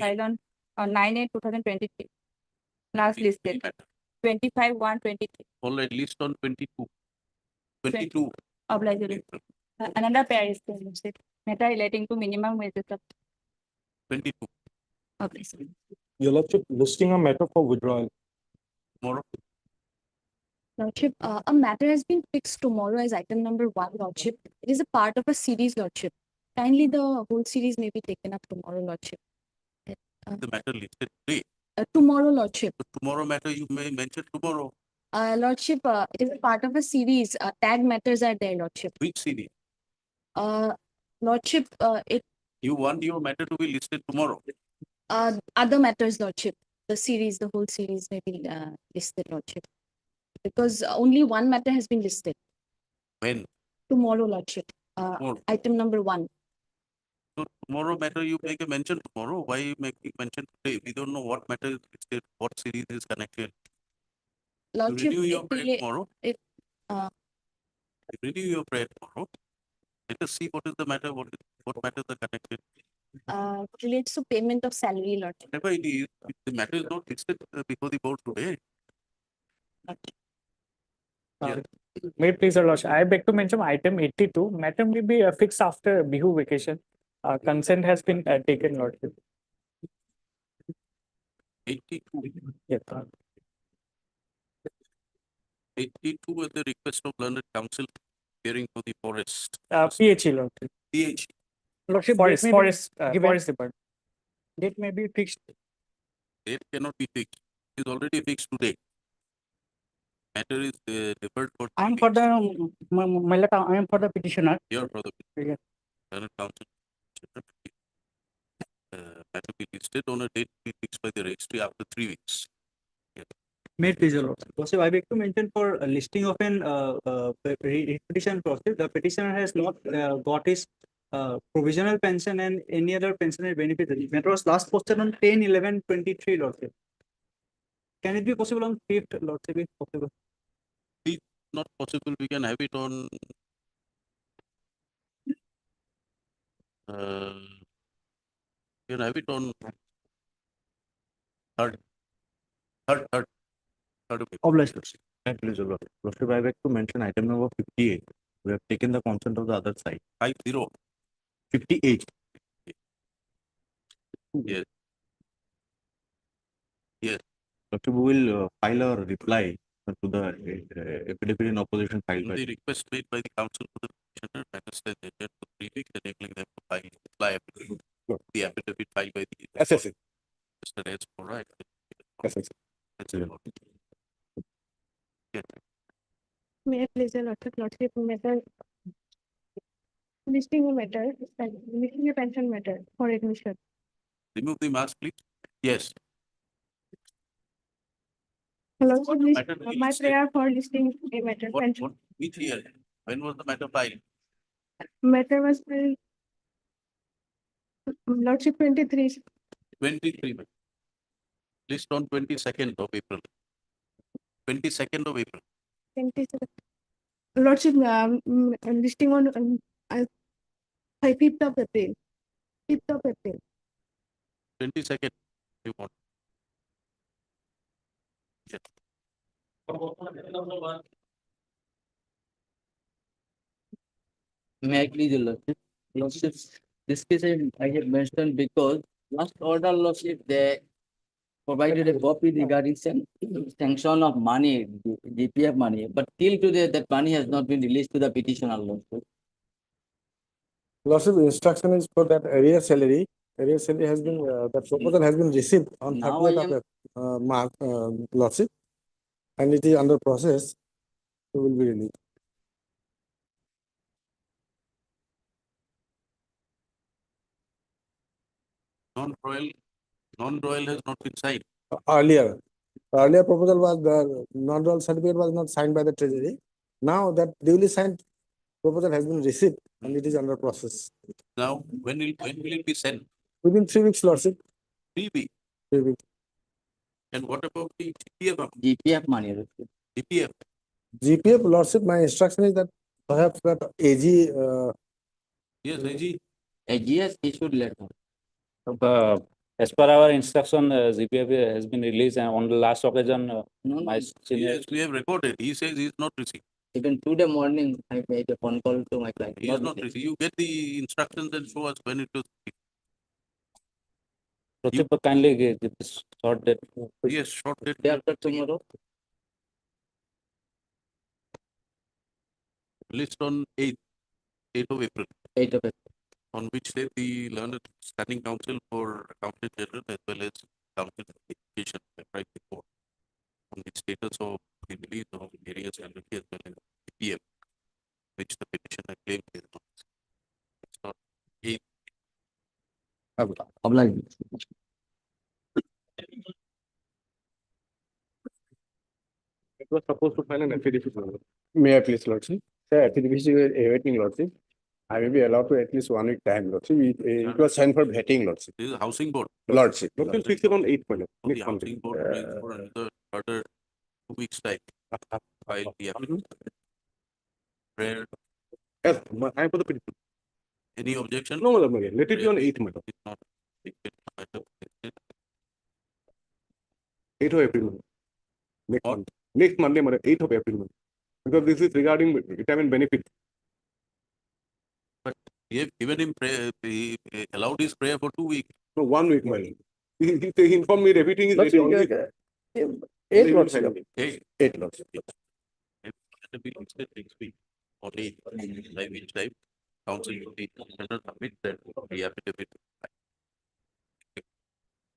filed on 9/8/2023. Last listed 25/1/23. Alright, list on 22. Obligatory. Another pair is there, listed. Matter relating to minimum wages of 22. obligatory. Your Lordship, listing a matter for withdrawal. Tomorrow. Lordship, a matter has been fixed tomorrow as item number 1, Lordship. It is a part of a series, Lordship. Kindly the whole series may be taken up tomorrow, Lordship. The matter listed today. Tomorrow, Lordship. So tomorrow matter you may mention tomorrow. Lordship, it is a part of a series. Tag matters are there, Lordship. Which series? Lordship, You want your matter to be listed tomorrow. other matters, Lordship. The series, the whole series may be listed, Lordship. Because only one matter has been listed. When? Tomorrow, Lordship. Tomorrow. Item number 1. So tomorrow matter you make a mention tomorrow. Why you making mention today? We don't know what matter is listed, what series is connected. You Lordship, renew your if prayer delay- tomorrow. if, uh, You renew your prayer tomorrow. Let us see what is the matter, what matters are connected. relates to payment of salary, Lordship. Whatever it is, if the matter is not listed before the board today. Yeah. May it please, Your Lordship, I beg to mention item 82. Matter may be fixed after Bihu vacation. Consent has been taken, Lordship. 82. Yes. 82 at the request of learned counsel hearing for the forest. PHE, Lordship. PH. Lordship, Forest given. Forest Department. Date may be fixed. Date cannot be fixed. It is already fixed today. Matter is deferred for. I am for the I am for the petitioner. Here for the Yes. learned counsel. Matter be listed on a date be fixed by the registry after 3 weeks. May it please, Your Lordship. Lordship, I beg to mention for a listing of an petition process, the petitioner has not got his provisional pension and any other pensionary benefit. Matter was last posted on 10/11/23, Lordship. Can it be possible on 5th, Lordship, if possible? Not possible, we can have it on we can have it on third of April. Obliged, Lordship. Please, Your Lordship. Lordship, I beg to mention item number 58. We have taken the consent of the other side. 50. 58. Yes. Yes. Lordship, we will file a reply to the affidavit in opposition filed by. The request made by the council for the petitioner, matter stands adjourned for 3 weeks, enabling them to file reply affidavit. Good. The affidavit filed by the. SSC. Mr. S. All right. SSC. That's it. May I please, Lordship, matter listing a matter, listing a pension matter for admission. Remove the mask, please. Yes. Lordship, Matter to be my listed. prayer for listing a matter pension. Which year? When was the matter filed? Matter was filed, Lordship, 23. 23. List on 22nd of April. 22nd of April. 27. Lordship, listing on 5th of April. 5th of April. 22nd. You want? Yes. May I please, Your Lordship? Lordship, this case I have mentioned because last order, Lordship, they provided a copy regarding sanction of money, DPF money, but till today that money has not been released to the petitioner, Lordship. Lordship, instruction is for that arrear salary. Arrear salary has been, the proposal has been received on Now 30th of March, Lordship, and it is under process. It will be released. Non-royal has not been signed. Earlier proposal was the non-royal certificate was not signed by the treasury. Now that duly signed proposal has been received and it is under process. Now, when will it be sent? Within 3 weeks, Lordship. 3 weeks. 3 weeks. And what about the GPF? DPF money, Lordship. DPF. GPF, Lordship, my instruction is that perhaps that AG, Yes, AG. AGS issued letter. As per our instruction, ZPF has been released and on the last occasion, No, my no, senior. Yes, we have recorded. He says he's not received. even today morning, I made a phone call to my client. He is not received. You get the instructions and show us when it was. Lordship, kindly give this short date. Yes, short date. Day after tomorrow, List on 8th of April, 8 of April. on which day the learned standing counsel for accountant general as well as counsel for education right before on the status of the release of various annuity as well as PPM, which the petitioner claimed is not. It's not. It was supposed to file an affidavit. May I please, Lordship? Sir, affidavit is awaiting, Lordship. I may be allowed to at least 1 week time, Lordship. It was sent for vetting, Lordship. This is a housing board. Lordship. We'll fix it on 8th, madam. The housing board will for another 2 weeks time. File the affidavit. Prayer, Yes, I am for the petition. any objection? No, madam, again. Let it be on 8th, madam. It's not. 8th of April, madam. Next What? month. Next Monday, madam, 8th of April, madam. Because this is regarding retirement benefit. We have given him prayer, he allowed his prayer for 2 weeks. No, 1 week, madam. He informed me everything is ready. Only 8th, Lordship. Hey, 8th, Lordship. to be listed next week. Only by which time council will be submit that the affidavit.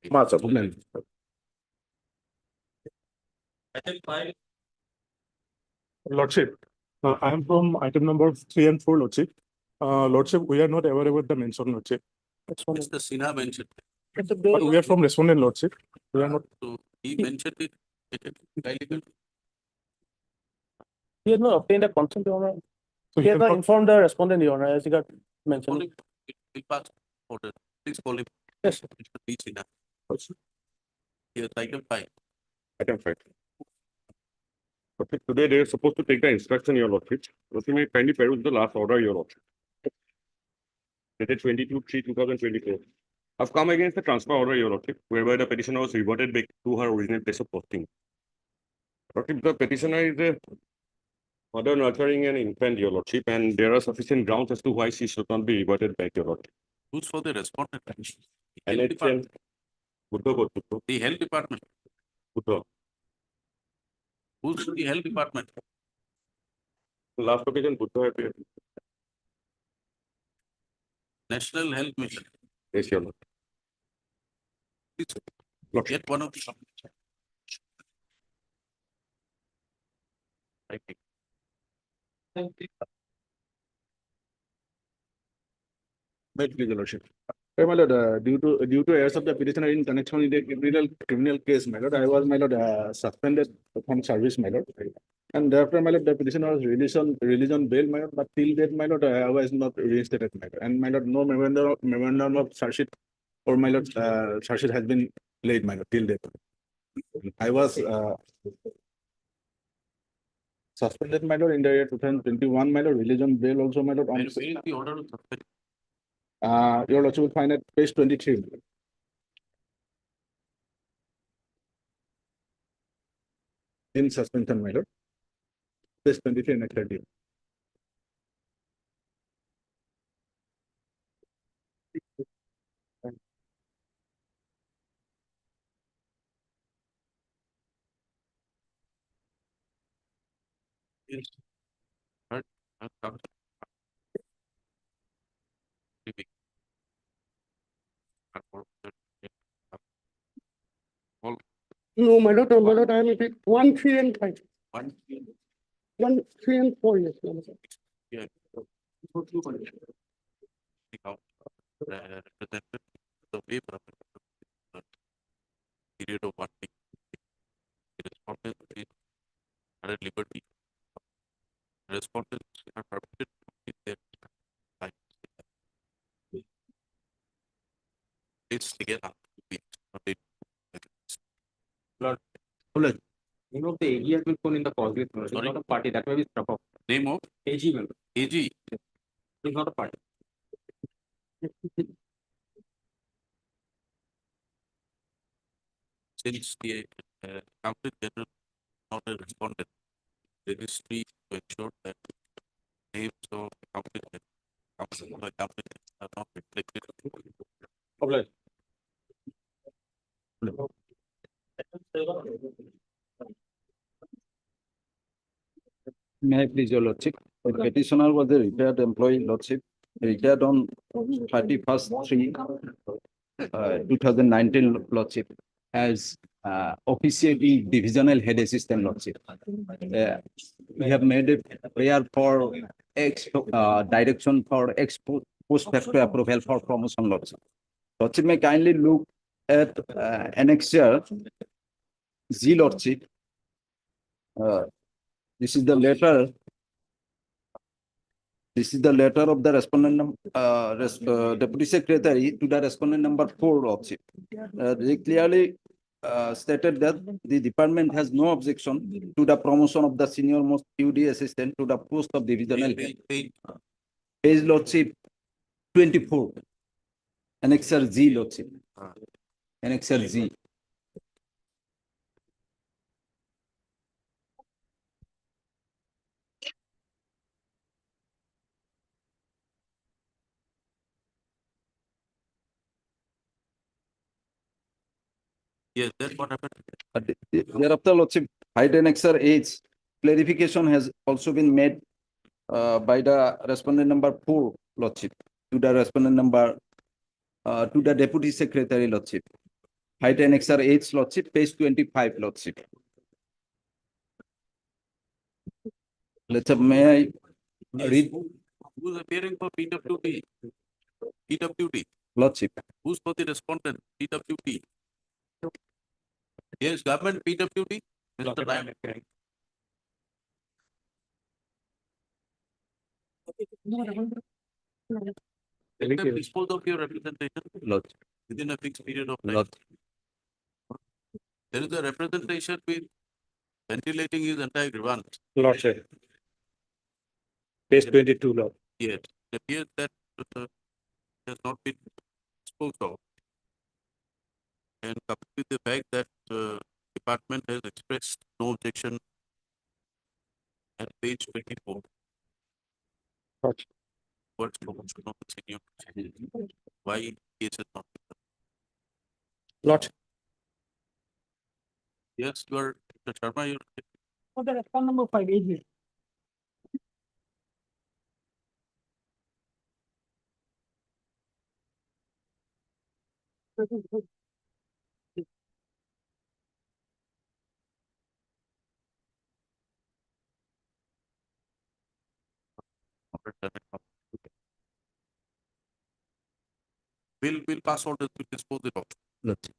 March of 9th. Lordship, I am from item number 3 and 4, Lordship. Lordship, we are not aware about the mention, Lordship. Mr. Sinha mentioned, But we are from respondent, Lordship. We are not. so he mentioned it. He has not obtained a consent, Your Honor. So He has can not talk- informed the respondent, Your Honor, as he got Call mentioned. him. He'll pass order. Please call him. Yes. Mr. P. Sinha. Here's item 5. Item 5. Okay, today they are supposed to take the instruction, Your Lordship. Lordship, may I kindly peruse the last order, Your Lordship. Dated 22/3/2024. I've come against the transfer order, Your Lordship, whereby the petitioner was reverted back to her original place of posting. Lordship, the petitioner is a mother nurturing an infant, Your Lordship, and there are sufficient grounds as to why she should not be reverted back, Your Lordship. Who's for the respondent? And Health it's department. Buddha. The health department. Buddha. Who's the health department? Last occasion, Buddha appeared. National Health Mission. Yes, Your Lord. Please Lordship. get one of the. Right. Wait, please, Your Lordship. My lord, due to errors of the petitioner in connection with the criminal case, my lord, I was, my lord, suspended from service, my lord. And thereafter, my lord, the petitioner was released on bail, my lord, but till date, my lord, I was not reinstated, my lord. And my lord, no memorandum of charge sheet or my lord, charge sheet has been laid, my lord, till date. I was suspended, my lord, in the year 2021, my lord, released on bail also, my lord. Where is the order to suspend? Your lordship will find at page 23. In suspension, my lord. Page 23 and 30. Yes. Right. No, my lord, I am at 1, 3, and 5. 1. 1, 3, and 4, yes, Your Honor. Yeah. Represented the waiver of the period of 1 week. The respondent is at liberty. Respondents are permitted to keep their time. It's together. Lord, name of the AG has been put in the cause list. It's Sorry? not a party. That way we struck off. Name of AG member. AG. It's not a party. since the Accountant General not a respondent, registry to ensure that names of accountant are not reflected. Obliged. May I please, your lordship? The petitioner was a retired employee, lordship, retired on 31st/3/2019, lordship, as officially divisional head assistant, lordship. We have made a prayer for direction for post facto approval for promotion, lordship. Lordship may kindly look at annexure Z, lordship. This is the letter. This is the letter of the respondent, deputy secretary to the respondent number 4, lordship. They clearly stated that the department has no objection to the promotion of the senior most UD assistant to the post of divisional head. Page, lordship, 24. Annexure Z, lordship. Annexure Z. Yes, that's what happened. Thereafter, lordship, height annexure H, clarification has also been made by the respondent number 4, lordship, to the respondent number, to the deputy secretary, lordship. Height annexure H, lordship, page 25, lordship. Lordship, may I read, Who's appearing for PWD? PWD. lordship? Who's for the respondent? PWD. Yes, government PWD. Mr. Nayak. Let them dispose of your representation Lordship. within a fixed period of time. Lordship. There is a representation with ventilating his entire grievance. Lordship. Page 22, Lord. Yet it appears that has not been disposed of. And coupled with the fact that department has expressed no objection at page 24. Lordship. Towards promotion of the senior. Why case is not. Lordship. Yes, you are, Mr. Sharma, you are. For the respond number 5, AG. We'll pass orders to dispose it of. Lordship.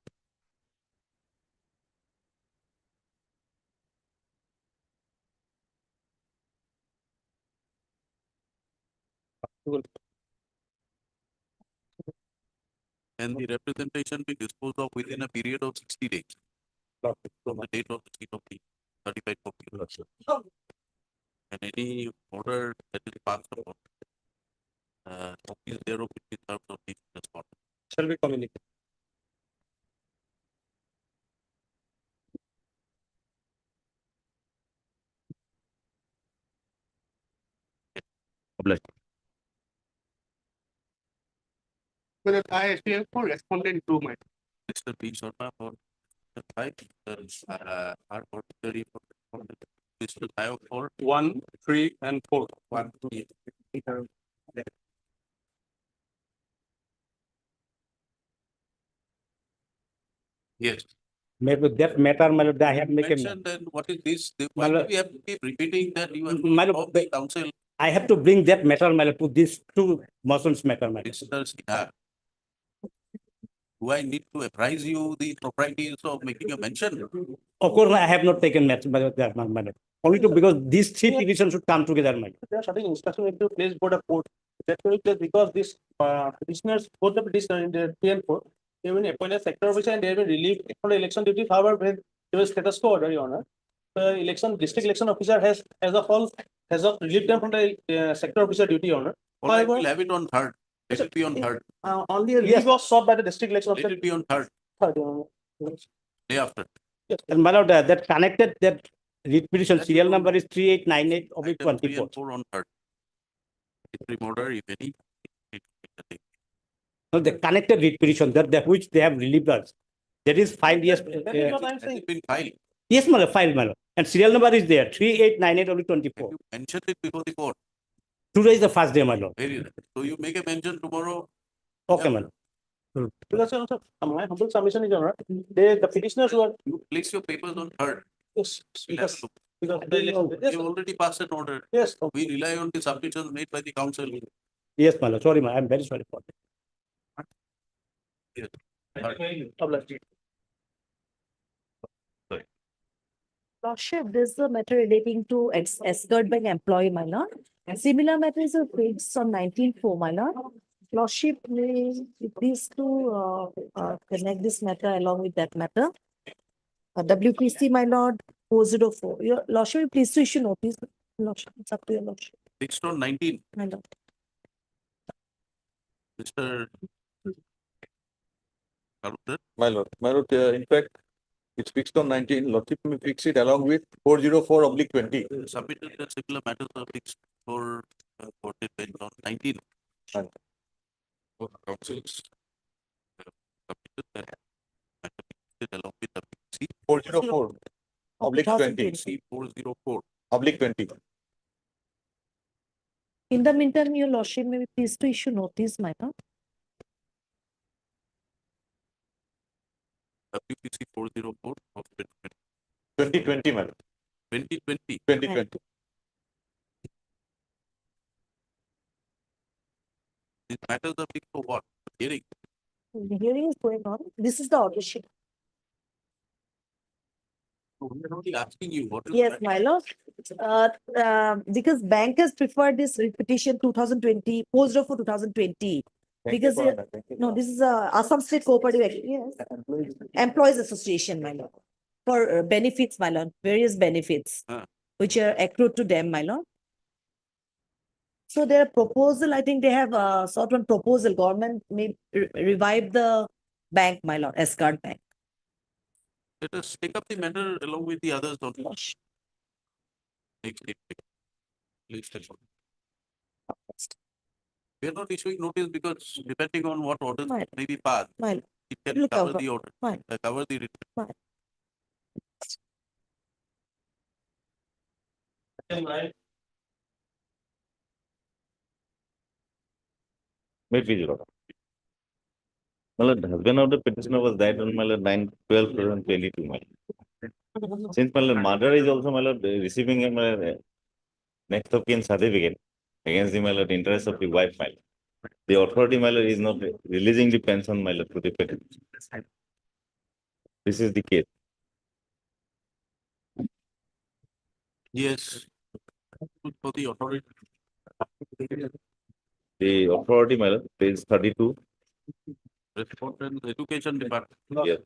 And the representation be disposed of within a period of 60 days. From the date of receipt of the certified copy. And any order that is passed upon. Copies thereof will be served on the respondent. Shall we communicate? Obliged. Well, I appear for respondent 2, my. Mr. P. Sharma for the five, our ordinary for Mr. Nayak for 1, 3, and 4. 1, 2, yes. Maybe that matter, my lord, I have make a, Mention then what is this? Why My do lord- we have to keep repeating that you My have lord, the council? I have to bring that matter, my lord, to these 2 motions matter, my lord. Mr. Sinha, do I need to apprise you the proprieties of making a mention? Of course, I have not taken match, my lord, my lord. Only to, because these 3 petitions should come together, my lord. There are certain instructions to place board of court. That will be because this petitioners, both the petitioner in the 3 and 4, they will appoint a sector officer and they will relieve from the election duty. However, when there was status quo order, your honor, the district election officer has, as of all, has of relieved them from the sector officer duty, your honor. All right, However- we'll have it on third. Let it be on third. Only a leave was sought by the district election Let officer. it be on third. Third, your honor. day after. And my lord, that connected, that writ petition That serial you number is 3898 of Item 3 and 24. 4 on third. Interim order, if any. No, the connected writ petition that which they have relieved us. That is filed, yes. Has it been filed? Yes, my lord, filed, my lord. And serial number is there, 3898 of Have 24. you mentioned it before the court? Today is the first day, my lord. Very well. So you make a mention tomorrow. Okay, my lord. Because sir, my humble submission is, the petitioners were, You place your papers on third. yes, We'll have to because look. You already passed an order. yes, We rely on the submissions made by the council. Yes, my lord. Sorry, I'm very sorry for that. Lordship, this is a matter relating to escort bank employee, my lord. And similar matters are fixed on 19/4, my lord. Lordship, may you please to connect this matter along with that matter. WPC, my lord, 404. Your Lordship, you please to issue notice. Lordship, it's up to your Lordship, Fixed on 19, my lord. Mr. Kalunder. My lord, in fact, it's fixed on 19, Lordship may fix it along with 404/20. Submitted that similar matters are fixed for the bench on 19. And- For councils. Submitted that matter fixed along with the C 404/20. C 404. /20. In the meantime, your Lordship, may we please to issue notice, my lord. WPC 404 of 2020, my lord. 2020. 2020. These matters are fixed for what? Hearing. The hearing is going on. This is the order sheet. We are only asking you what is. Yes, my lord. Because bank has preferred this repetition 2020, post for 2020. Because no, this is a Assam State Cooperative, yes, Employees Association, my lord, for benefits, my lord, various benefits which are accrued to them, my lord. So their proposal, I think they have a sort of proposal. Government may revive the bank, my lord, Escort Bank. Let us take up the matter along with the others on Gosh. next date. Please tell me. We are not issuing notice because depending on what orders Right. may be passed, Right. it can It'll cover cover. the order, Right. cover the writ. Right. May please, Your Honor. My lord, the husband of the petitioner was died on my lord 9/12/2022, my lord. Since my lord, mother is also my lord receiving a my lord, next of kin certificate against the my lord interest of the wife, my lord. The authority, my lord, is not releasing the pension, my lord, to the petitioner. This is the case. Yes. For the authority. The authority, my lord, page 32. Report and Education Department. Yes.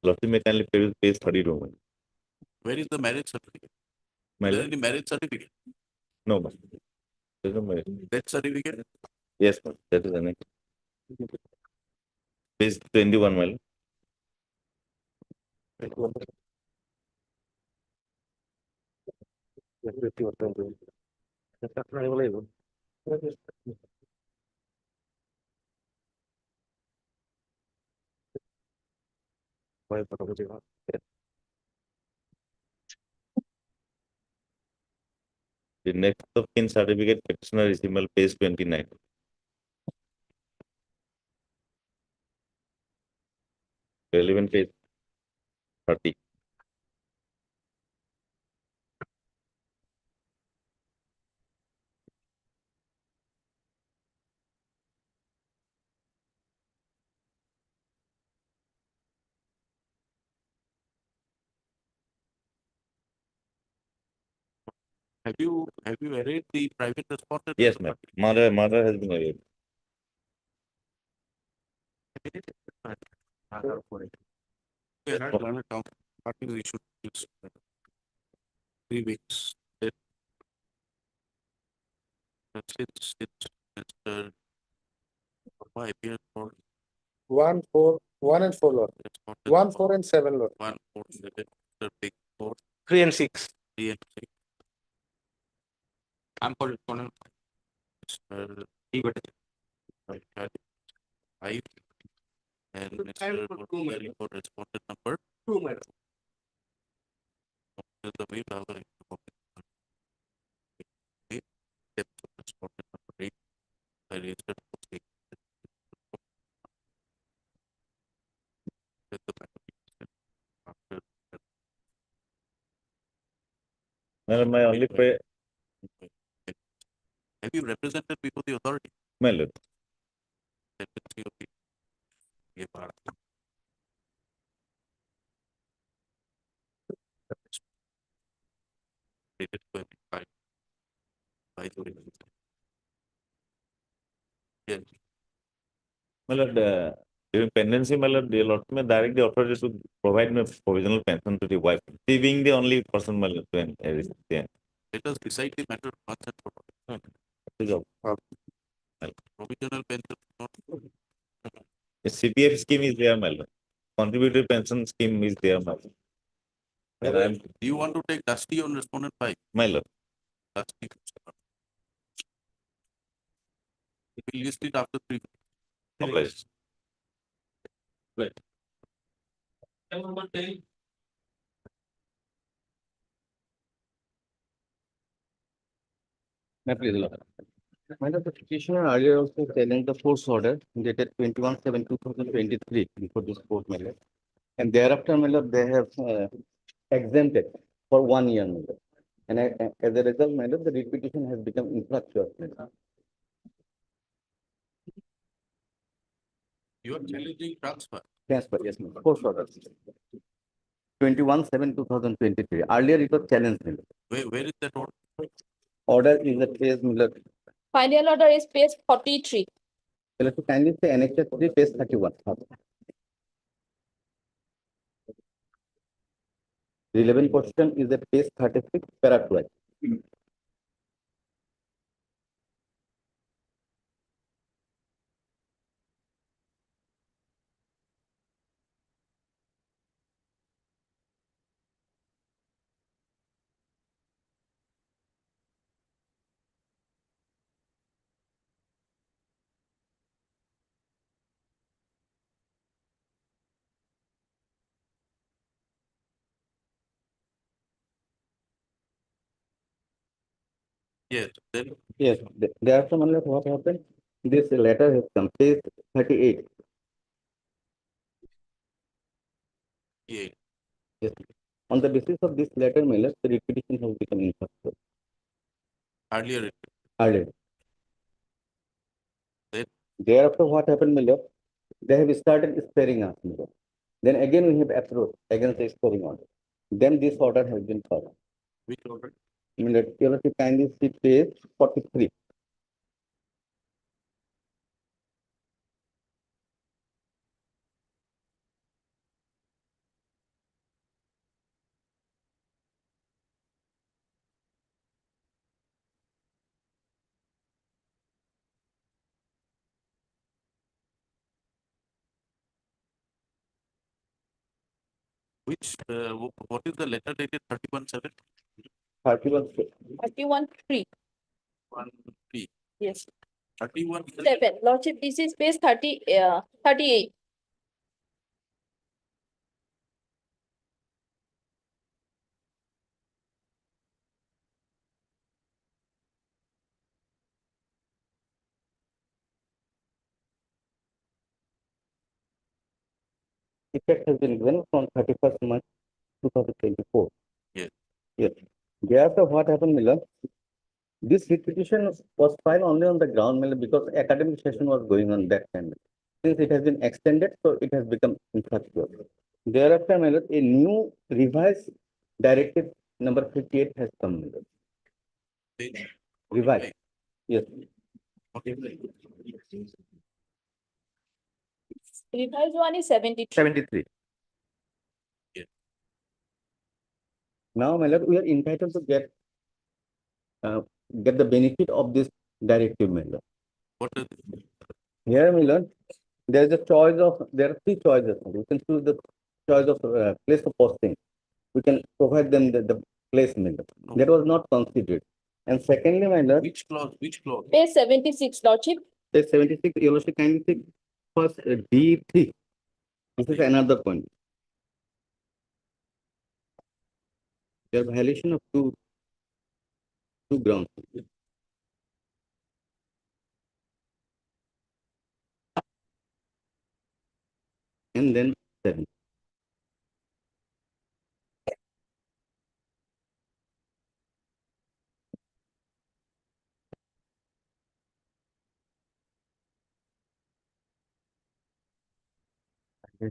Lordship may kindly page 32, my lord. Where is the marriage certificate? My Is there lord. any marriage certificate? No, my lord. There's no marriage. Death certificate? Yes, my lord. That is the next. Page 21, my lord. The next of kin certificate petitioner is email page 29. Relevant page 30. Have you arranged the private respondent? Yes, ma'am. Mother has been arraigned. Yes, Learned Council party we should use 3 weeks. Since Mr. Verma appeared for 1, 4, 1 and 4, Lord. responded 1, 4 and 7, Lord. 1, 4, 7, the big 4, 3 and 6. 3 and 6. I'm for respondent. Mr. Right, 5 and Mr. Murthy for respondent number 2. The way the other respondent number 8. I raised it. Let the matter after Well, my only prayer, have you represented before the authority? my lord, Dependency of the APR. Dated 25. By the way. Yes, my lord, during pendency, my lord, the Lord may direct the authorities to provide me provisional pension to the wife. She being the only person, my lord, to yeah. let us decide the matter once and for all. Provisional pension, not The CPF scheme is there, my lord. Contributory pension scheme is there, my lord. And I'm, do you want to take Dusty on respondent 5? my lord, Dusty. We will list it after 3. obliged. May I please, Lord? Madam, the petitioner earlier also challenged the force order dated 21/7/2023 before this court, my lord. And thereafter, my lord, they have exempted for 1 year, my lord. And as a result, my lord, the writ petition has become infructuous, my lord. You are challenging transfer. Transfer, yes, my lord. Force order. 21/7/2023. Earlier it was challenged, my lord. Where is that order? Order is the case, my lord. Final order is page 43. Will you kindly say annexure 3, page 31. Relevant question is at page 36, para 12. Yes, then Yes, thereafter, my lord, what happened? This letter has come, page 38. yeah, Yes. On the basis of this letter, my lord, the repetition has become infructuous. earlier. Earlier. Then Thereafter, what happened, my lord? They have started sparing us, my lord. Then again, we have approached against the sparing order. Then this order has been followed. which order? My lord, you have to kindly see page 43. Which, what is the letter dated 31/7? 31. 31-3. 1 3. Yes. 31. 7. Lordship, this is page 38. Effect has been given from 31st March 2024. Yes. Yes. Thereafter, what happened, my lord? This repetition was filed only on the ground, my lord, because academic session was going on that time. Since it has been extended, so it has become infructuous. Thereafter, my lord, a new revised directive number 58 has come, my lord. Revised. Yes. Revised one is 73. 73. Yes. Now, my lord, we are entitled to get the benefit of this directive, my lord. What is it? Here, my lord, there is a choice of, there are three choices. You can choose the choice of place of posting. We can provide them the placement. That was not considered. And secondly, my lord, Which clause, which clause? Page 76, Lordship. page 76, your lordship kindly take first D3. This is another point. There are violation of two grounds. And then 7.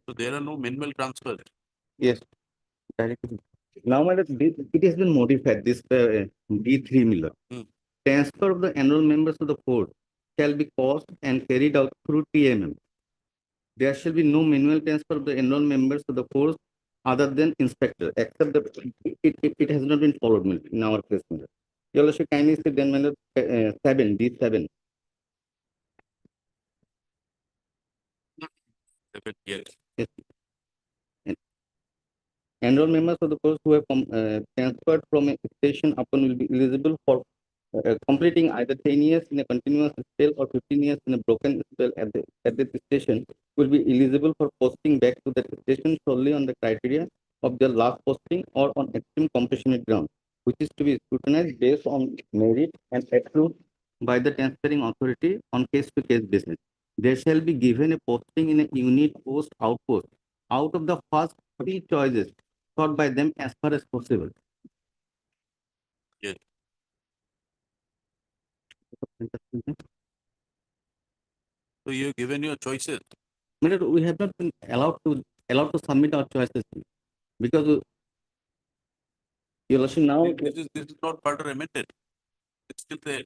So there are no manual transfers. Yes, directly. Now, my lord, it has been modified, this D3 Miller. Transfer of the annual members of the board shall be caused and carried out through TMM. There shall be no manual transfer of the annual members of the force other than inspector, except that it has not been followed in our case. You also kindly say then, 7, D7. Yes. Yes. Annual members of the force who have transferred from a station upon will be eligible for completing either 10 years in a continuous spell or 15 years in a broken spell at the station will be eligible for posting back to that station solely on the criteria of their last posting or on extreme compassionate ground, which is to be scrutinized based on merit and approved by the transferring authority on case-to-case basis. They shall be given a posting in a unit post outpost out of the first three choices sought by them as far as possible. Yes. So you have given your choices. We have not been allowed to submit our choices because you now This is not further amended. It's still there.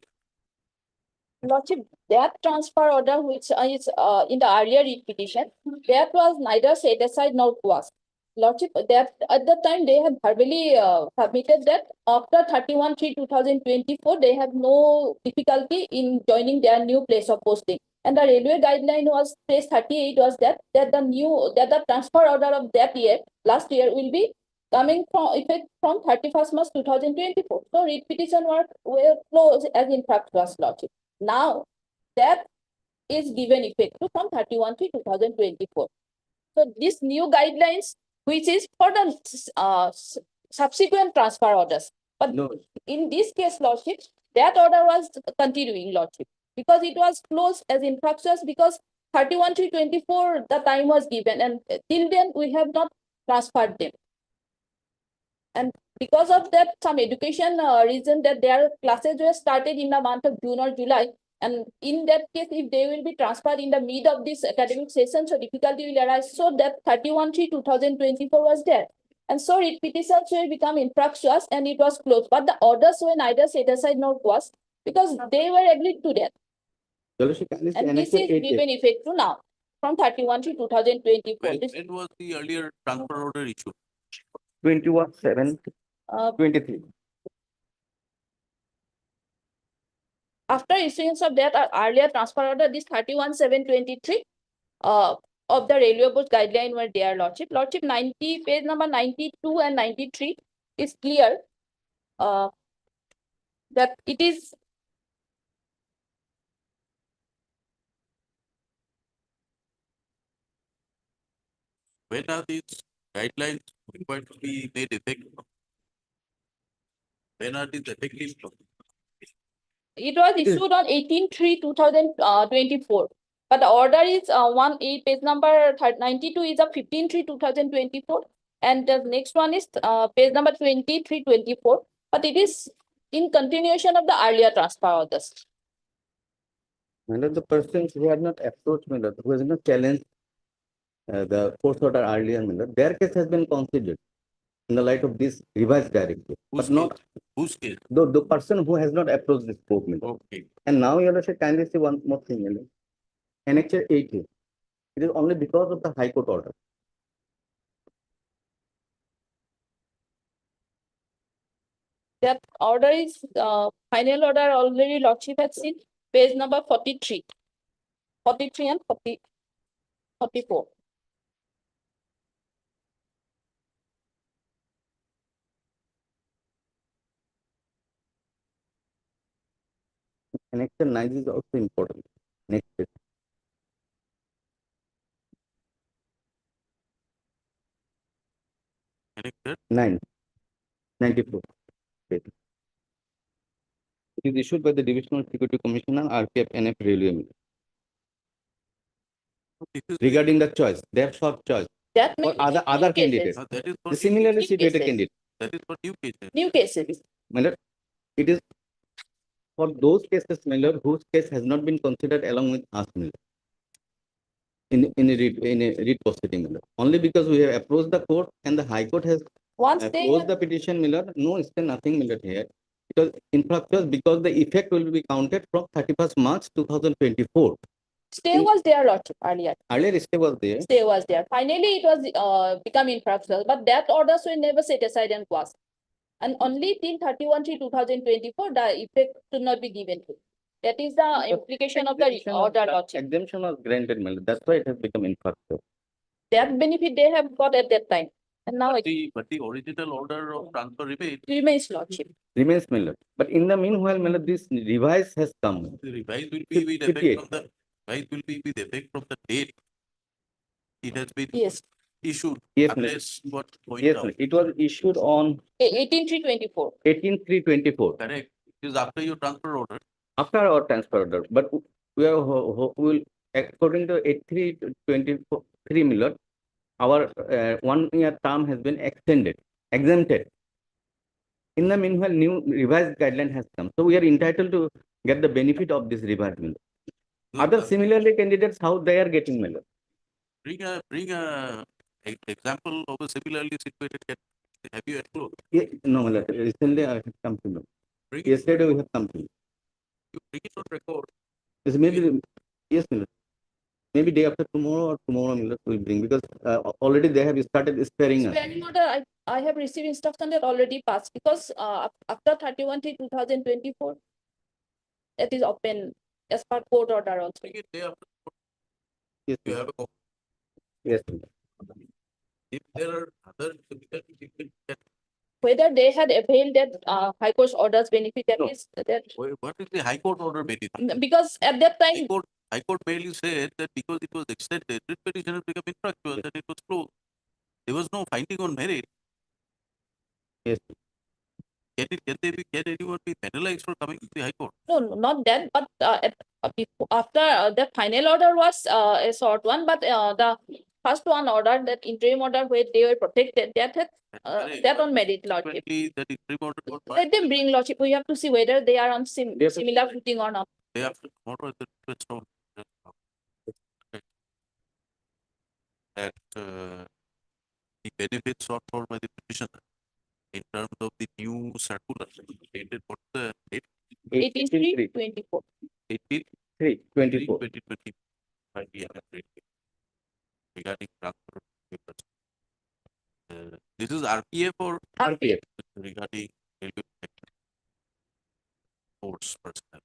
Lordship, that transfer order which is in the earlier writ petition, that was neither set aside nor quashed. Lordship, that at the time they have verbally submitted that after 31/3/2024, they have no difficulty in joining their new place of posting. And the railway guideline was page 38 was that the transfer order of that year, last year, will be coming from effect from 31st March 2024. So writ petition were closed as infractuous, Lordship. Now that is given effect to from 31/3/2024. So this new guidelines, which is for the subsequent transfer orders. But in this case, Lordship, that order was continuing, Lordship, because it was closed as infractious because 31/3/24 the time was given, and till then we have not transferred them. And because of that, some education reason that their classes were started in the month of June or July. And in that case, if they will be transferred in the mid of this academic session, so difficulty will arise. So that 31/3/2024 was there. And so writ petitions will become infractious and it was closed. But the orders were neither set aside nor quashed because they were agreed to that. And this is given effect to now from 31/3/2024. When was the earlier transfer order issued? 21/7/23. After issuance of that earlier transfer order, this 31/7/23 of the railway board guideline were there, Lordship. Lordship, page number 92 and 93 is clear that it is When are these guidelines going to be made effective? When are these effective? it was issued on 18/3/2024. But the order is page number 92 is of 15/3/2024. And the next one is page number 23/24. But it is in continuation of the earlier transfer orders. The persons who have not approached me, who has not challenged the court order earlier, their case has been considered in the light of this revised directive. But not whose case? The person who has not approached this court. Okay. And now you should kindly say one more thing. Annexure 80. It is only because of the High Court order. That order is final order already Lordship has seen page number 43 and 40. 44. Annexure 9 is also important. Next page. Connected. 9, 94. Page. It is issued by the Divisional Security Commissioner, RPF, NF, Railway. This is Regarding the choice, depth of choice, That or means other new candidates, cases. that is for the new similarly New situated cases. candidate. that is for new cases. New cases. My lord, it is for those cases, my lord, whose case has not been considered along with us, my lord, in a writ proceeding, my lord. Only because we have approached the court and the High Court has Once they closed have, the petition, my lord. No, it's still nothing, my lord, here. Because infractors, because the effect will be counted from 31st March 2024. stay was there Lordship earlier. Earlier stay was there. Stay was there. Finally, it was become infractional, but that orders were never set aside and passed. And only till 31/3/2024, the effect should not be given to. That is the implication of the Exemption of- order Lordship. Exemption was granted, my lord. That's why it has become infractor. That benefit they have got at that time. And now it But the original order of transfer remains. remains Lordship. Remains, my lord. But in the meanwhile, my lord, this revise has come. The revise will be with effect 58. from the revise will be with effect from the date it has been Yes. issued. Yes, my lord. Unless what going Yes, down. my lord. It was issued on 18/3/24. 18/3/24 Correct. It is after your transfer order. after our transfer order. But we are will according to 83/23, my lord, our 1 year term has been exempted. In the meanwhile, new revised guideline has come. So we are entitled to get the benefit of this revised, my lord. Other similarly candidates, how they are getting, my lord? Bring a example of a similarly situated candidate. Have you explored? No, my lord. Recently I have come to know. Bring it, Yesterday we have come to know. you bring it on record. Yes, maybe, yes, my lord. Maybe day after tomorrow or tomorrow, my lord, will bring, because already they have started sparing us. Sparing order, I have received instruction that already passed because after 31/3/2024, that is open as per court order also. Bring it day after. Yes, You my have lord. a. Yes, my lord. If there are other similar people that Whether they had availed that High Court's orders benefit, that No. is that what is the High Court order benefit? because at that time High Court merely said that because it was extended, writ petition has become infractuous and it was closed. There was no finding on merit. Yes. Can anyone be penalized for coming to the High Court? no, not that, but after the final order was a short one, but the first one order, that interim order where they were protected, that had Correct. that on merit Lordship. Subsequently, that interim order was Let them bring Lordship. We have to see whether they are on Yes, sir. similar footing or not. day after tomorrow at the request of that the benefits sought for by the petitioner in terms of the new circular dated what's the date? 18/3/24. 18 3/24. 2020 by the NF regarding transfer of papers. This is RPF or RPF. regarding railway force personnel.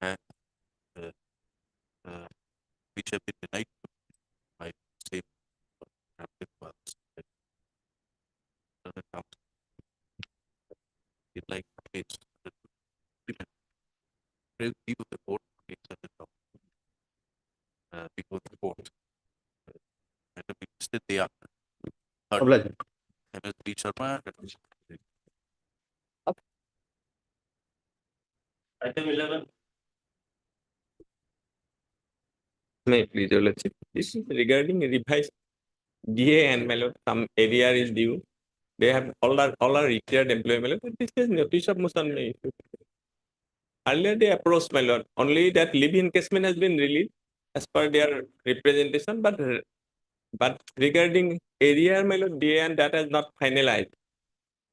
And which have been denied by same RPF funds. It like it's review the court before the court. And we listed the Obliged. MSP Sharma. Item 11. May please, your lordship. This is regarding revised DA and my lord, some area is due. They have all are retired employee, my lord. This is notice of motion may issue. Earlier they approached, my lord, only that leave encasement has been released as per their representation, but regarding area, my lord, DA and that has not finalized.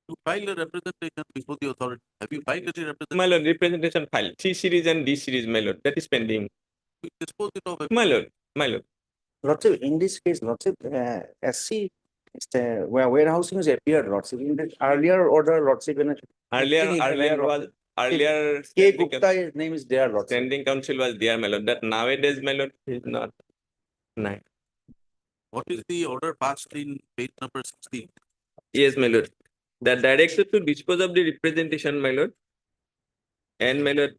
To file a representation before the authority. Have you filed any representation? My lord, representation file, C series and D series, my lord, that is pending. We dispose it of. My lord, my lord. Lordship, in this case, Lordship, SC, where warehousing is appeared, Lordship, in the earlier order, Lordship, in Earlier was earlier K. standing Gupta, his name is there, Lordship. standing council was there, my lord. That nowadays, my lord, is not. Nine. What is the order passed in page number 16? Yes, my lord. The director to dispose of the representation, my lord. And my lord,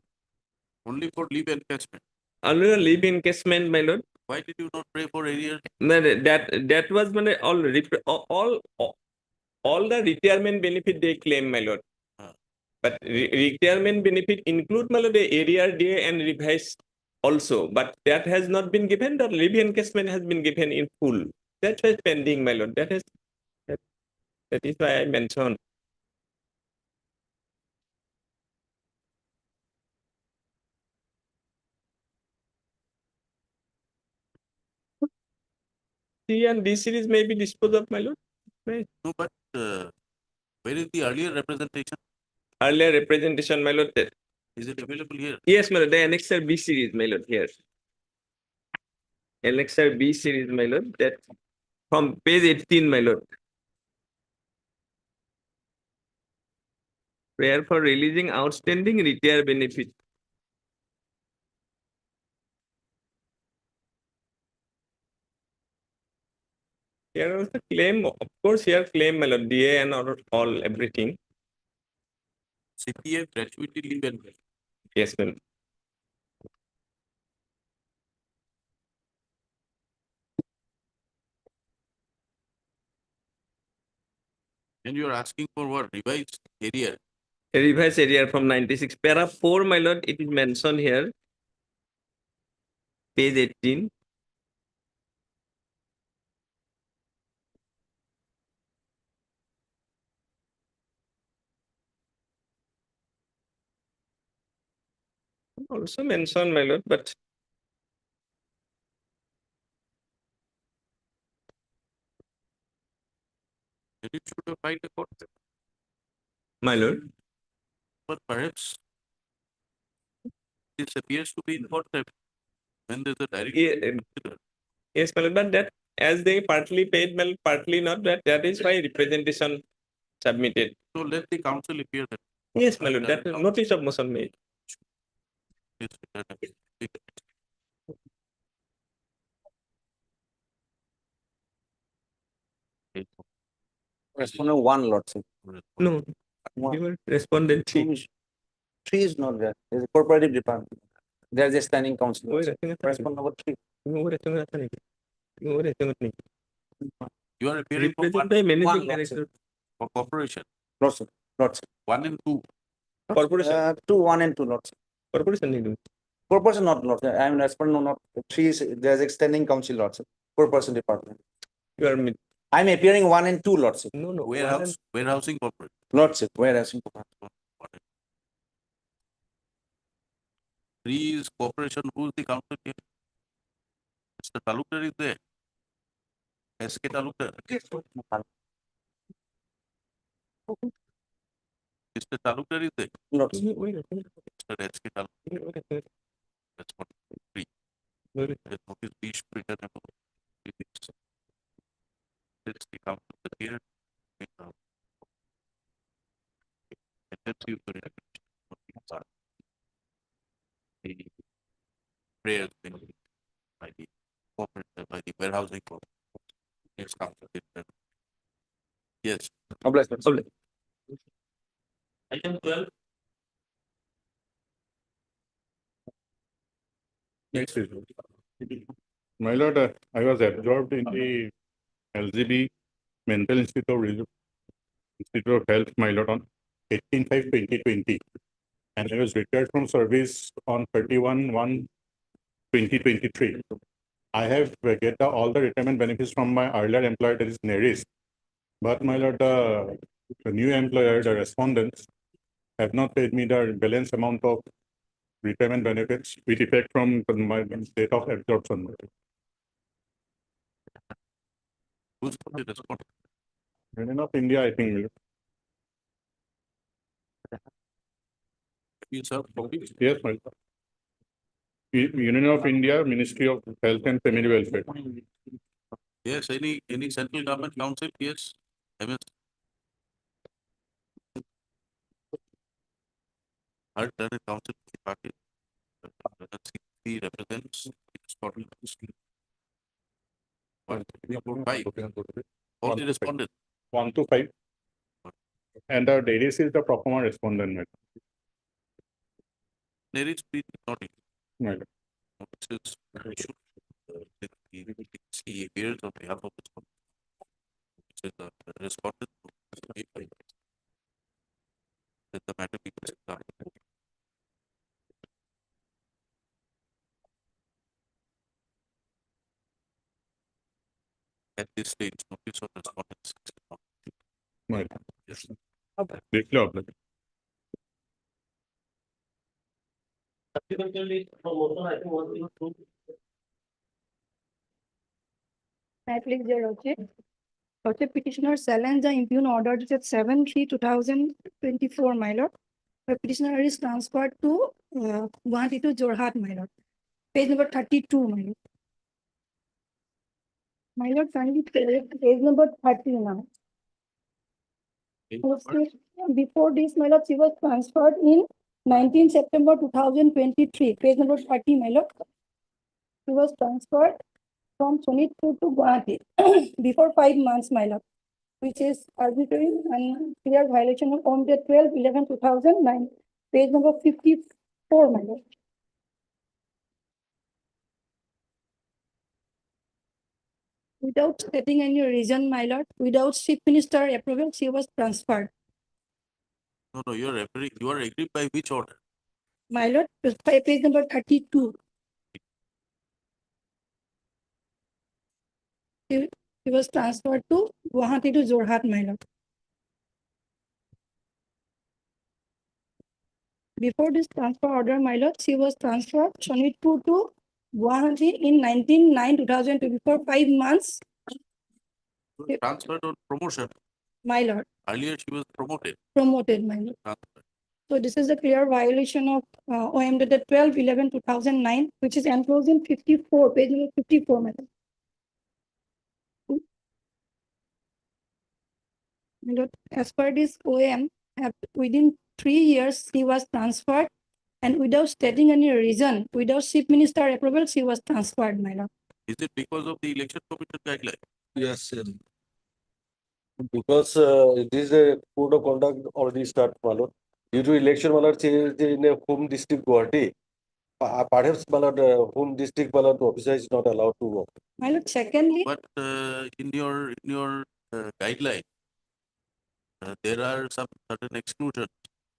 Only for leave encashment. only a leave encashment, my lord. Why did you not pray for arrears? No, that was my lord, all the retirement benefit they claim, my lord. But retirement benefit include, my lord, the area day and revise also. But that has not been given. The leave encashment has been given in full. That's why it's pending, my lord. That is why I mentioned. C and D series may be disposed of, my lord. Right. No, but where is the earlier representation? Earlier representation, my lord. Is it available here? Yes, my lord. The annexure B series, my lord. Here. Annexure B series, my lord. That from page 18, my lord. Prayer for releasing outstanding retire benefit. Here also claim, of course, here claim, my lord, DA and all everything. CPF gratuity leave encashment. Yes, ma'am. And you are asking for what? Revised area. A revised area from 96. Para 4, my lord, it is mentioned here. Page 18. Also mentioned, my lord, but Then you should have filed a court. my lord. But perhaps this appears to be in court when there's a direct. Yes, my lord, but that as they partly paid, my lord, partly not, that is why representation submitted. So let the council appear that. Yes, my lord, that notice of motion made. Yes, Respondent one, Lordship. No, you were respondent three. Three is not there. There's a cooperative department. There's a standing council. Respondent number three. You are appearing for Represent by managing One, director. for corporation. Lordship. Lordship. 1 and 2. Corporation. Two, one and two, Lordship. Corporation need to. Corporation not, Lordship. I am respondent, no, not three is, there's a standing council, Lordship. Corporation department. You are I'm appearing one and two, Lordship. no Warehousing corporate. Lordship, warehousing. 3 is corporation. Who's the council here? Mr. Talukdar is there. SK Talukdar. Mr. Talukdar is there. Lordship. Mr. SK Talukdar. That's what 3. There's notice B should be done about 3 things. Let's the council here. And let's use the prayers by the corporate, by the warehousing corporate. Next council. Yes. Obliged. Item 12. Next is. My lord, I was absorbed in the LGB Mental Institute of Health, my lord, on 18/5/2020. And I was retired from service on 31/1/2023. I have get all the retirement benefits from my earlier employer, that is Neris. But my lord, the new employer, the respondents, have not paid me the balance amount of retirement benefits with effect from my date of absorption. Who's the respondent? Union of India, I think. You serve copies? Yes, my lord. Union of India, Ministry of Health and Family Welfare. Yes, any central government council? Yes. MS. Third learned counsel for the party. He represents Scotland. One, three, four, five. All the respondents. 1 to 5. And the Darius is the proforma respondent. My There is speech not in. lord. This is, should, he appears on behalf of the respondent. Which is the respondent. That the matter be considered. At this stage, notice of respondents. My lord. Yes. Briefly obliged. May I please, your lordship? Lordship, petitioner challenge the impugn order dated 7/3/2024, my lord. The petitioner is transferred to Guwahati to Jorhat, my lord. Page number 32, my lord. My lord, kindly page number 30 now. Before this, my lord, she was transferred in 19 September 2023, page number 30, my lord. She was transferred from Sonitpur to Guwahati before 5 months, my lord, which is arbitrary and clear violation of on the 12/11/2009, page number 54, my lord. Without stating any reason, my lord, without chief minister approval, she was transferred. No, no, you are agreed by which order? My lord, page number 32. He was transferred to Guwahati to Jorhat, my lord. Before this transfer order, my lord, she was transferred Sonitpur to Guwahati in 19/9/2002 before 5 months, Transferred on promotion. my lord, Earlier, she was promoted. promoted, my lord. Transferred. So this is a clear violation of OM dated 12/11/2009, which is enclosed in 54, page number 54, my lord. My lord, as per this OM, within 3 years, he was transferred, and without stating any reason, without chief minister approval, she was transferred, my lord. Is it because of the election commission guideline? Yes, sir. Because this code of conduct already start, my lord. Due to election, my lord, change in a home district Guwahati. Perhaps, my lord, home district, my lord, officer is not allowed to work. My lord, secondly, But in your guideline, there are some certain exclusions.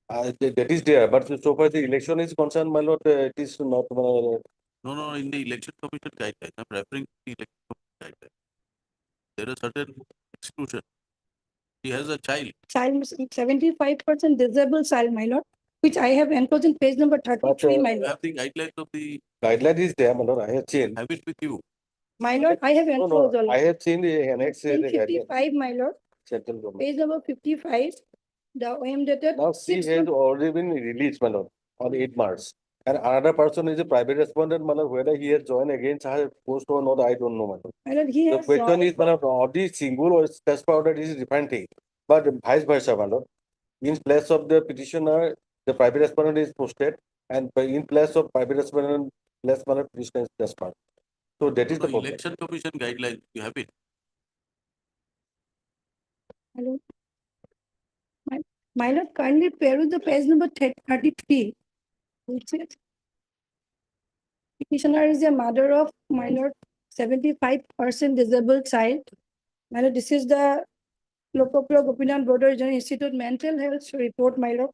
That is there, but so far the election is concerned, my lord, it is not, my lord. No, no, in the election commission guideline, I'm referring to the election commission guideline. There are certain exclusion. He has a child. child 75% disabled child, my lord, which I have enclosed in page number 33, my You lord. have the guidelines of the, Guideline is there, my lord, I have seen. have it with you. My lord, I have No, enclosed no, all. I have seen the annex. In The guideline. 55, my lord, Central government. page number 55, the OM dated Now, she 6 has already been released, my lord, on 8 March. And another person is a private respondent, my lord, whether he has joined against her post or not, I don't know, my lord. My lord, he The has question joined. is, my lord, all these single or test powder is different thing. But vice versa, my lord. In place of the petitioner, the private respondent is posted, and in place of private respondent, less, my lord, petitioner is test powder. So that is No, the no, problem. election commission guidelines, you have it. Hello. My lord, kindly peruse the page number 33, which is petitioner is a mother of, my lord, 75% disabled child. My lord, this is the Lokapura Gopinath Border Regional Institute Mental Health Report, my lord,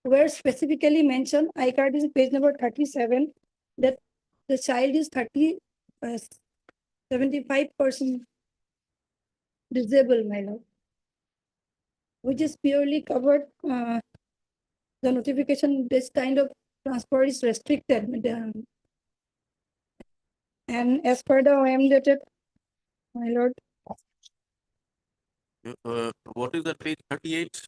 where specifically mentioned, I card is page number 37, that the child is 75% disabled, my lord, which is purely covered. The notification, this kind of transfer is restricted. And as per the OM dated, my lord, What is that page 38?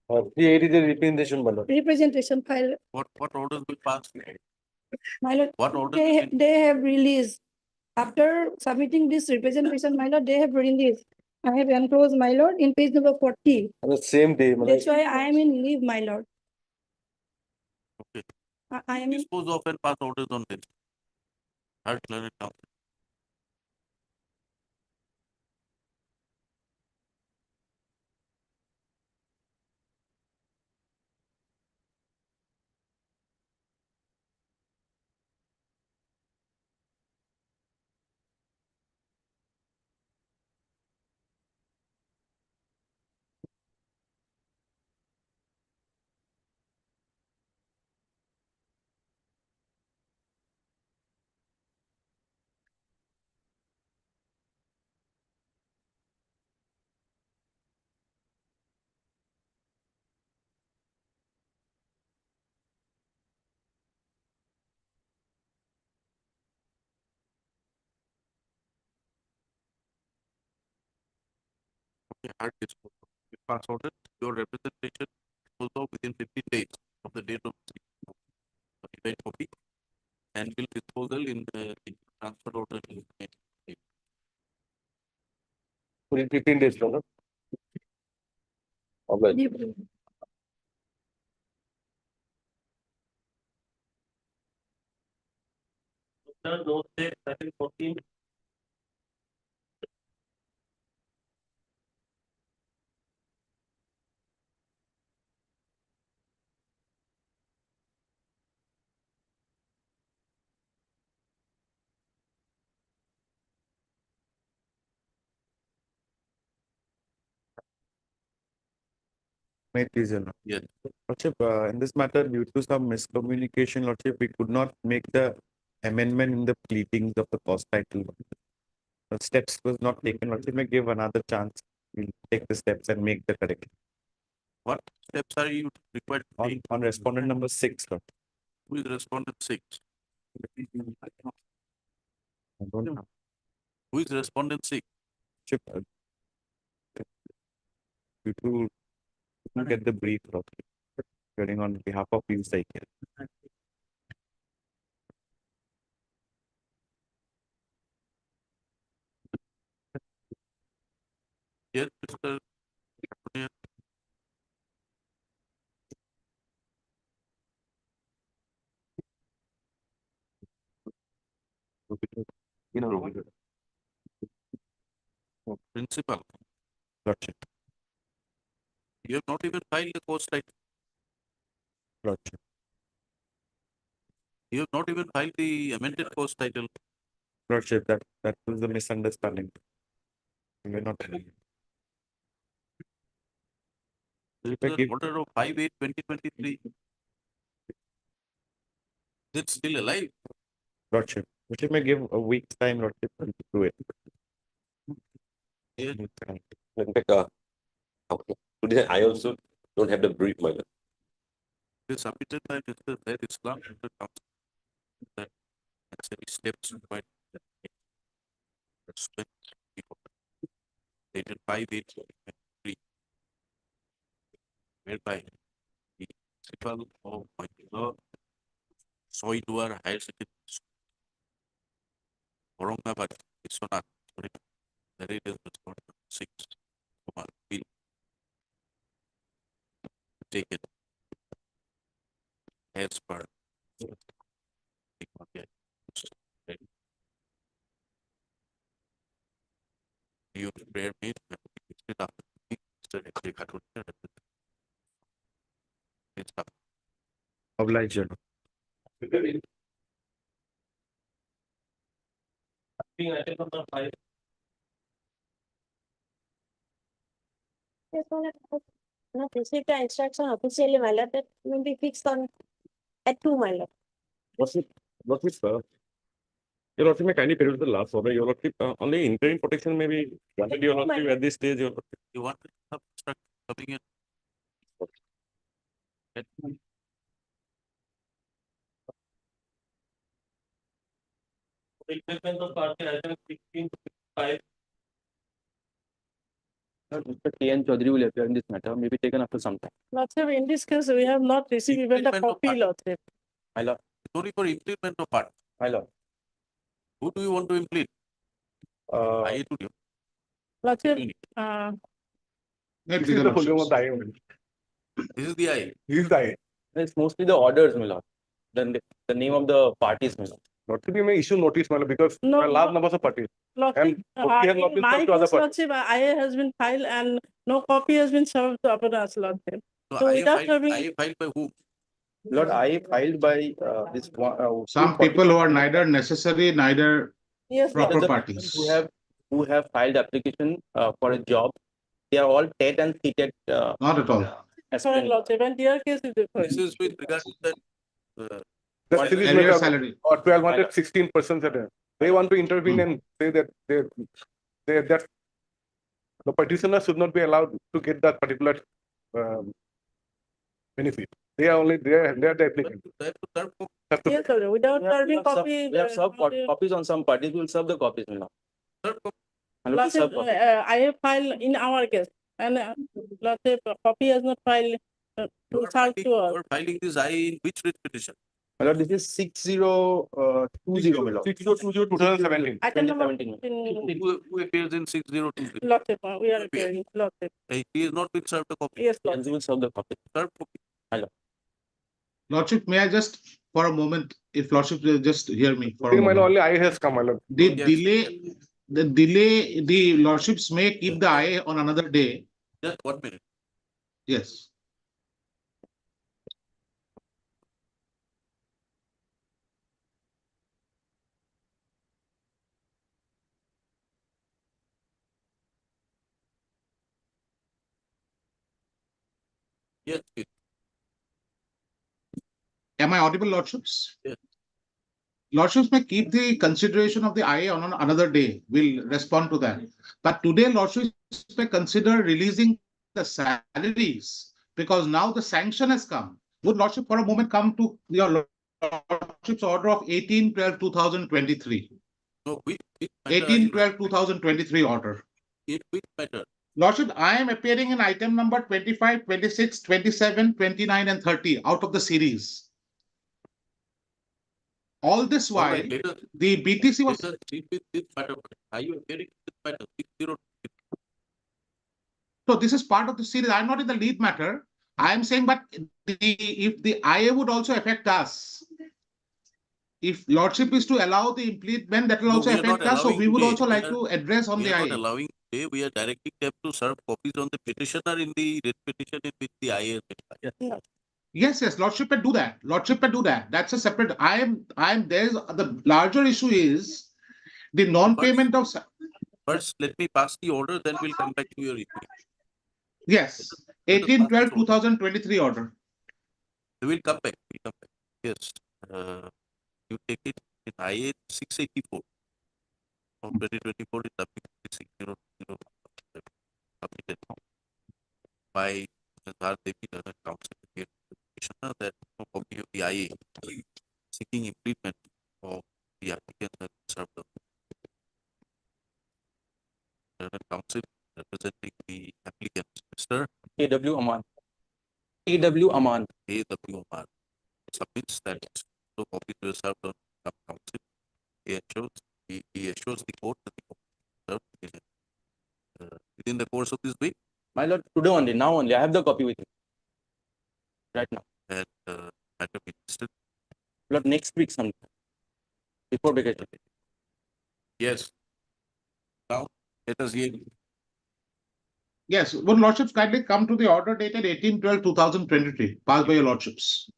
38 is a representation, my lord. representation file, What orders will pass? my lord, What orders? they have released. After submitting this representation, my lord, they have released. I have enclosed, my lord, in page number 40. On the same day, my That's lord. why I am in leave, my lord. Okay. I am Dispose of and pass orders on them. Third learned counsel. Okay, hard disposal. You pass order, your representation disposed of within 15 days of the date of event copy and will disposal in transfer order. Within 15 days, no? Obliged. No, say, 13, 14. May it please, Your Honor. Yes. Lordship, in this matter, due to some miscommunication, Lordship, we could not make the amendment in the pleadings of the cause title. The steps was not taken, Lordship, may give another chance. We'll take the steps and make the correction. What steps are you required to take? On respondent number 6, Lord. Who is respondent 6? I don't know. Who is respondent 6? Lordship, due to couldn't get the brief, Lordship, hearing on behalf of you, cycle. Yes, Mr. Attorney. You know, Principal, Lordship, you have not even filed the cause title. Lordship. You have not even filed the amended cause title. Lordship, that was the misunderstanding. We were not. There is an order of 5/8/2023. Is it still alive? Lordship, which may give a week's time, Lordship, to do it. Yes. In fact, okay. Today I also don't have the brief, my lord. It is submitted by Mr. Zaid Islam to the council that necessary steps required. Dated 5/8/2023. Whereby the principal of Moitilaw Soiduar Higher Secondary School, Aurangabad, Iswanath, the rate is 6, will take it as per you prayer made Obliged, Your Honor. Item number 5. Yes, my lord. Not received the instruction officially, my lord, that will be fixed on at 2, my lord. Lordship, your lordship may kindly peruse the last order. Your lordship, only interim protection may be granted, your lordship, at this stage, your lordship. You want to obstruct coming in? Replacement of party item 16/5. Mr. T.N. Chaudhary will appear in this matter, may be taken after some time. Lordship, in this case, we have not received even the Implement of copy, part. lordship. My lord, It's only for implement of part. my lord. Who do you want to implement? I to you. Lordship, This is the full name of the I. This is the I. This is the I. It's mostly the orders, my lord. The name of the parties, my lord. Not to be may issue notice, my lord, because there are large numbers of parties. Lordship, And copy has not in been my served to other case, parties. Lordship, IA has been filed and no copy has been served to Apura's Lordship. So So I without filed, serving, I filed by who? Lord, I filed by this one. Some people who are neither necessary, neither yes, proper the parties. people who have filed application for a job, they are all TET and CTET. Not at all. Sorry, Lordship, and their case is different. This is with regard to that. The What series arrear matter salary. or 1200 16% at a- They want to intervene and say that that the petitioner should not be allowed to get that particular benefit. They are only they are the applicant. Have to- Yes, sir, without serving copy. We have served copies on some parties. We will serve the copies, my lord. And we will Lordship, serve copies. I have filed in our case, and Lordship, copy has not filed to serve to us. You are filing this I in which writ petition? My lord, this is 6020, my lord. 6020 2017. Item number 2017. Who appears in 602? Lordship, we are appearing, Lordship. He has not been served a copy. Yes, And Lordship. we will serve the copy. Served copy. Lordship, may I just for a moment, if Lordship will just hear me for a My lord, moment. only I has come, my lord. The delay, the Lordships may keep the IA on another day. Just 1 minute. Yes. Yes, please. Am I audible, Lordships? Yes. Lordships may keep the consideration of the IA on another day. We'll respond to that. But today, Lordships may consider releasing the salaries because now the sanction has come. Would Lordship for a moment come to your Lordship's order of 18/12/2023? No, which matter? 18/12/2023 order. Which matter? Lordship, I am appearing in item number 25, 26, 27, 29, and 30 out of the series. All this All while, right, the BTC was. let us deal with this matter. Are you appearing in this matter? 60. So this is part of the series. I'm not in the lead matter. I am saying, but if the IA would also affect us, if Lordship is to allow the implement, that will No, also we are not affect us. So allowing we would today. also We like are- to address on We the are not IA. allowing today. We are directing them to serve copies on the petitioner in the writ petition in which the IA is filed. Yes, Lordship can do that. Lordship can do that. That's a separate. There's the larger issue is the non-payment of. First, let me pass the order, then we'll come back to your issue. Yes, 18/12/2023 order. We'll come back. We'll come back. Yes. You take it in IA 684 from 2024 in W6000 submitted by Azhar Devi Learned Council Petitioner that no copy of the IA seeking improvement of the applicant has been served on Learned Council representing the applicants, Mr. A.W. Aman. A.W. Aman. A.W. Aman submits that no copies were served on council. He assures the court that the copy served within the course of this week. My lord, today only, now only. I have the copy with me. Right now. And matter be listed. Lord, next week sometime. Before vacation. Yes. Now, let us hear. Yes, would Lordships kindly come to the order dated 18/12/2023, passed by your Lordships.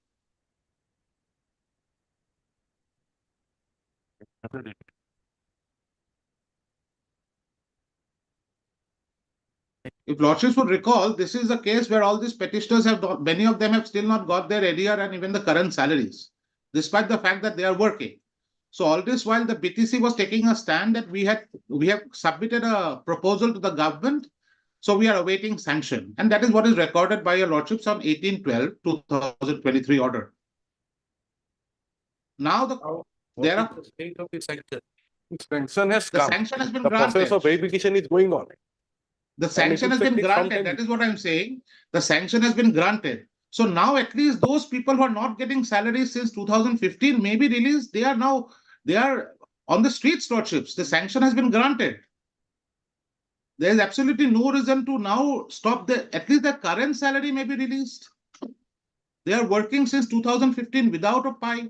If Lordships would recall, this is a case where all these petitioners have not, many of them have still not got their arrear and even the current salaries, despite the fact that they are working. So all this while the BTC was taking a stand that we have submitted a proposal to the government. So we are awaiting sanction. And that is what is recorded by your Lordships on 18/12/2023 order. Now there are. The state of the sanction. Sanction has The come. sanction has been The process granted. of verification is going on. The sanction has been granted. That is what I'm saying. The sanction has been granted. So now at least those people who are not getting salaries since 2015 may be released. They are on the streets, Lordships. The sanction has been granted. There is absolutely no reason to now stop at least the current salary may be released. They are working since 2015 without a PI.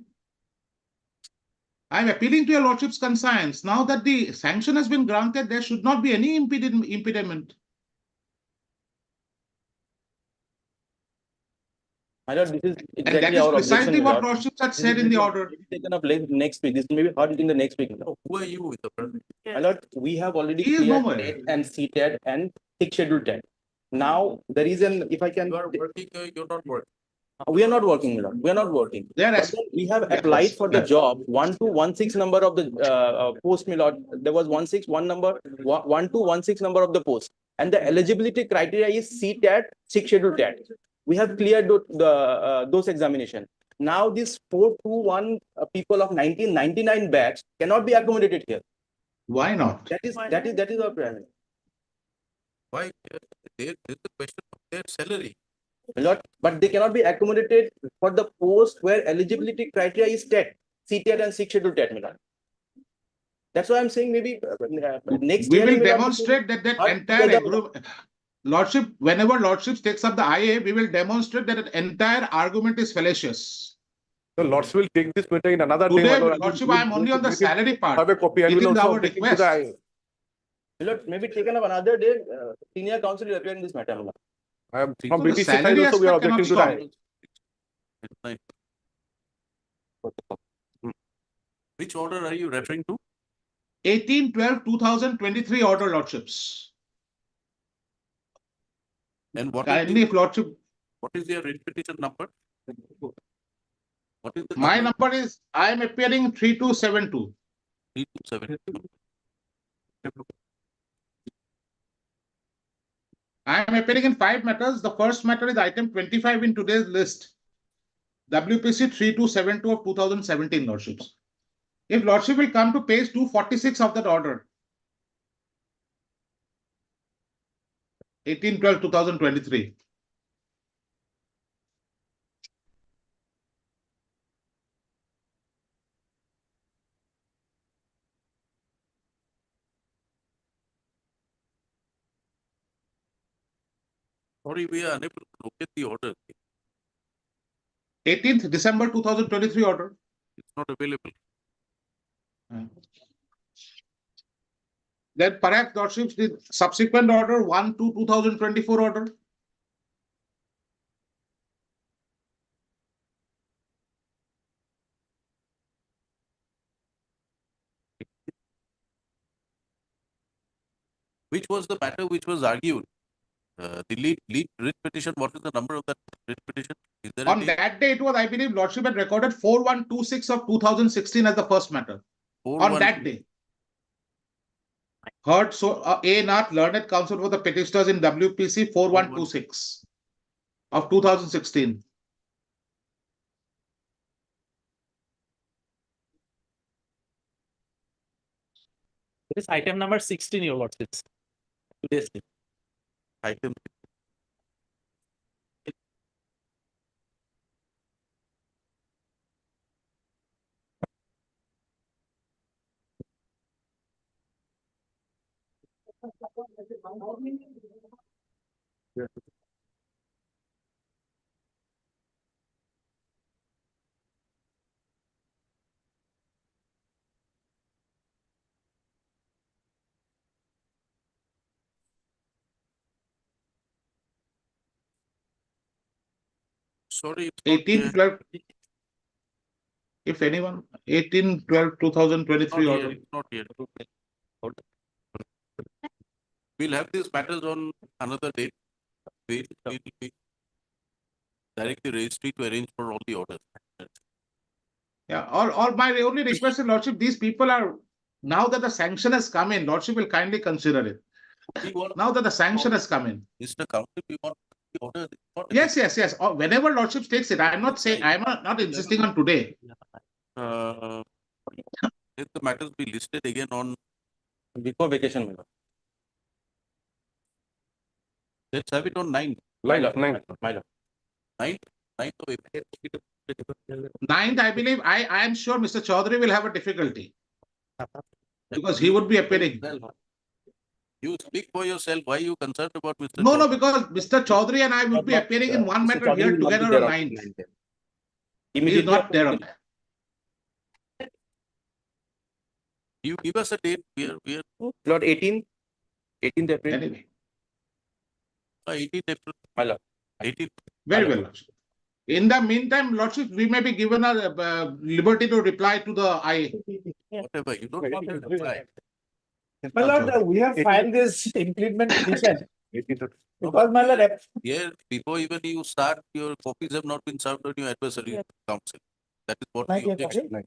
I'm appealing to your lordship's conscience. Now that the sanction has been granted, there should not be any impediment. My lord, this is And exactly that is our precisely objection, my what lord. lordships had This said is in the maybe order. taken up next week. This may be heard in the next week. Who are you with the person? My lord, we have already He is cleared nowhere. TET and CTET and sixth schedule TET. Now, the reason, if I can. You are working, you're not working. We are not working, my lord. We are not working. They are But then we have applied for the job. 1216 number of the post, my lord. There was 161 number, 1216 number of the post. And the eligibility criteria is CTET, sixth schedule TET. We have cleared those examination. Now this 421 people of 1999 batch cannot be accommodated here. Why not? That is our premise. Why? There is a question of their salary. But they cannot be accommodated for the post where eligibility criteria is TET, CTET and sixth schedule TET. That's why I'm saying maybe next We year will demonstrate that entire group. Lordship, whenever Lordship takes up the IA, we will demonstrate that entire argument is fallacious. So Lordship will take this matter in another day. Today, my lord, and Lordship, we'll I am only on the make it- salary part. Have a copy. I It will is also our take it to the request. Maybe taken up another day. Senior counsel will appear in this matter. I am So from the BTC side salary also we are aspect cannot objecting to stop. the Which order are you referring to? 18/12/2023 order, Lordships. And what Kindly, if Lordship, what is your writ petition number? What is the my number is, I am appearing 3272. 3272. I am appearing in 5 matters. The first matter is item 25 in today's list. WPC 3272 of 2017, Lordships. If Lordship will come to page 246 of that order. 18/12/2023. Sorry, we are unable to locate the order. 18th December 2023 order. It's not available. Then perhaps Lordships the subsequent order 1/2/2024 order. Which was the matter which was argued? The lead writ petition, what is the number of that writ petition? Is there On that day, it was, I believe, Lordship had recorded 4126 of 2016 as the first matter. On that day. Heard so A. Nath, learned counsel for the petitioners in WPC 4126 of 2016. It is item number 16, your lordships. Today's item. Sorry, it's not 18/12. If anyone, 18/12/2023 order. It's not here. We'll have these matters on another date. We'll direct the registry to arrange for all the orders. Yeah, or my only request is, Lordship, these people are, now that the sanction has come in, Lordship will kindly consider it. Now that the sanction has come in. Mr. Counsel, we want the order. Yes. Or whenever Lordship takes it, I'm not saying, I'm not insisting on today. Let the matters be listed again on before vacation. Let's have it on 9th. 9th. 9th of April. 9th, I believe, I am sure Mr. Chaudhary will have a difficulty. Because he would be appearing. You speak for yourself. Why you concerned about Mr. No, no, Chaudhary? because Mr. Chaudhary and I will be appearing in one Mr. matter here Chaudhary will not be together there on on 9th. 9th. He is Immediately not after there on the- that. You give us a date. We are Lord, 18th April. Anyway, 18th April. My lord. 18th. very well, Lordship. In the meantime, Lordship, we may be given a liberty to reply to the IA. Whatever. You don't want to reply. My lord, we have filed this implement petition. Because my lord, Here, before even you start, your copies have not been served on your adversary counsel. That is what we object. on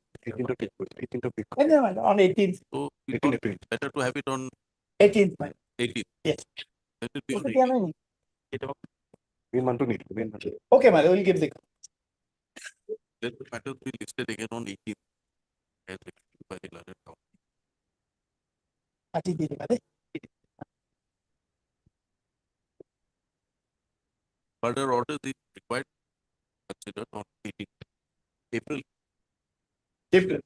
18th. So we thought better to have it on 18th. 18th. Yes. Let it be on Okay, 18th. Okay, my lord, we'll give the. Let the matter be listed again on 18th. As requested by the learned counsel. Further orders is required considered on 18th April. April.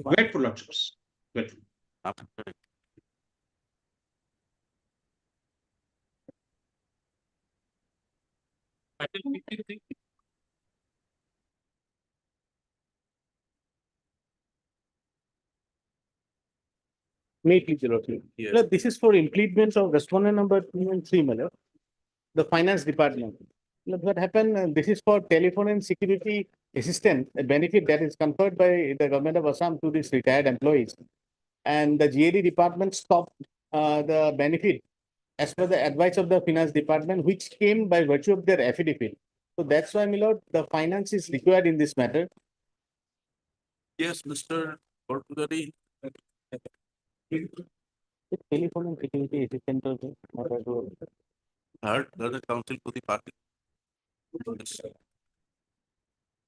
Grateful, Lordships. Grateful. After May please, Your Lordship. Yes. Look, this is for implements of respondent number 2 and 3, my lord. The finance department. Look, what happened, this is for telephone and security assistant, a benefit that is conferred by the government of Assam to these retired employees. And the GAD department stopped the benefit as per the advice of the finance department, which came by virtue of their affidavit. So that's why, my lord, the finance is required in this matter. Yes, Mr. Portugari. Telephone and security assistant also. Heard the counsel to the party. Yes.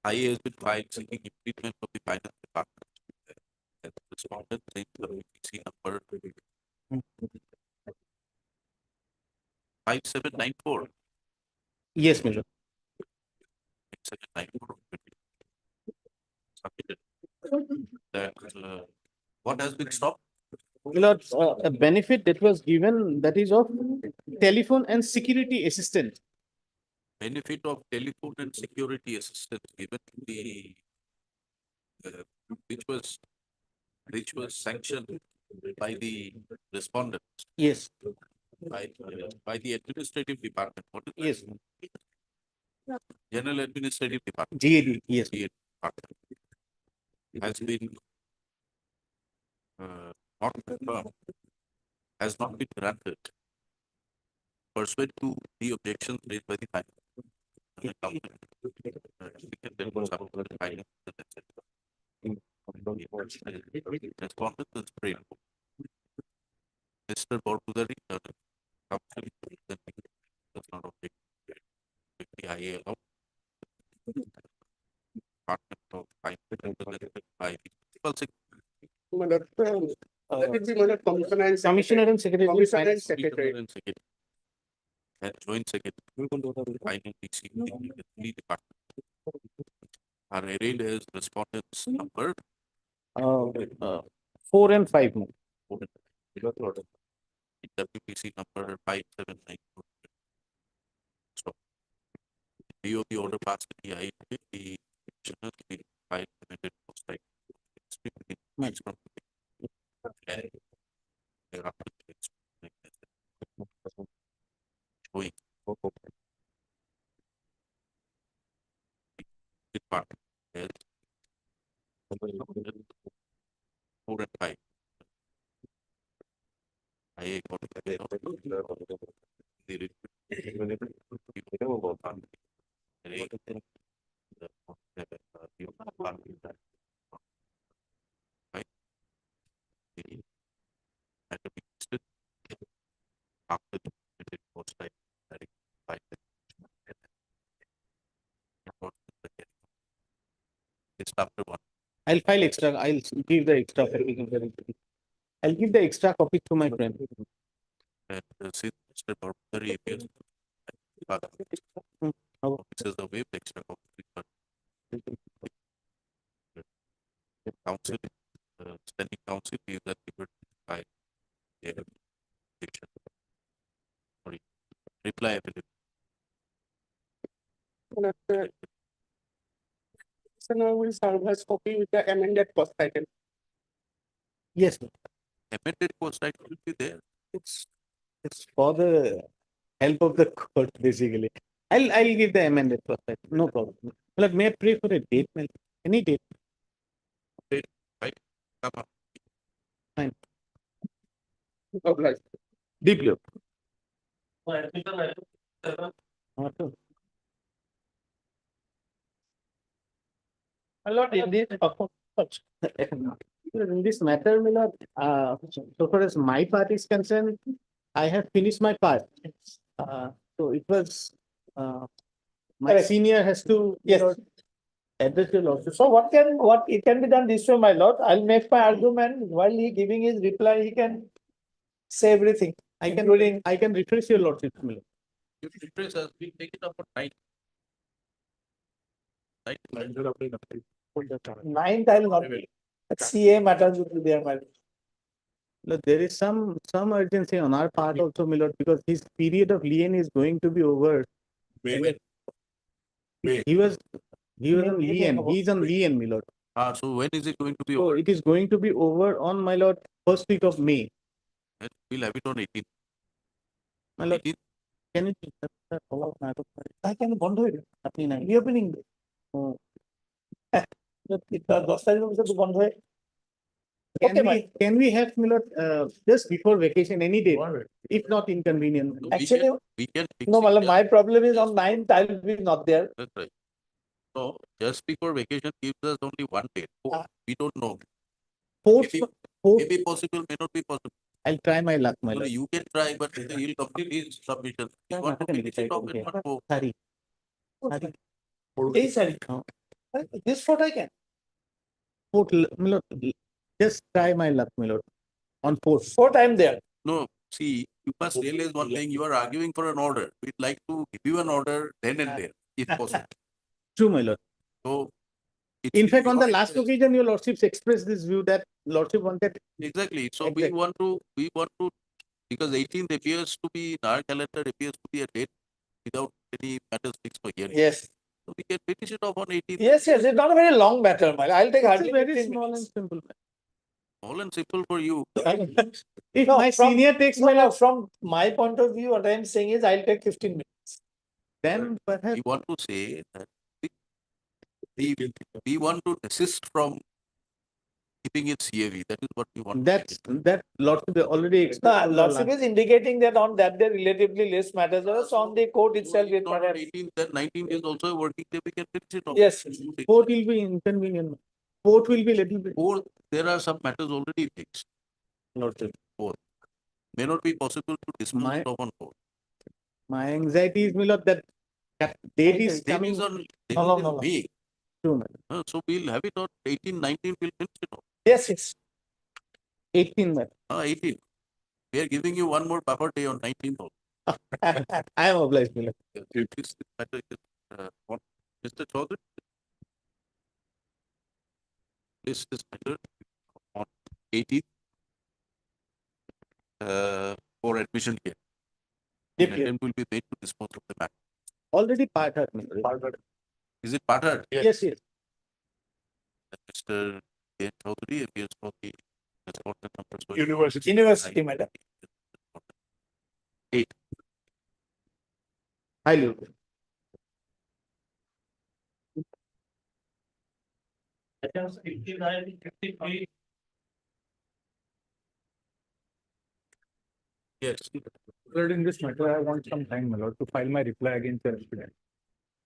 IA has been filed seeking improvement of the finance department. As respondent saying the VPC number 5794. Yes, my lord. 5794. Submitted. That, what has been stopped? Lord, a benefit that was given, that is of telephone and security assistant. Benefit of telephone and security assistance given to the which was sanctioned by the respondent. Yes. By the administrative department. What is that? Yes. General Administrative Department. GAD, yes. GAD department has been not confirmed, has not been granted pursuant to the objections raised by the finance. Respondent is prayed for. Mr. Borpudari, counsel does not object to the IA allowed. Department of Finance represented by the principal secretary. That would be my lord, Commissioner and Commissioner and Secretary. Commissioner and Commissioner Secretary. and secretary. And joint secretary. Final DC in the three departments are arrayed as respondents number 4 and 5. no. WPC number 5794. So, view of the order passed to the IA, the commissioner, the file amended post like it's from and thereafter it's showing department as 4 and 5. IA got after the post like it's after one. I'll file extra. I'll give the extra copy. I'll give the extra copy to my friend. And since Mr. Borpudari appears officers are waived extra copy. Council, standing council is that liberty by the Petitioner will serve as copy with the amended post title. Yes, sir. Amended post title will be there. It's for the help of the court, basically. I'll give the amended post title, no problem. Like, may I pray for a date, ma'am? Any date? Date, right? Come up. Fine. Obliged. Deeply. A lot in this, in this matter, my lord, so far as my part is concerned, I have finished my part. So it was, my Correct. senior has to. Yes. Address your lordship. So what it can be done this way, my lord, I'll make my argument, while he giving his reply, he can say everything, including. I can refresh your lordship, my lord. If it is us, we take it up for night. Ninth, I'll not be. CA matters will be there, my lord. Look, there is some urgency on our part also, my lord, because his period of lien is going to be over. May. He was on lien, he's on lien, my lord. So when is it going to be So over? it is going to be over on, my lord, first week of May. We'll have it on 18th. My lord, 18th? can you? I can bond it. Reopening. Oh. Can we have, my lord, just before vacation, any day, if not inconvenient? Actually, We can fix no, it. my lord, my problem is on ninth, I'll be not there. That's right. So just before vacation gives us only one date. We don't know. Fourth, Maybe possible, may not be possible. I'll try my luck, my No, lord. you can try, but he'll complete his submission. You want to finish it off in one go. Sorry. Hey, sorry. This photo I can. Fourth, my lord, just try my luck, my lord. On fourth. Fourth, I'm there. No, see, you must realize one thing, you are arguing for an order. We'd like to give you an order then and there, if possible. True, my lord. So. In fact, on the last occasion, your lordships expressed this view that lordship wanted. Exactly. So we want to, because 18th appears to be, in our calendar appears to be a date without any matters fixed for hearing. Yes. So we can finish it off on 18th. Yes, it's not a very long matter, my lord. I'll take It's hardly a very 15 small and minutes. simple. Small and simple for you. If No, my senior takes No, my no, lord, from my point of view, what I'm saying is I'll take 15 minutes. then perhaps We want to say that we want to desist from keeping it CAV. That is what we want. that lordship already No, expressed. lordship is indicating that on that day relatively less matters, so on the court itself it Not on perhaps. 18th, then 19th is also a working day. We can finish it off. Yes. Fourth will be inconvenient. Fourth will be little bit. Fourth, there are some matters already fixed. Lordship. Fourth. May not be possible to dispose it off on fourth. My anxiety is, my lord, that date is Date coming. is on No. May. True, my lord. So we'll have it on 18, 19, we'll finish it off. Yes. 18, my lord. 18. We are giving you one more buffer day on 19th also. I am obliged, my lord. This matter is, Mr. Chaudhary, this matter on 18th for admission here. An attempt will be made to dispose of the matter. Already part heard, my lord. Is it partnered? Yes. Mr. K. Chaudhary appears for the respondent numbers. University, madam. 8. Hi, Luke. Yes. Lord, in this matter, I want some time, my lord, to file my reply against the respondent.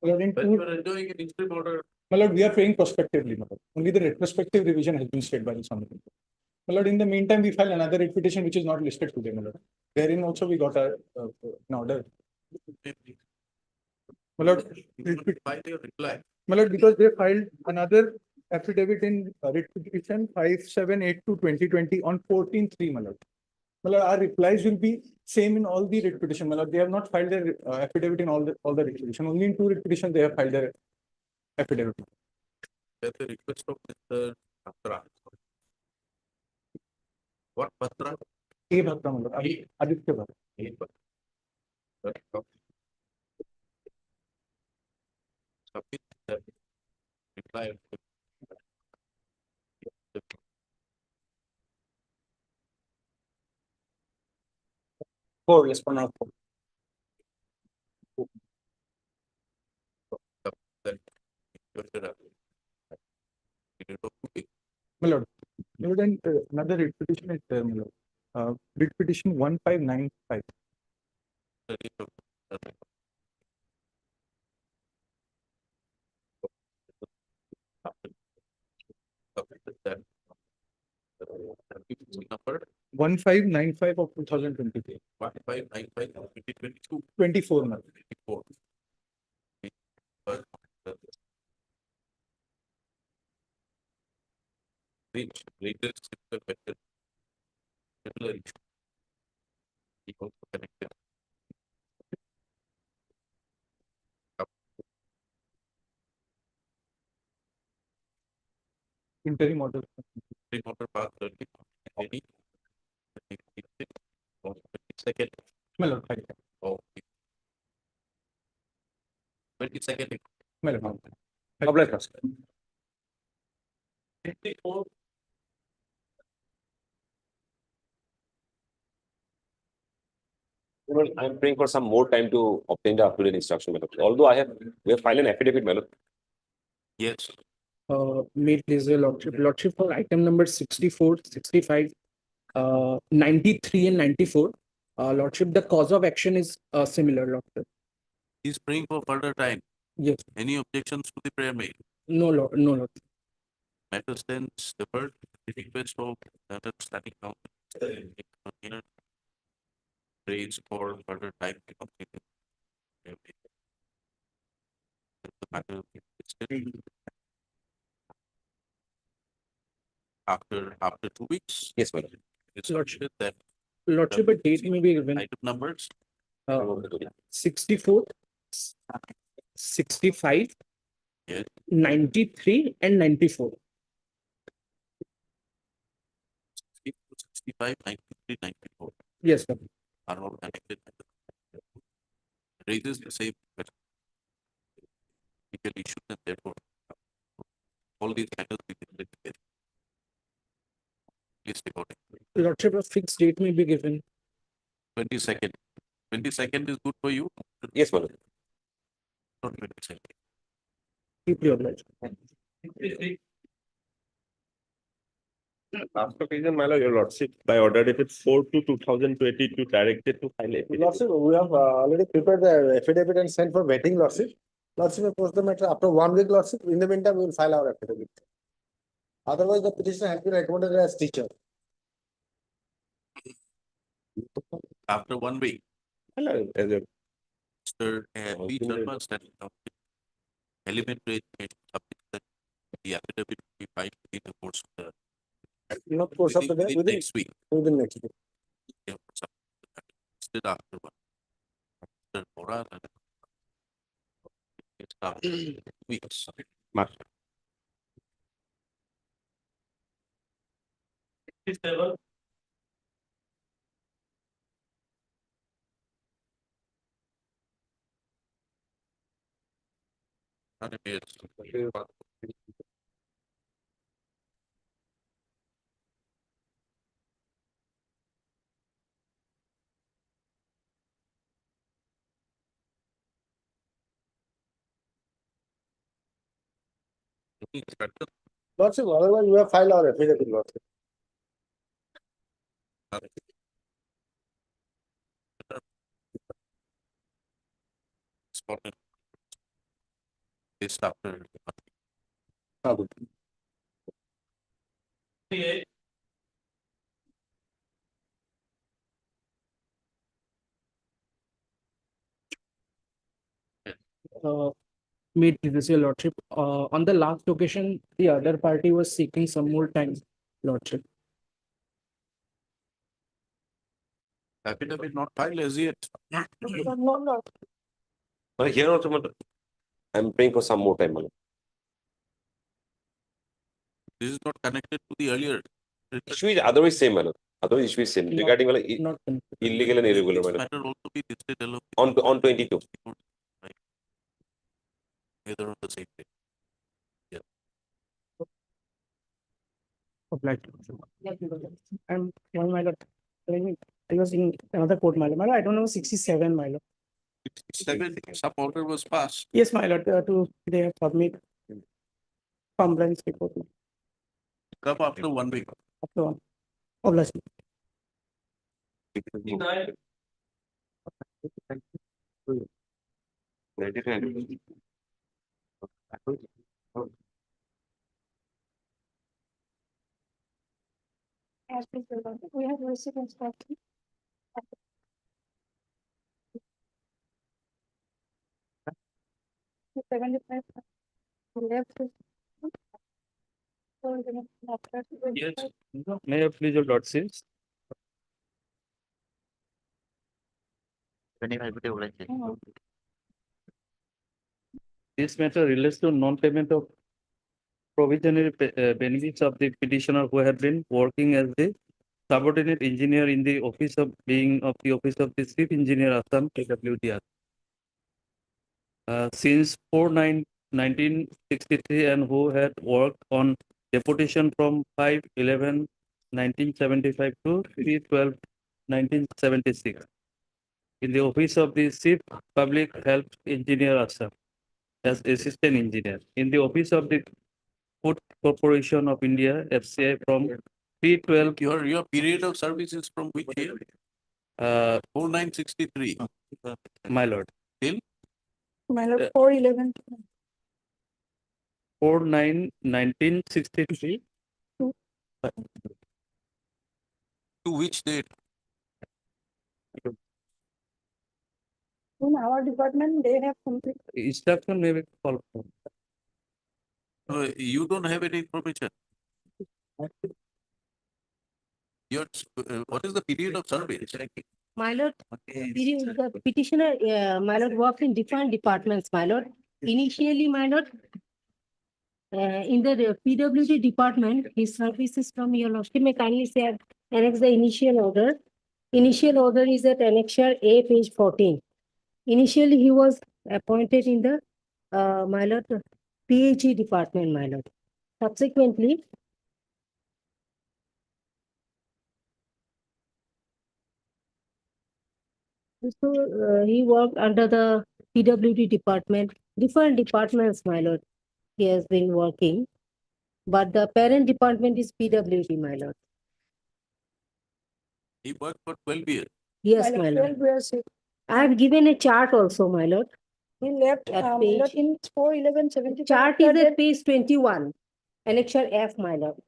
But you are enjoying an interim order. My lord, we are paying prospectively, my lord. Only the retrospective revision has been stayed by the Honorable. My lord, in the meantime, we file another writ petition which is not listed today, my lord. Therein also we got an order. My lord, File your reply. my lord, because they filed another affidavit in writ petition 5782/2020 on 14/3, my lord. My lord, our replies will be same in all the writ petition, my lord. They have not filed their affidavit in all the writ petition. Only in 2 writ petitions they have filed their affidavit. At the request of Mr. Patra. What Patra? A Bhakta, my lord. Aditya Bhakta. Copy that reply. Four, respondent four. That My lord, then another writ petition is there, my lord. Writ petition 1595. Number 1595 of 2023. 1595 2022. 24, my lord. 24. Reach latest similar method. Similar issue. He also connected. Interim order. Order path 30. Any. Second. My lord, fine. Oh. 22nd. My lord. Obliged, Lordship. 54. I'm praying for some more time to obtain the up-to-date instruction, madam. Although we have filed an affidavit, madam. Yes. May it please your lordship. Lordship, for item number 64, 65, 93 and 94. Lordship, the cause of action is similar, lordship. He's praying for further time. Yes. Any objections to the prayer made? No, lord, no, lord. Matter stands deferred. The request of the standing council. Prays for further time to complete the prayer made. The matter is still after 2 weeks. Yes, madam. It's lordship that Lordship, a date may be given. item numbers. 64, 65, Yes. 93 and 94. 65, 93, 94 Yes, sir. are all connected. Raises the same question. Legal issues and therefore all these matters will be dealt together. Please report it. Lordship, a fixed date may be given. 22nd. 22nd is good for you? Yes, madam. Not 22nd. Deeply obliged. Last occasion, my lord, your lordship, by order dated 4/2/2022, directed to file affidavit. Lordship, we have already prepared the affidavit and sent for vetting, Lordship. Lordship, will post the matter after 1 week, Lordship. In the meantime, we will file our affidavit. Otherwise, the petitioner has been recommended as teacher. After 1 week, My lord, as a Mr. P. Sharma standing counsel, elementary education subject that the affidavit will be filed in the course of the Not course of the day, within next week. next week. Yeah, still after 1. After Bora, and it's after 2 weeks. master. And it's better. Lordship, otherwise, we have filed our affidavit, Lordship. Spotted. This after. May it please your lordship. On the last occasion, the other party was seeking some more time, lordship. Affidavit not filed as yet. No. But here also, madam, I'm praying for some more time, madam. This is not connected to the earlier. Issue is otherwise same, madam. Otherwise issue is same regarding Not illegal and irregular, This madam. matter also be listed along. On 22. Whether on the same day. Yeah. And one my lord, I was in another court, my lord. My lord, I don't know, 67, my lord. 7, some order was passed. Yes, my lord, to they have submit compliance report. Come after 1 week. After one. Obviously. As we have received instruction. The 75 left. Yes, may I please your lordships? This matter relates to non-payment of provisionary benefits of the petitioner who have been working as the subordinate engineer in the office of the chief engineer Assam KWDR. Since 4/9/1963 and who had worked on deputation from 5/11/1975 to 3/12/1976 in the office of the chief public health engineer Assam as assistant engineer in the office of the Food Corporation of India FCI from 3/12. Your period of service is from which year? 4963. My lord. Till? My lord, 4/11. 4/9/1963. To which date? In our department, they have complete. Instruction may be called. You don't have any information. What is the period of service? My lord, the petitioner, my lord, worked in different departments, my lord. Initially, my lord, in the PWD department, his services from your lordship may kindly say, annex the initial order. Initial order is at annexure A, page 14. Initially, he was appointed in the, my lord, PHE department, my lord. Subsequently, so he worked under the PWD department, different departments, my lord. He has been working, but the parent department is PWD, my lord. He worked for 12 years. Yes, My my lord, lord. 12 years. I have given a chart also, my lord. He left, At my lord, page- in 4/11/75. Chart is at page 21, annexure F, my lord.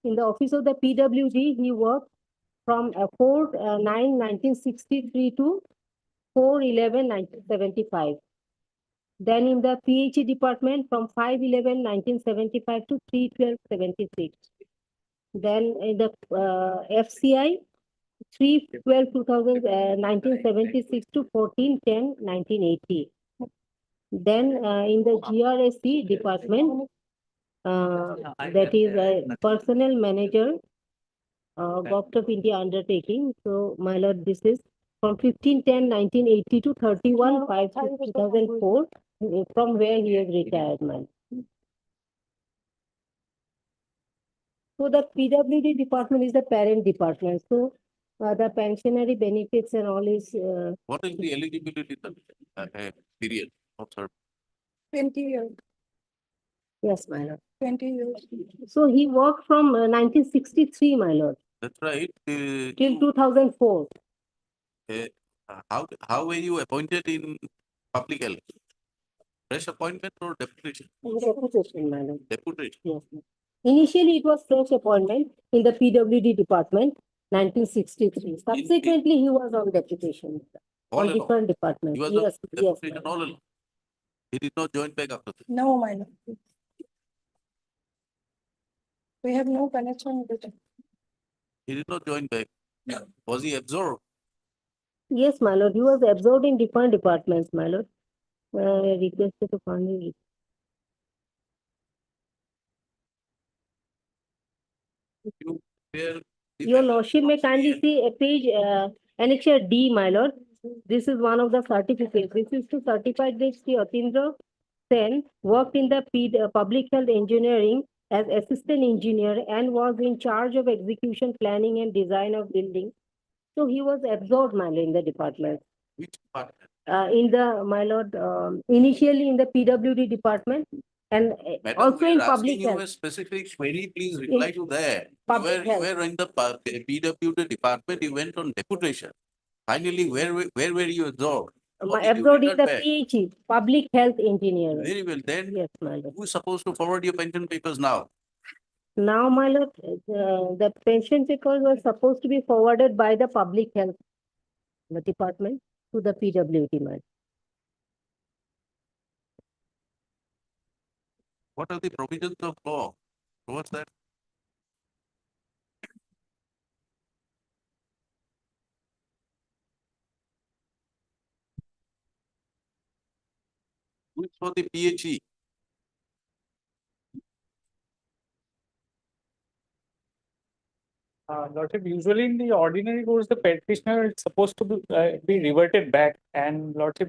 In the office of the PWD, he worked from 4/9/1963 to 4/11/1975. Then in the PHE department from 5/11/1975 to 3/12/76. Then in the FCI 3/12/1976 to 14/10/1980. Then in the GRSC department, that is personnel manager, Government of India undertaking. So my lord, this is from 15/10/1980 to 31/5/2004, from where he has retired, my lord. So the PWD department is the parent department. So the pensionary benefits and all is. What is the eligibility period of service? 20 years. Yes, my lord. 20 years. So he worked from 1963, my lord, That's right. till 2004. How were you appointed in public health? Fresh appointment or deputation? Deputation, my lord. Deputation. Yes. Initially, it was fresh appointment in the PWD department, 1963. Subsequently, he was on deputation All on along? different departments. He was Yes, on yes. deputation all along. He did not join back after that. No, my lord. We have no connection with it. He did not join back. Was he absorbed? Yes, my lord. He was absorbed in different departments, my lord. Requested to kindly. You were Your lordship may kindly see a page, annexure D, my lord. This is one of the certificates. This is to certify that Sri Atindra Sen worked in the public health engineering as assistant engineer and was in charge of execution, planning and design of buildings. So he was absorbed, my lord, in the department. Which part? In the, my lord, initially in the PWD department and Madam, also we in are public asking you a health. specific query, please reply to that. public You health. were in the PWD department, you went on deputation. Finally, where were you absorbed? Or did you Absorbed in return the back? PHE, public health engineering. Very well, then Yes, my lord. who is supposed to forward your pension papers now? Now, my lord, the pension papers were supposed to be forwarded by the public health department to the PWD, my lord. What are the provisions of law towards that? Who is for the PHE? Lordship, usually in the ordinary course, the petitioner is supposed to be reverted back, and Lordship,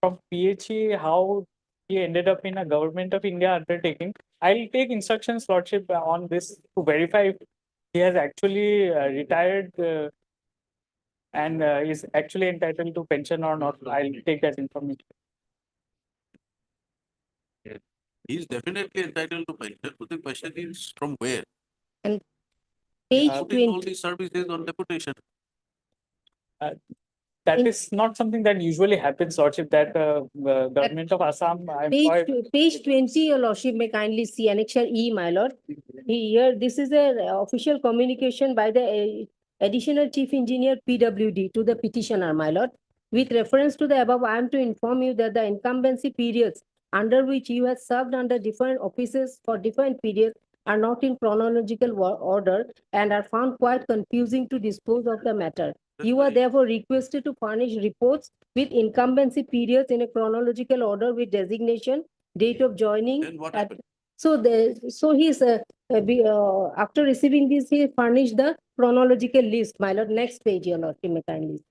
from PHE, how he ended up in a government of India undertaking. I'll take instructions, Lordship, on this to verify if he has actually retired and is actually entitled to pension or not. I'll take that information. He is definitely entitled to pension, but the question is from where? And page Putting all 20. these services on deputation. That is not something that usually happens, Lordship, that government of Assam Page 20, your lordship may kindly see annexure E, my lord. Here, this is a official communication by the additional chief engineer PWD to the petitioner, my lord. With reference to the above, I am to inform you that the incumbency periods under which you have served under different offices for different periods are not in chronological order and are found quite confusing to dispose of the matter. You are therefore requested to furnish reports with incumbency periods in a chronological order with designation, date of joining. Then what happened? So he's after receiving this, he furnished the chronological list. My lord, next page, your lordship may kindly.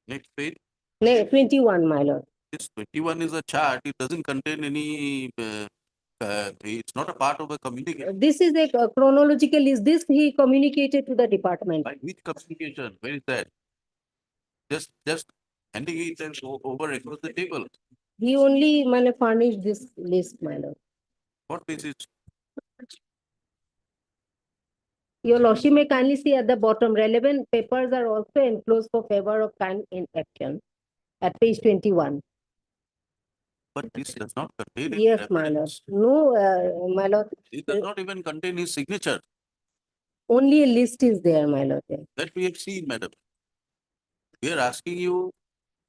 Next page. 21, my lord. This 21 is a chart. It doesn't contain any. It's not a part of a communication. This is a chronological list. This he communicated to the department. By which communication? Where is that? Just handing it and over across the table. He only furnished this list, my lord. What basis? Your lordship may kindly see at the bottom, relevant papers are also enclosed for favor of kind in action at page 21. But this does not contain any Yes, my lord. reference. No, my lord. It does not even contain his signature. Only a list is there, my lord. That we have seen, madam. We are asking you,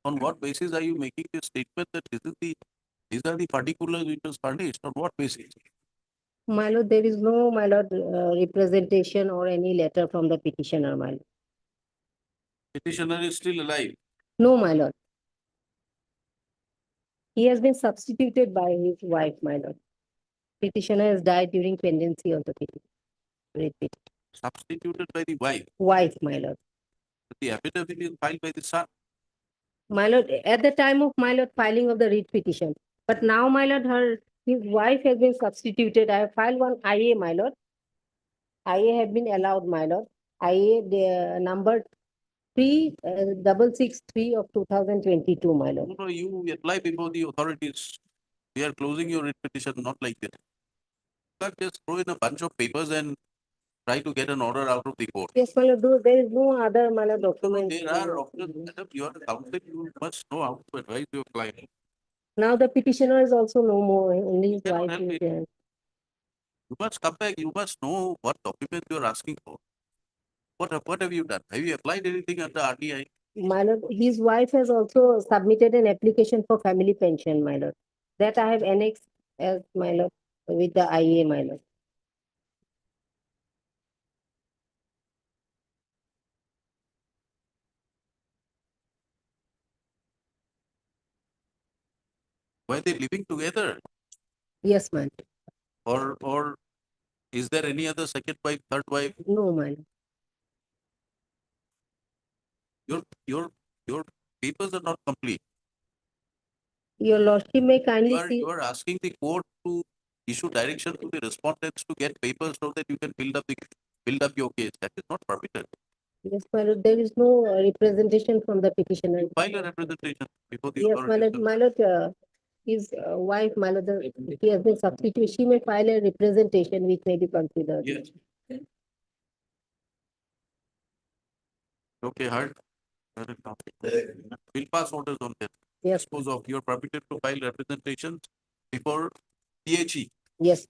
on what basis are you making the statement that these are the particulars which was furnished? On what basis? My lord, there is no, my lord, representation or any letter from the petitioner, my lord. Petitioner is still alive. No, my lord. He has been substituted by his wife, my lord. Petitioner has died during pendency of the petition. Substituted by the wife. Wife, my lord. The affidavit is filed by the son. My lord, at the time of my lord filing of the writ petition. But now, my lord, his wife has been substituted. I have filed one IA, my lord. IA have been allowed, my lord. IA the number 3663 of 2022, my lord. No, you apply before the authorities. We are closing your writ petition, not like that. You can't just throw in a bunch of papers and try to get an order out of the court. Yes, my lord, there is no other, my lord, document. There are options. Madam, you are a counsel, you must know how to advise your client. Now the petitioner is also no more, only his Cannot wife help is it. there. You must come back, you must know what document you are asking for. What have you done? Have you applied anything at the RTI? My lord, his wife has also submitted an application for family pension, my lord. That I have annexed as my lord with the IA, my lord. Were they living together? Yes, ma'am. Or Is there any other second wife, third wife? No, my lord. Your papers are not complete. Your lordship may kindly see. You are asking the court to issue direction to the respondents to get papers so that you can build up your case. That is not permitted. Yes, my lord, there is no representation from the petitioner. File a representation before the Yes, my authorities. lord, his wife, my lord, he has been substituted. She may file a representation which may be considered. Yes. Okay, heard. We'll pass orders on that. Yes. Dispose of, you're permitted to file representations before PHE. Yes.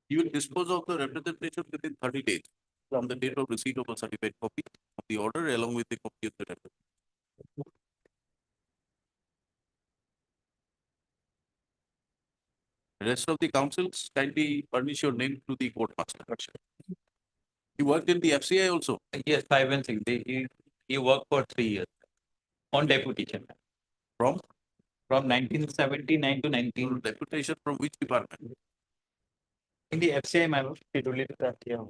You will dispose of the representation within 30 days from the date of receipt of a certified copy of the order along with the copy of the representation. Rest of the councils, kindly furnish your name to the court master. You worked in the FCI also? Yes, 5 and 6. He worked for 3 years on deputation. From? From 1979 to 19. Deputation from which department? In the FCI, my lord. It only that, yeah.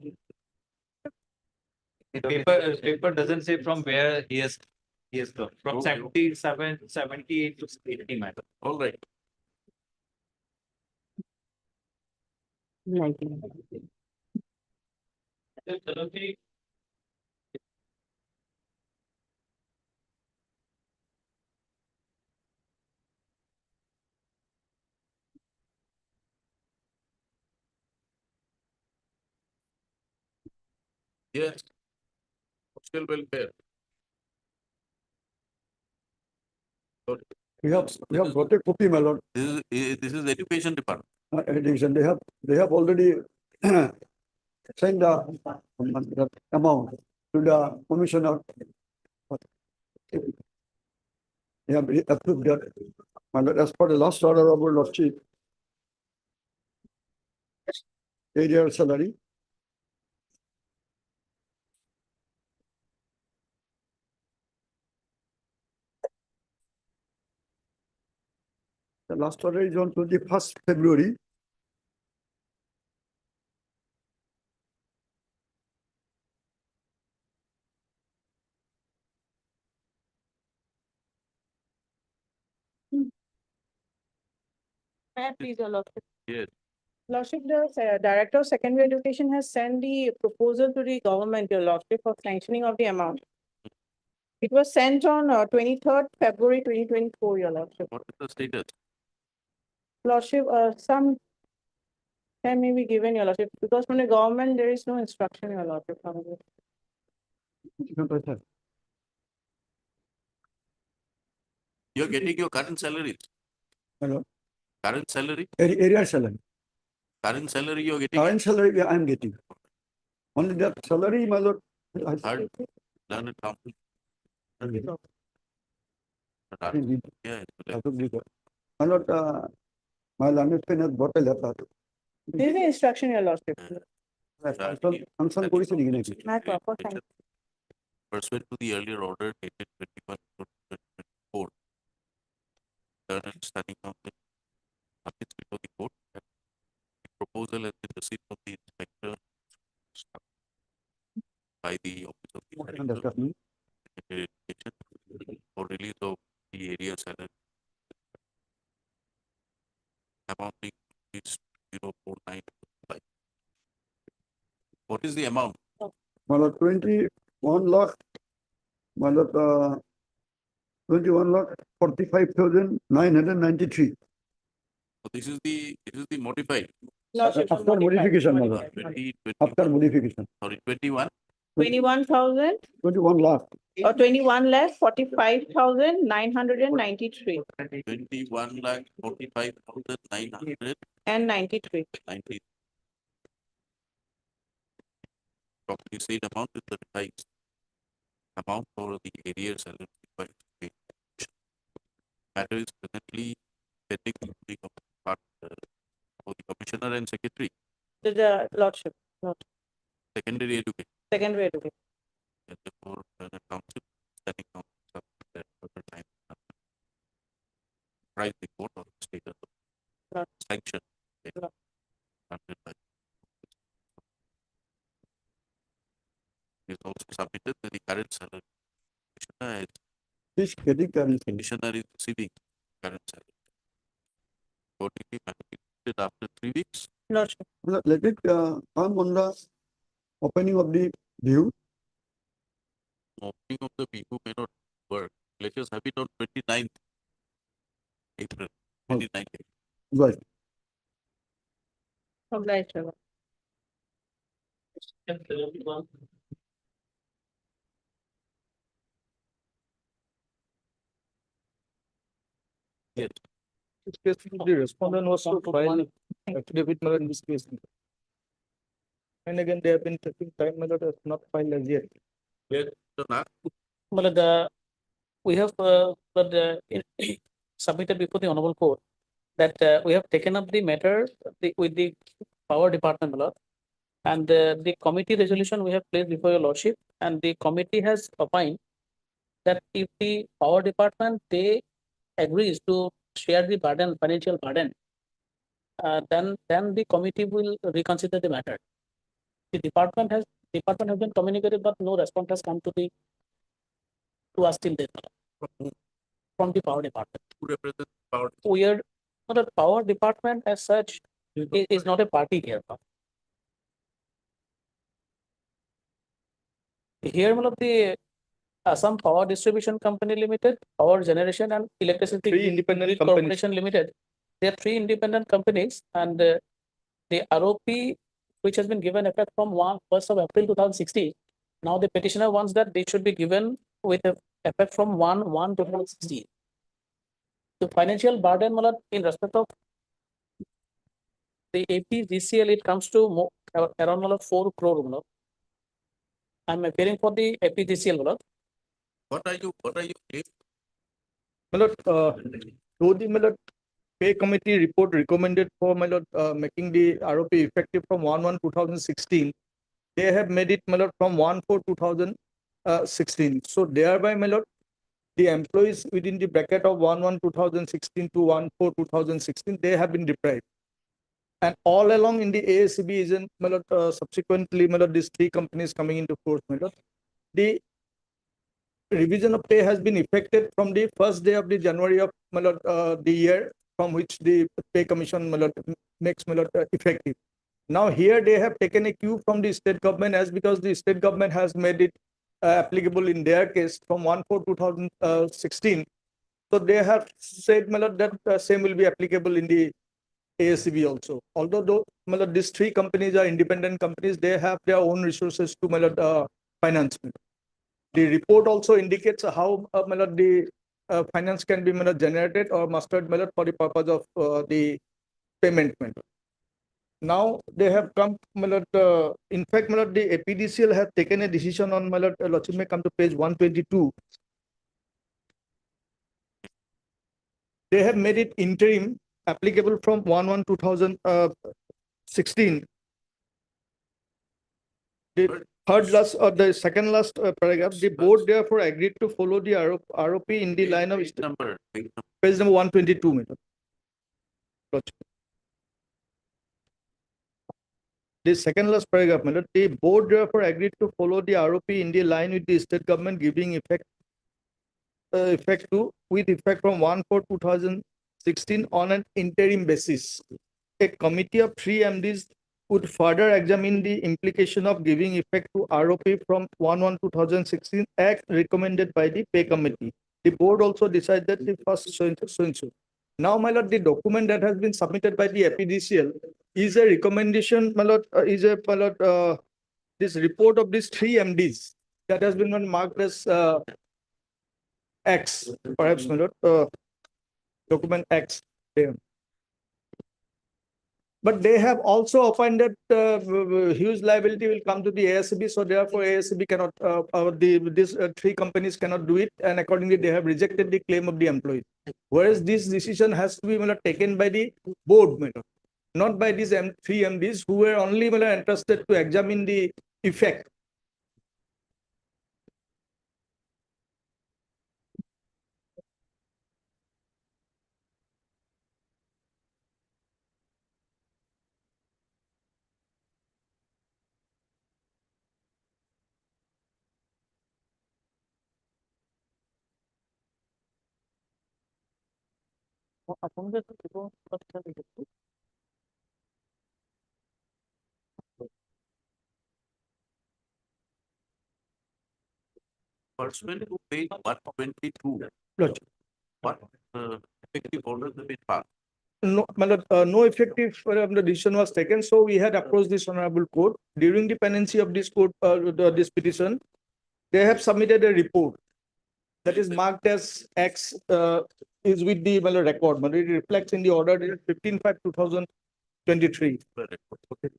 The paper doesn't say from where he has come. From Okay. 77, 78 to 80, my lord. All right. 19. Yes. Social welfare. We have got a copy, my lord. This is education department. Education, they have already sent the amount to the commissioner. They have approved that, my lord, as per the last order of our lordship. Area salary. The last order is on 21st February. May I please, your lordship? Yes. Lordship, the Director of Secondary Education has sent the proposal to the government, your lordship, for sanctioning of the amount. It was sent on 23rd February 2024, your lordship. What is the status? Lordship, some time may be given, your lordship, because from the government, there is no instruction, your lordship. from the- You're getting your current salary. Hello. Current salary? Area salary. Current salary you're getting? Current salary I am getting. Only that salary, my lord. Hard. Learned council. Yeah. My lord, my learned pen has brought a letter. This is the instruction, your lordship. Answer করেছে নাকি নাকি? My proper time. Pursuant to the earlier order dated 21/4/2024, Learned Standing Council submits before the court that the proposal has been received from the inspector by the office of the Director of Education for release of the area salary amounting to 049. What is the amount? My lord, 21 lakh. My lord, 21 lakh 45,993. So this is the modified. Lordship, After modification, my lord. 20, After modification. sorry, 21, 21,000 21 lakh. or 21,45,993 21 lakh 45,990. and 93. Properly said amount is the revised amount for the arrears and matter is presently pending with the part for the commissioner and secretary, The Lordship, not secondary education, secondary education. and therefore the council, standing council, that further time. Rise the court or status of sanction. Granted by- Is also submitted that the current salary. Commissioner is Fish getting currency. Commissioner is receiving current salary. Accordingly, mandated after 3 weeks. Lordship. Let it come on the opening of the view. Opening of the people may not work. Let us have it on 29th April. 29th April. Right. Obliged, Your Lord. Yes. This case, the respondent was to file affidavit in this case. And again, they have been taking time, my lord, has not filed as yet. Yes, so now, Well, we have submitted before the honorable court that we have taken up the matter with the power department, my lord. And the committee resolution we have placed before your lordship, and the committee has opined that if the power department, they agrees to share the burden, financial burden, then the committee will reconsider the matter. The department has been communicated, but no response has come to us till date, from the power department. who represents power? We are, no, the power department as such is not a party here. Here, one of the Assam Power Distribution Company Limited, Power Generation and Electricity Three independent Grid companies. Corporation Limited. There are three independent companies, and the ROP, which has been given effect from 1st of April 2016. Now the petitioner wants that they should be given with effect from 1/1/2016. The financial burden, my lord, in respect of the APGCL, it comes to around, my lord, 4 crore, my lord. I'm appearing for the APGCL, my lord. What are you claiming? My lord, though the, my lord, pay committee report recommended for, my lord, making the ROP effective from 1/1/2016. They have made it, my lord, from 1/4/2016. So thereby, my lord, the employees within the bracket of 1/1/2016 to 1/4/2016, they have been deprived. And all along in the ASCB is in, my lord, subsequently, my lord, these three companies coming into force, my lord. The revision of pay has been effected from the first day of the January of, my lord, the year from which the pay commission, my lord, makes, my lord, effective. Now here they have taken a cue from the state government, as because the state government has made it applicable in their case from 1/4/2016. So they have said, my lord, that same will be applicable in the ASCB also. Although my lord, these three companies are independent companies, they have their own resources to, my lord, finance. The report also indicates how, my lord, the finance can be, my lord, generated or mastered, my lord, for the purpose of the payment. My lord. Now they have come, my lord, in fact, my lord, the APDCL have taken a decision on, my lord, lordship may come to page 122. They have made it interim, applicable from 1/1/2016. The third last or the second last paragraph, the board therefore agreed to follow the ROP in the line of Page number. page number 122. My lord. Lordship. The second last paragraph, my lord, the board therefore agreed to follow the ROP in the line with the state government giving effect with effect from 1/4/2016 on an interim basis. A committee of 3 MDs would further examine the implication of giving effect to ROP from 1/1/2016 as recommended by the pay committee. The board also decided the first so and so. Now, my lord, the document that has been submitted by the APDCL is a recommendation, my lord, my lord, this report of these three MDs that has been marked as X, perhaps, my lord, document X. Yeah. But they have also opined that huge liability will come to the ASB, so therefore ASB cannot, these three companies cannot do it, and accordingly they have rejected the claim of the employee. Whereas this decision has to be taken by the board, my lord, not by these three MDs who were only interested to examine the effect. Pursuant to page 122. Lord. What effective orders have been passed? No, my lord, no effective the decision was taken, so we had approached this honorable court. During the pendency of this court, this petition, they have submitted a report that is marked as X, is with the record, but it reflects in the order dated 15/5/2023. Okay.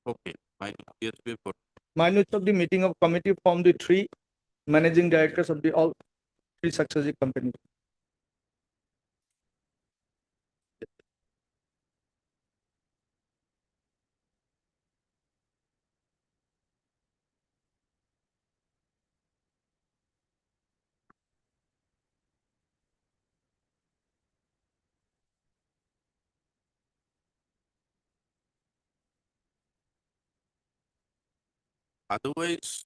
Okay, fine. Yes, we have got. Minutes of the meeting of committee from the three managing directors of the all three successive companies. Otherwise,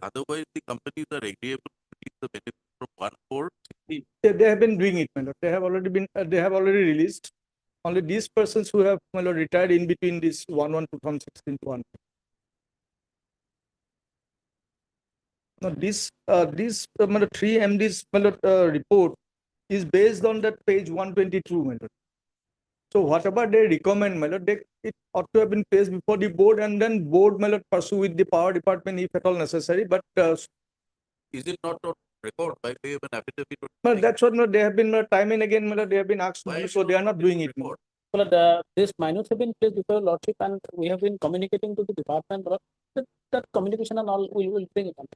otherwise the companies are agreeable to release the benefit from 1/4. They have been doing it, my lord. They have already been, they have already released. Only these persons who have, my lord, retired in between this 1/1/2016 to 1. No, my lord, three MDs, my lord, report is based on that page 122, my lord. So whatever they recommend, my lord, it ought to have been placed before the board, and then board, my lord, pursue with the power department if at all necessary. But Is it not on record by way of an affidavit? well, that's what, no, they have been time and again, my lord, they have been asked to do, so they are not doing it. My lord. Well, these minutes have been placed before lordship, and we have been communicating to the department. That communication and all, we will bring it on.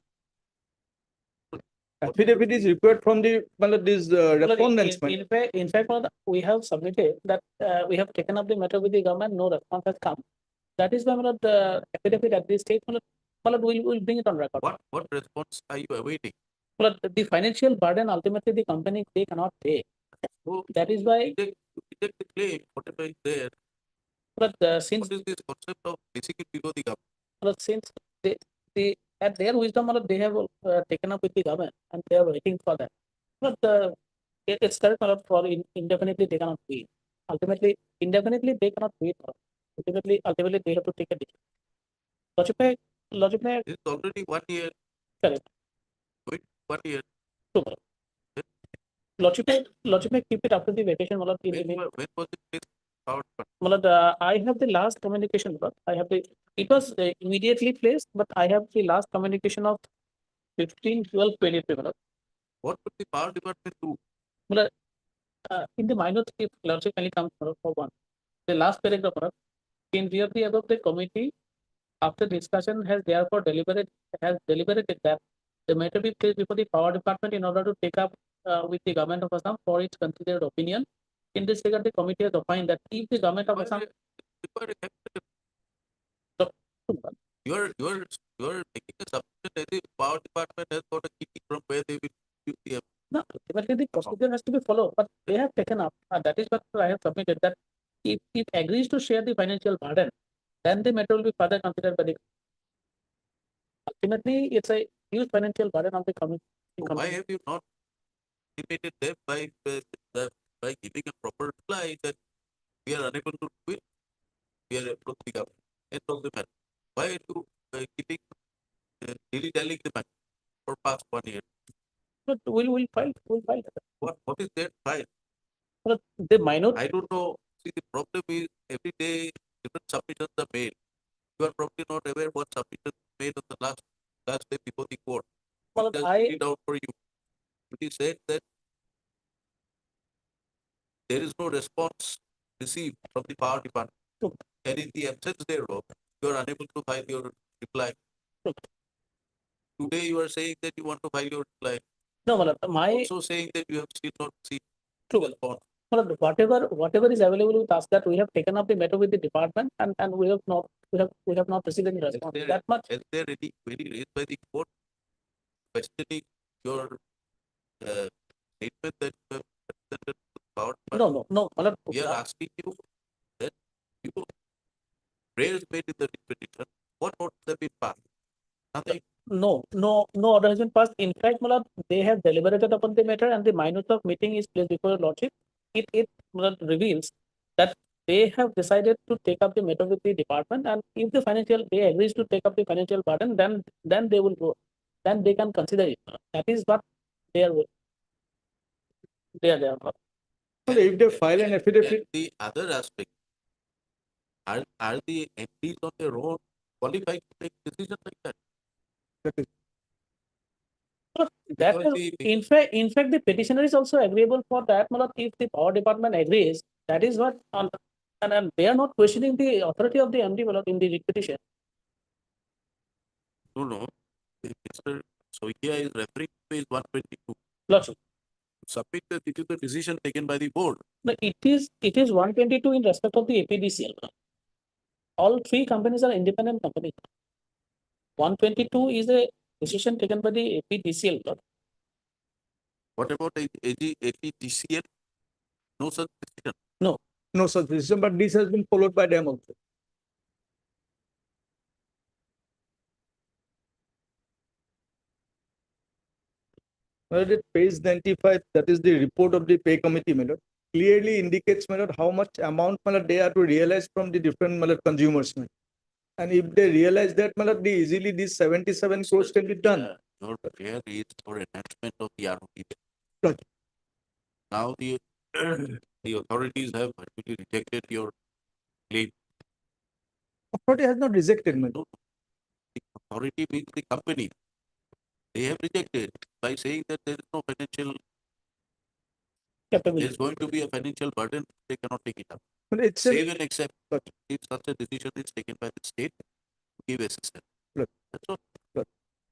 Affidavit is required from the, my lord, these respondents. my lord. In fact, Lord, we have submitted that we have taken up the matter with the government. No response has come. That is why, my lord, the affidavit at this stage, my lord, we will bring it on record. What response are you awaiting? Well, the financial burden ultimately the company they cannot pay. So that is why reject the claim, whatever is there. But since what is this concept of placing it before the government? Well, since they at their wisdom, well, they have taken up with the government and they are waiting for that. But it's correct, my lord, for indefinitely they cannot wait. Ultimately, indefinitely they cannot wait. Ultimately they have to take a decision. Logically, It's already 1 year. Correct. Wait 1 year. Super. Logically keep it after the vacation. When was it placed out? I have the last communication, but I have the, it was immediately placed, but I have the last communication of 15/12/23. What would the power department do? In the minor, if logic only comes for one. The last paragraph, in view of the above, the committee, after discussion, has therefore deliberated that the matter be placed before the power department in order to take up with the government of Assam for its considered opinion. In this regard, the committee has opined that if the government of Assam You're making a submission as if power department has got a key from where they will use the no, ultimately the procedure has to be followed, but they have taken up, that is what I have submitted, that if it agrees to share the financial burden, then the matter will be further considered by the. Ultimately, it's a huge financial burden on the committee. Why have you not intimated them by giving a proper reply that we are unable to do it? We are approaching the government. End of the matter. Why are you keeping dilly-dallying the money for past 1 year. But we'll file. What is that file? But the minor. I don't know. See, the problem is every day different submissions are made. You are probably not aware what submissions made on the last day before the court. Well, Just I- read it out for you. It is said that there is no response received from the power department. And in the absence thereof, you are unable to file your reply. Today you are saying that you want to file your reply. No, Malad, my Also saying that you have still not received true. response. Malad, whatever is available with us, that we have taken up the matter with the department, and we have not received any response. That much. Is there any query raised by the court questioning your statement that you have presented to the power department? No, Malad. We are asking you that you prayers made in the petition, what orders have been passed? Nothing. No order has been passed. In fact, Malad, they have deliberated upon the matter, and the minutes of meeting is placed before your lordship. It Malad, reveals that they have decided to take up the matter with the department, and if they agrees to take up the financial burden, then they will go. Then they can consider it. That is what they are. They are. Well, if they file an affidavit, The other aspect, are the MPs on their own qualified to take decisions like that? That Because is, in fact, the petitioner is also agreeable for that. Malad, if the power department agrees, that is what, and they are not questioning the authority of the MD Malad in the petition. No. Mr. Soikia is referring to page 122. Lordship. Submit that it is the decision taken by the board. No, it is 122 in respect of the APDCL. All three companies are independent companies. 122 is a decision taken by the APDCL. Lord. What about APDCL? No such decision. no such decision, but this has been followed by them also. Well, at page 95, that is the report of the pay committee, my lord, clearly indicates, my lord, how much amount, my lord, they are to realize from the different, my lord, consumers. My lord. And if they realize that, my lord, easily these 77 crores can be done. Your prayer is for enhancement of the ROP. Right. Now the authorities have actually rejected your claim. Authority has not rejected, my lord. The authority means the company. They have rejected by saying that there is no financial, there is going to be a financial burden, they cannot take it up. But it's Save and accept if such a decision is taken by the state to give assistance. Right. That's all.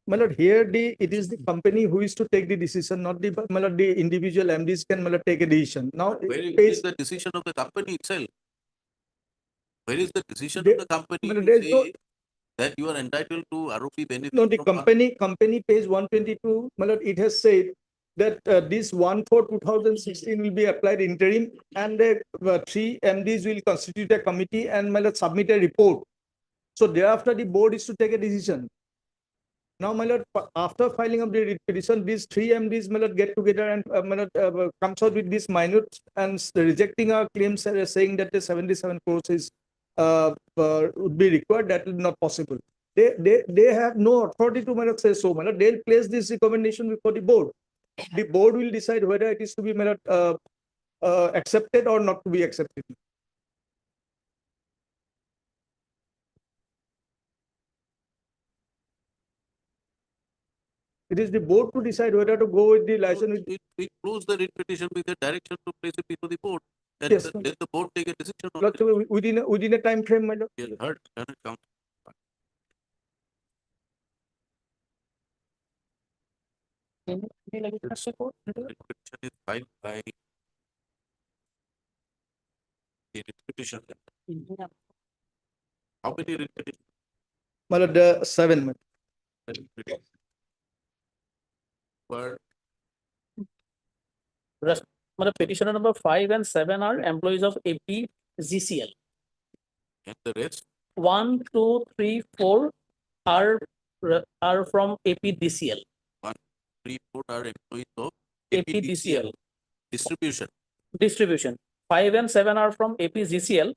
My lord, here it is the company who is to take the decision, not the, my lord, the individual MDs can, my lord, take a decision. Now, Where is page, the decision of the company itself? Where is the decision There- of the company but to there's no- say that you are entitled to ROP benefit? no, the from company page 122, my lord, it has said that this 1/4/2016 will be applied interim, and the three MDs will constitute a committee and, my lord, submit a report. So thereafter, the board is to take a decision. Now, my lord, after filing of the petition, these three MDs, my lord, get together and, my lord, comes out with these minutes and rejecting our claims, saying that the 77 crores is would be required. That is not possible. They have no authority to, my lord, say so. My lord, they'll place this recommendation before the board. The board will decide whether it is to be, my lord, accepted or not to be accepted. It is the board to decide whether to go with the license. We close the writ petition with the direction to place it before the board. And Yes, let the board take a decision on Lord, it. so within a time frame, my lord. You heard, Learned Counsel. Writ petition is filed by the writ petition. How many writ petitions? My lord, 7. My lord. Were Petitioner number 5 and 7 are employees of APGCL. and the rest? 1, 2, 3, 4 are from APDCL. 1, 3, 4 are employees of APDCL. Distribution. Distribution. 5 and 7 are from APGCL,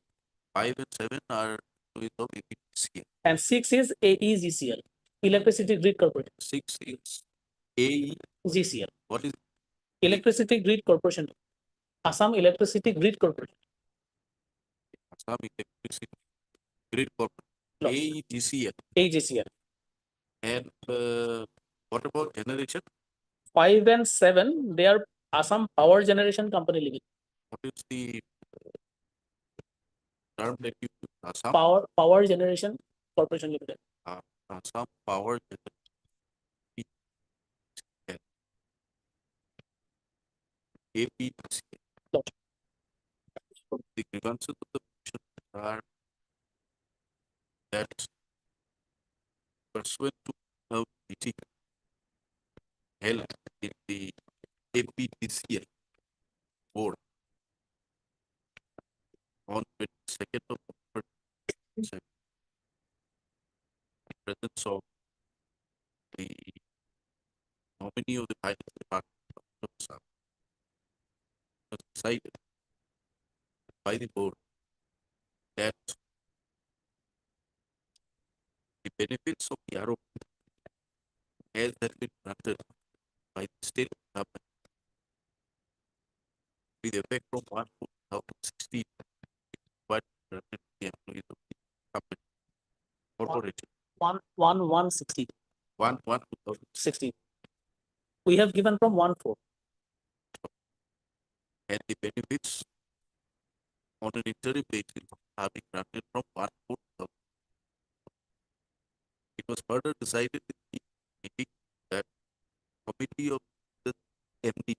5 and 7 are employees of APCL. and 6 is AEGCL. Electricity Grid Corporation, 6 is AE. GCL. What is Electricity Grid Corporation, Assam Electricity Grid Corporation. Assam Electricity Grid Corporation? AEGCL. AGCL. And what about generation? 5 and 7, they are Assam Power Generation Company Limited. What is the term that you use? Assam Power Generation Corporation Limited. Assam Power Generation. APGCL. The grievances of the petition are that pursuant to a meeting held in the APDCL board on 22nd of October, in presence of the nominee of the Finance Department of Assam, was decided by the board that the benefits of the ROP as has been granted by the state government with effect from 1/4/2016, but granted to the employees of the company corporation. 1/1/60. 1/1/2016. We have given from 1/4. And the benefits on an interim basis are being granted from 1/4. It was further decided in the meeting that committee of the MD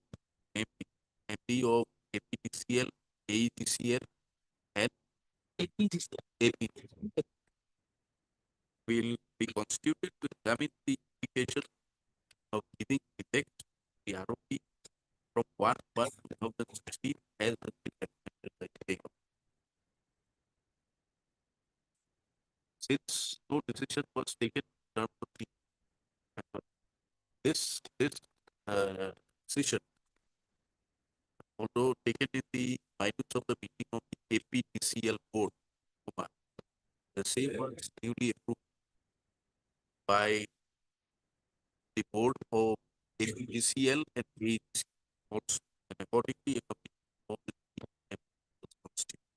of APTCL, AETCL, and APTCL will be constituted to examine the implication of giving effect to the ROP from 1/1/2016 as has been recommended by the government. Since no decision was taken in terms of the this decision, although taken in the minutes of the meeting of the APDCL board, the same was newly approved by the board of APDCL and AEDCL also, and accordingly a committee of the PM was constituted.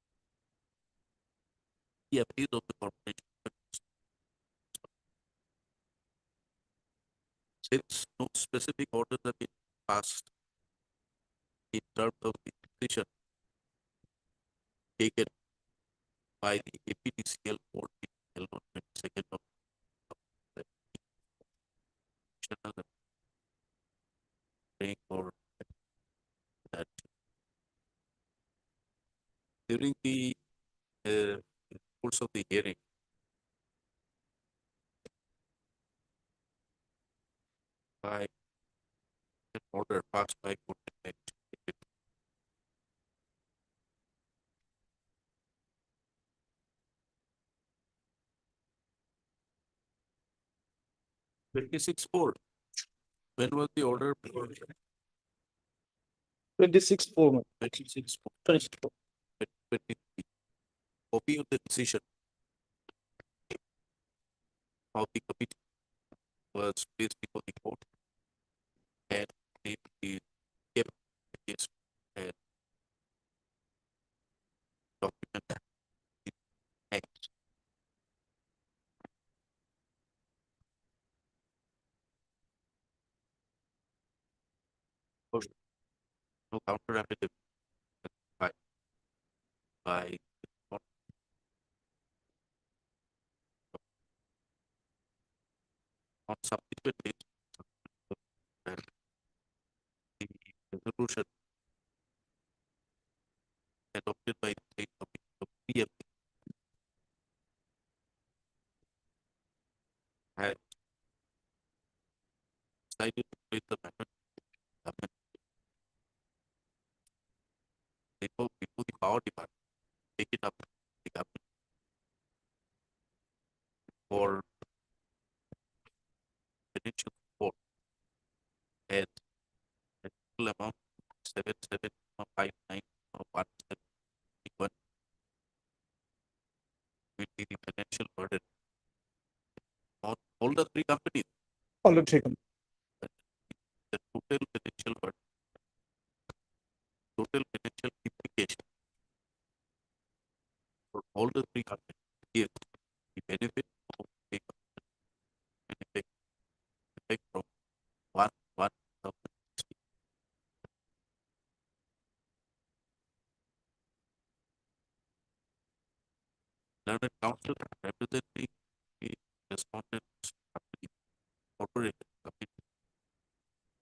The appeal of the corporation. Since no specific orders have been passed in terms of the decision taken by the APDCL board held on 22nd of praying for that. During the course of the hearing, by an order passed by court bench, 26/4. When was the order? 26/4. 26/4. Copy of the decision of the committee was placed before the court and it is kept against a document act. No counter affidavit by on subsequent days and the resolution adopted by the state committee of PFP had decided to place the matter government before the power department, take it up to the government for financial support at a total amount 7759.1731 will be the financial burden on all all the three companies, All the three companies. the total financial implication for all the three companies is the benefit of the effect from one of the learned counsel representing the respondents company corporation committee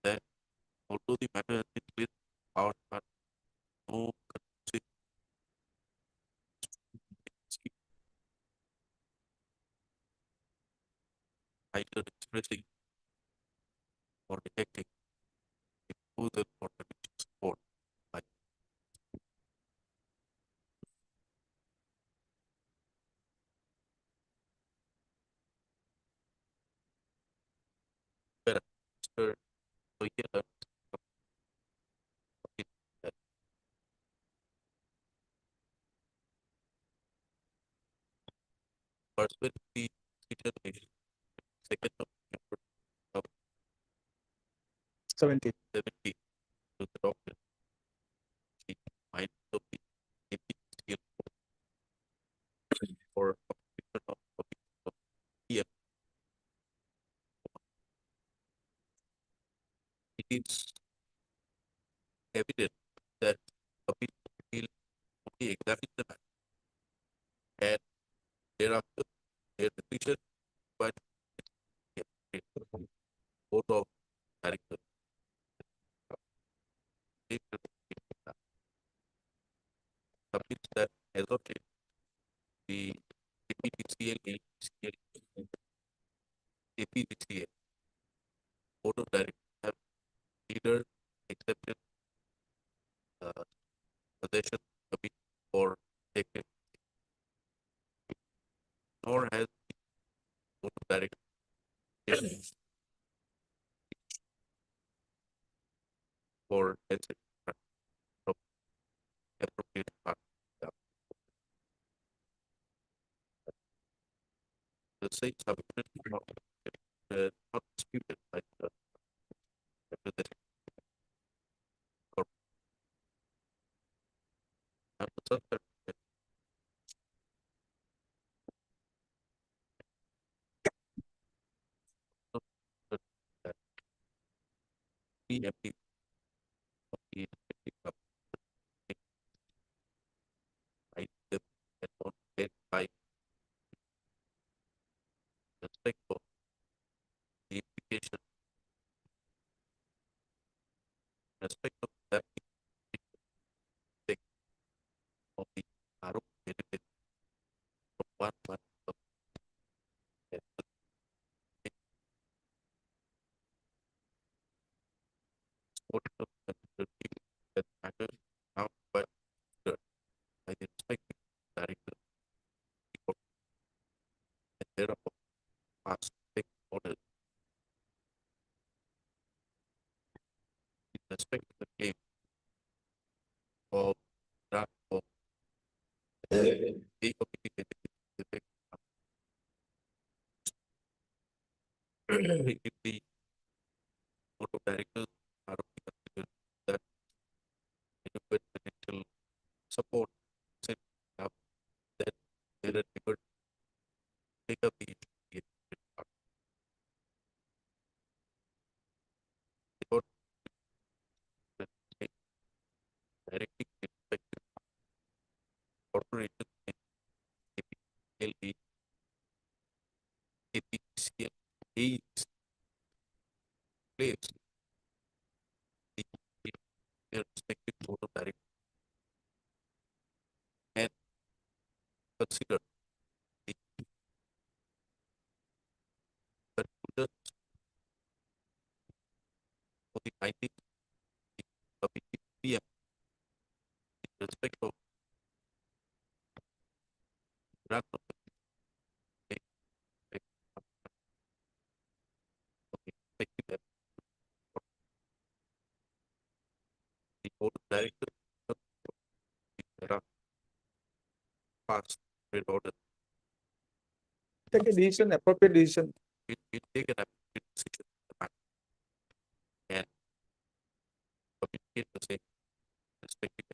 that although the matter has been placed our but no conclusive either expressing or detecting a proposal for financial support by Mr. Loyala persuade the citizen second of November of 70. to the doctor. The mind of the APCL for completion of EM. It is evident that public will only examine the matter and thereafter their decision but board of directors. Submits that as of date, the APDCL, APDCL board of directors have either accepted possession of it or taken, nor has the board of directors for from appropriate part. The same submission not disputed by the representative or and the suspect PMP of the by the and not paid by respect for the implication respect of that of the RO benefit from one of the support of the that matter now by the respective director and thereupon must take order in respect to the claim of grant of the if the board of directors are considered that adequate financial support set up that they are able to take up the issue without directly affected corporation and APLE, APCL is placed their respective board of directors and consider the conclusions for the findings of the PM in respect of grant of the effective the board of directors pass red order Take a decision, appropriate decision. we take an appropriate decision. And communicate the same respecting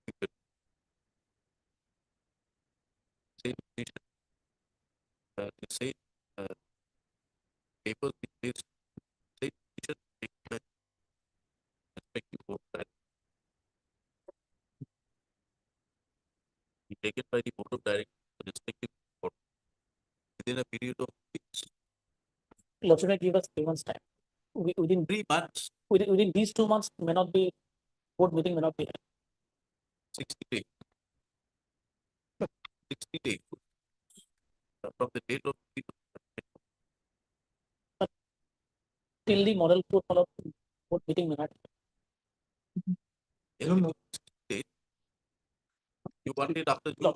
people. Same decision. The same papers in place. Same decision taken by respective board. Be taken by the board of directors, respective board, within a period of weeks. Lordship, give us 3 months time. Within 3 months, within these 2 months may not be, board meeting may not be. 60 days. 60 days. From the date of the Till the model code follow, board meeting may not. no. 60 days. You want it after June?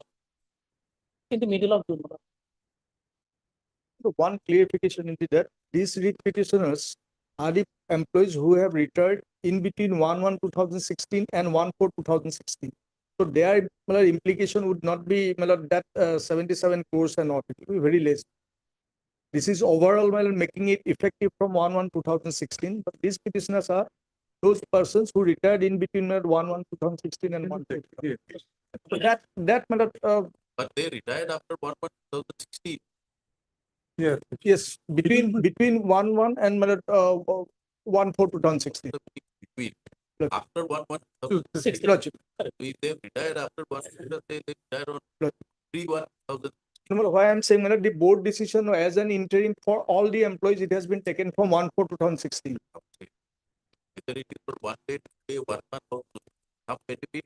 In the middle of June. So one clarification into that, these writ petitioners are the employees who have retired in between 1/1/2016 and 1/4/2016. So their implication would not be that 77 crores and all, it will be very less. This is overall making it effective from 1/1/2016, but these petitioners are those persons who retired in between 1/1/2016 and 1/4. So that But they retired after 1/1/2016. yes, between 1/1 and 1/4/2016. Between after 1/1/2016. Lordship. If they retired after 1/1, they retired on 3/1/2000. No, why I'm saying the board decision as an interim for all the employees, it has been taken from 1/4/2016. Whether it is for 1 day, 2 day, 1 month, or some benefit,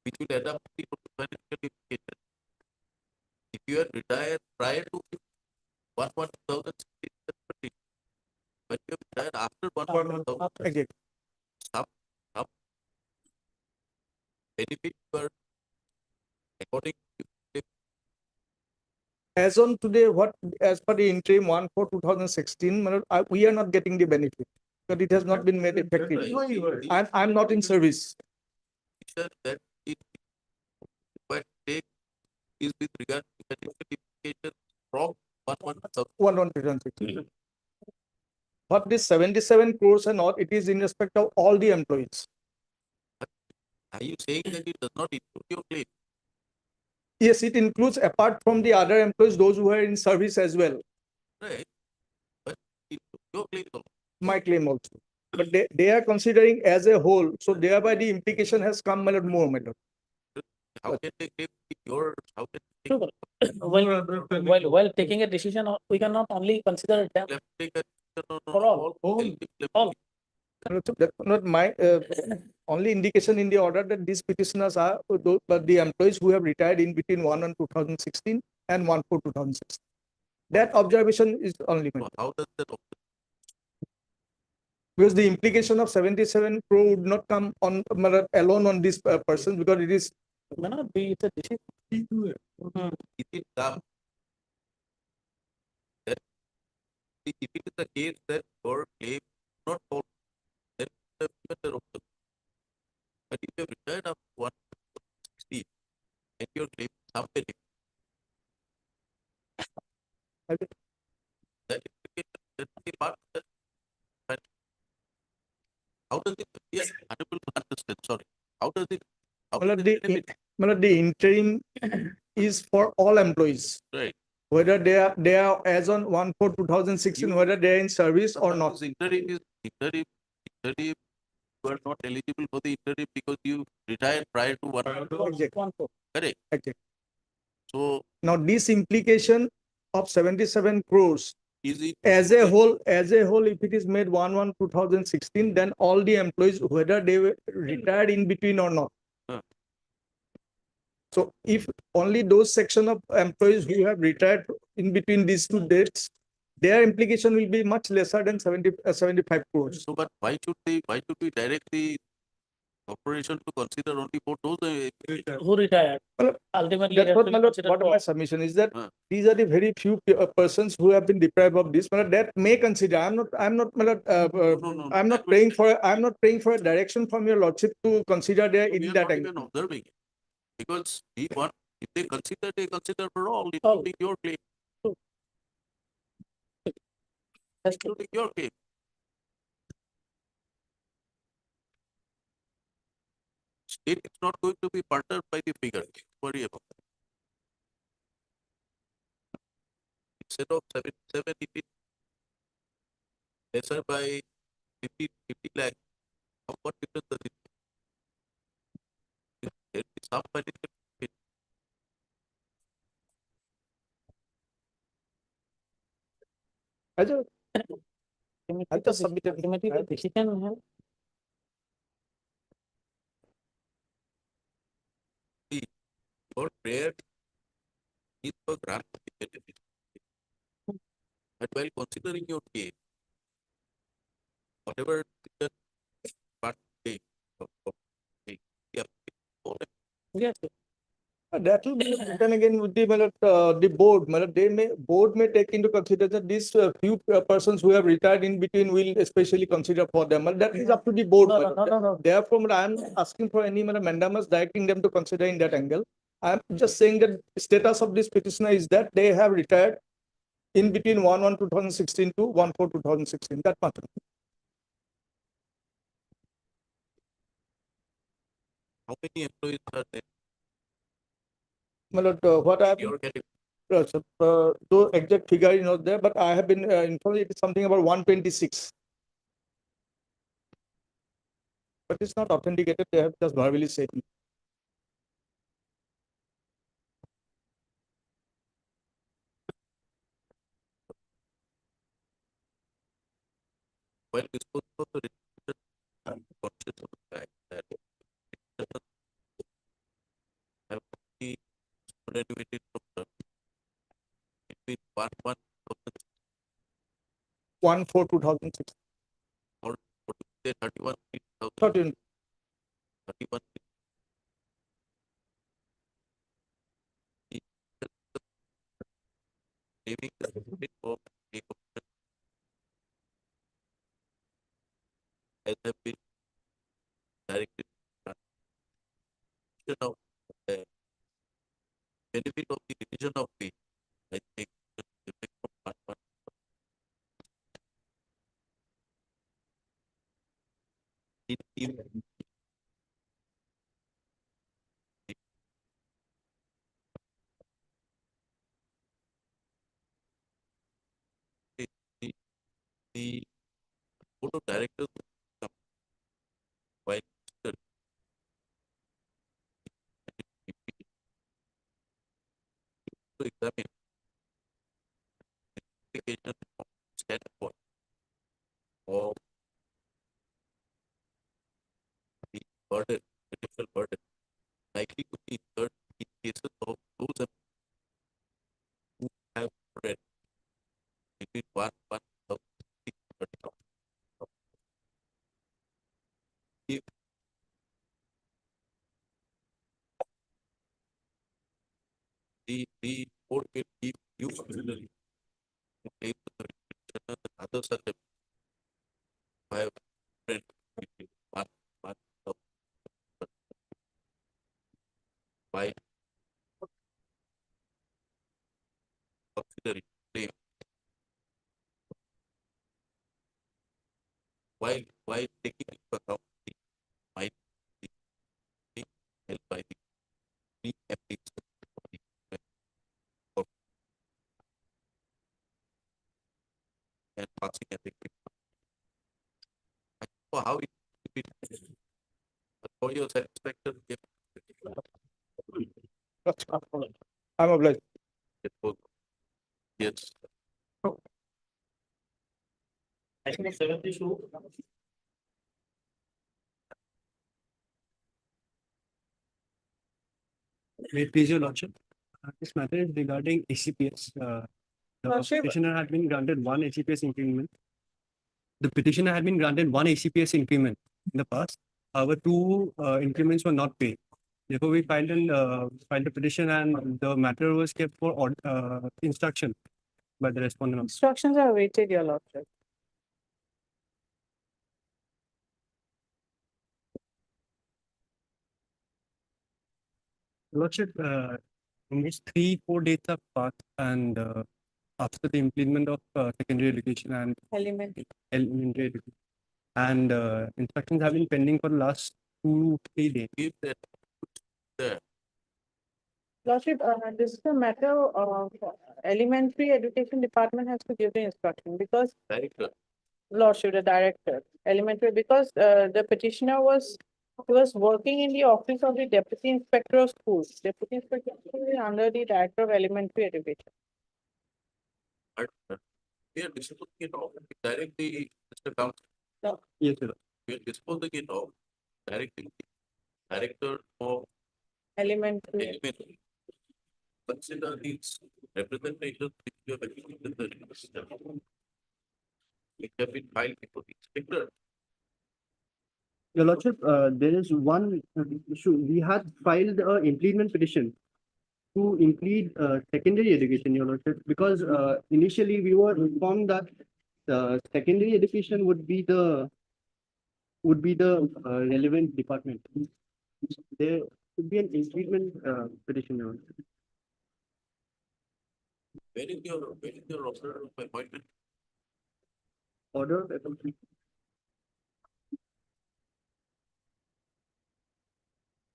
which will end up with the financial implication. If you are retired prior to 1/1/2016, but you have retired after 1/1/2016, some benefit were according to As on today, as per the interim 1/4/2016, we are not getting the benefit, but it has not been made effective. I'm not in service. that it but take is with regard to financial implication from 1/1/2016. But this 77 crores and all, it is in respect of all the employees. Are you saying that it does not include your claim? Yes, it includes apart from the other employees, those who are in service as well. Right. But it your claim also. My claim also. But they are considering as a whole, so thereby the implication has come more. How can they claim your, how can they True. While taking a decision, we cannot only consider them take a for all. That's not my only indication in the order that these petitioners are the employees who have retired in between 1/1/2016 and 1/4/2016. That observation is only made. How does that Because the implication of 77 crore would not come on alone on this person, because it is may not be it's a decision. it is come that if it is the case that your claim not fall, then the matter of the but if you have retired after 1/16 and your claim is some benefit, that implication that is part of that. But how does it, yes, unable to understand, sorry. How does it the interim is for all employees. Right. Whether they are as on 1/4/2016, whether they are in service or not. Interim is interim, you are not eligible for the interim because you retired prior to 1/4. Correct. Exactly. So now this implication of 77 crores is it as a whole, if it is made 1/1/2016, then all the employees, whether they were retired in between or not. So if only those section of employees who have retired in between these two dates, their implication will be much lesser than 75 crores. So, but why should we direct the corporation to consider only for those who retired? Ultimately, That's they have what to be considered my for- submission is that these are the very few persons who have been deprived of this. That may consider. I'm not praying for a direction from your lordship to consider there in that angle. even observing it. Because we want, if they consider for all, including your claim. Including your case. State is not going to be perturbed by the figure. Don't worry about that. Instead of 77, it is lesser by 50 lakh. What difference does it make? There is some financial benefit. I just submitted. Decision have Your prayer is for grant of the benefit. But while considering your case, whatever decision part take, take, yeah, yes. That will be, then again, with the board, board may take into consideration these few persons who have retired in between will especially consider for them. That is up to the board. No. Therefore, I am asking for any mandamus directing them to consider in that angle. I am just saying that status of this petitioner is that they have retired in between 1/1/2016 to 1/4/2016. That matter. how many employees are there? What I have, Your category. though exact figure is not there, but I have been informed it is something about 126. But it's not authenticated, they have just verbally said. While disposing of the restriction, I'm conscious of the fact that have only graduated from the between 1/4/2006. or what you say 31 13. 31 saving the benefit of the option as have been directed of the benefit of the division of pay. I think effect from part one. The board of directors will come while to examine application from standpoint of the burden, potential burden likely to be incurred in cases of those who have read between 1 of 30. If the board will give you auxiliary to claim the restriction and others are who have read between 1 of by auxiliary claim while taking into account the might be held by the pre-ethics of the court and passing ethics. I don't know how it will be, but for your satisfaction, if I'm obliged. yes. I think 72. May it please your lordship. This matter is regarding ACPS. The Lordship. petitioner had been granted one ACPS increment. The petitioner had been granted one ACPS increment in the past. However, two increments were not paid. Therefore, we filed a petition, and the matter was kept for instruction by the respondent. Instructions are awaited, your lordship. Lordship, in which 3-4 days have passed, and after the implement of secondary education and Elementary. elementary education. And instructions have been pending for the last 2-3 days. If that, the Lordship, this is a matter of elementary education department has to give the instruction because director, Lordship, the director, elementary, because the petitioner he was working in the office of the deputy inspector of schools. Deputy inspector of schools is under the director of elementary education. we are disposing it off directly, Mr. Council. No. Yes, sir. We are disposing it off directly. Director of Elementary. elementary. Consider these representations which you have agreed with the register. Which have been filed before the inspector. Your Lordship, there is one issue. We had filed an implement petition to impede secondary education, Your Lordship, because initially we were informed that secondary education would be the relevant department. There should be an implement petition, Your Lordship. Where is your order of appointment? Order of appointment.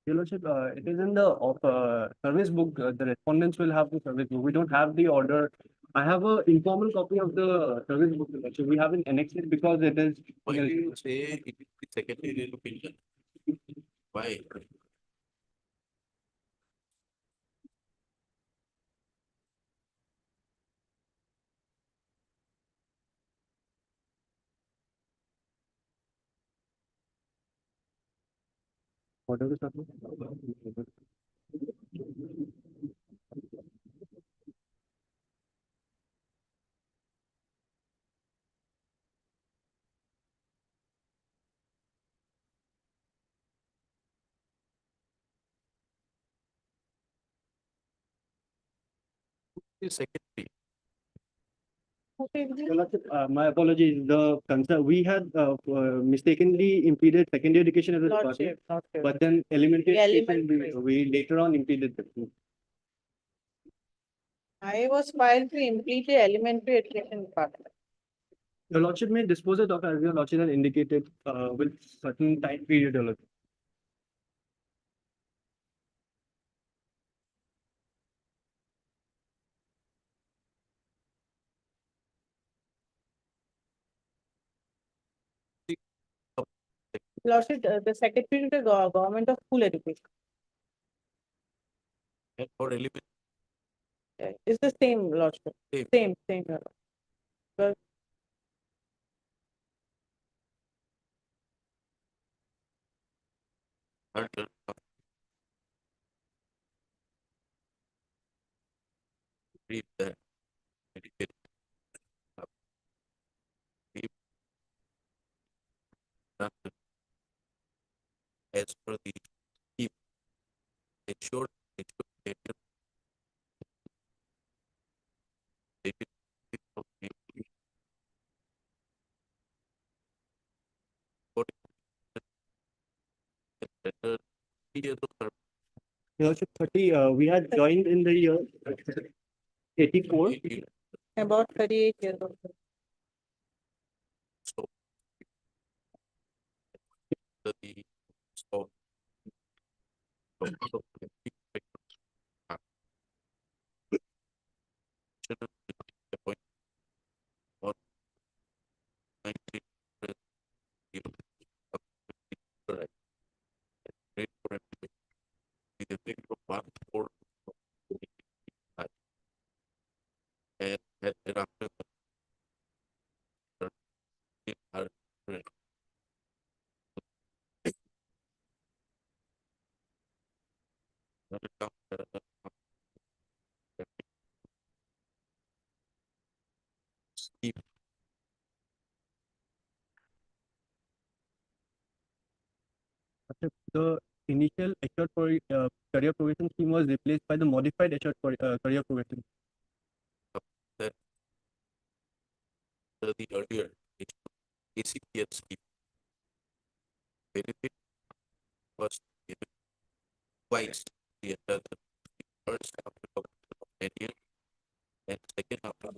Your Lordship, it is in the service book. The respondents will have the service book. We don't have the order. I have an informal copy of the service book, Your Lordship. We haven't annexed it because it is. Why do you say it is the secondary education? Why? Order the service. The secondary. Your Lordship, my apologies. The concern we had mistakenly impeded secondary education as a department, Lordship. but then elementary Yeah, education elementary. we later on impeded it. I was filed to impede the elementary education department. Your Lordship may dispose it of as Your Lordship has indicated with certain time period. Your Lordship. Lordship, the secretary to the government of school education. And for elementary. It's the same, Lordship. Same, Your Lordship. But Read that. Educate. Keep that as per the scheme. Ensure they will better 3 years of service. Your Lordship, 30. We had joined in the year 84. about 38 years old. So the so or 90 great for everybody. With a big one for and thereafter The initial assured career progression scheme was replaced by the modified assured career progression. that the earlier ACPS scheme benefit was given twice the first after 10 years and second after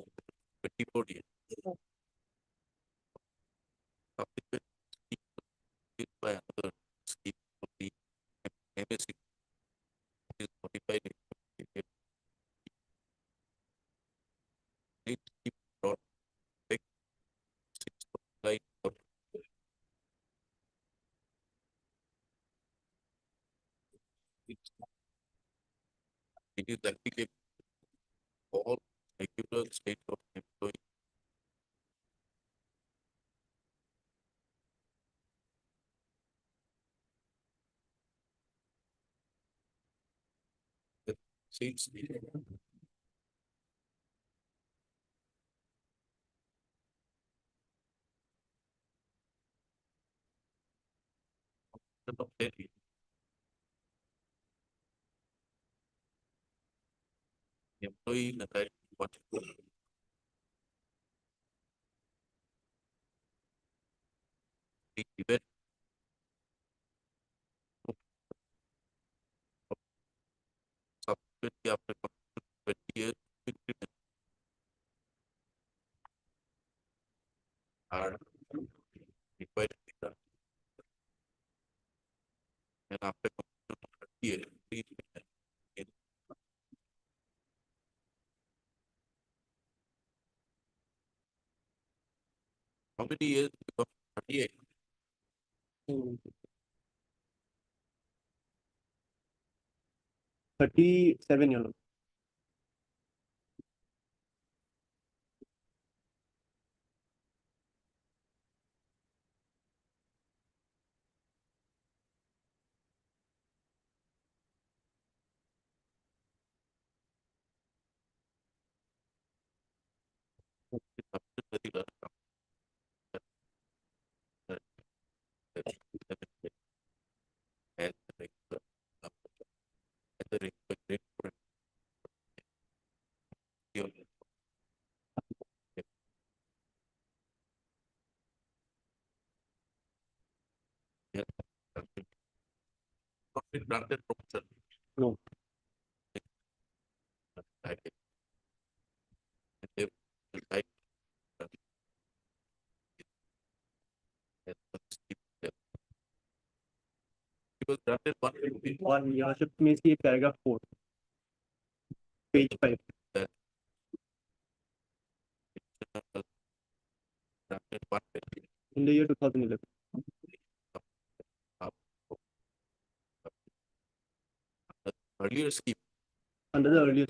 it is applicable all regular state of employee. The seats. Of Delhi. Employee in the right what the event subsequently after 20 years increment are required to be done. And after 30 years, increment in how many years become 38? 37 years. And the required for not been granted promotion. No. Like it. And they will like he was granted One year should means see paragraph 4, page 5. that granted one In the year 2011. earlier scheme. Under the earlier.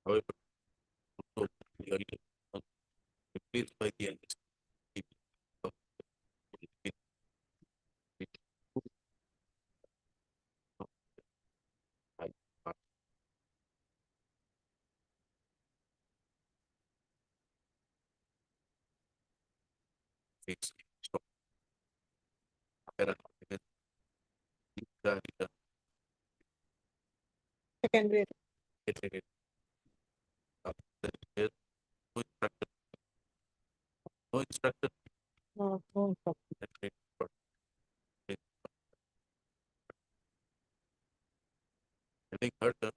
However, also clearly replaced by the Secondary. No instructor. No instructor. No, no. I think her turn.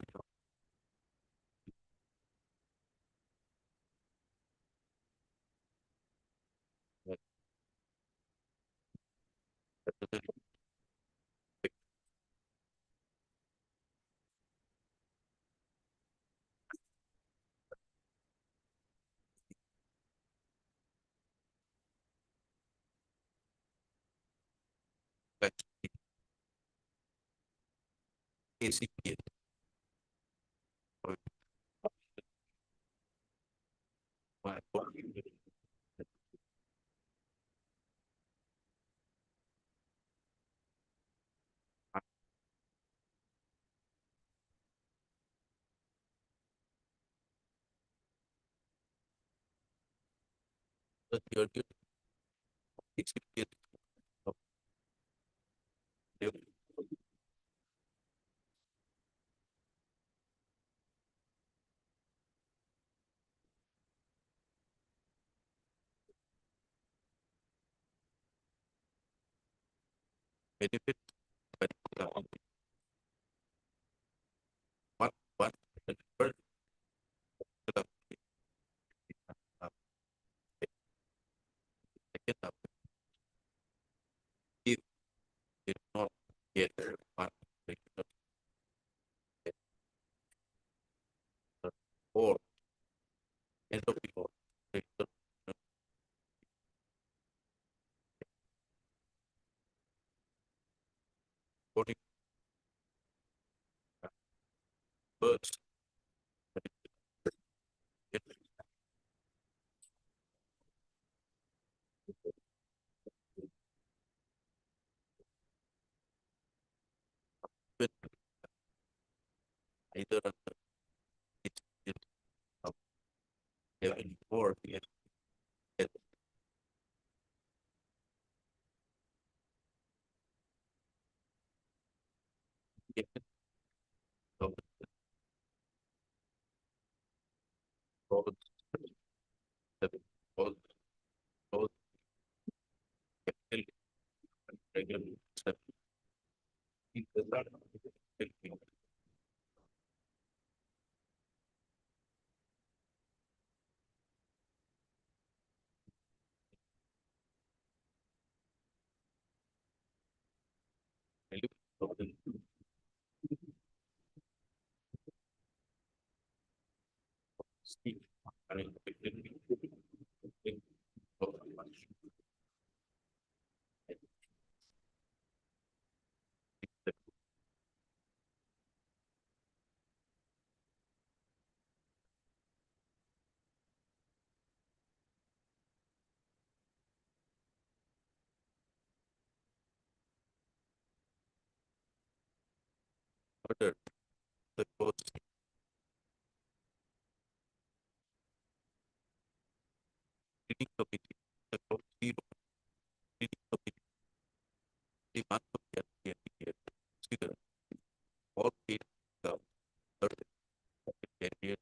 ACPA. The earlier ACPA benefit, but Yes. Or end of the court. Voting first. Either under it of heaven or the earth. Of the roads, the roads, roads, capital, regular, order the coast reading committee, the court zero reading committee, the month of January, consider all eight of the 10 years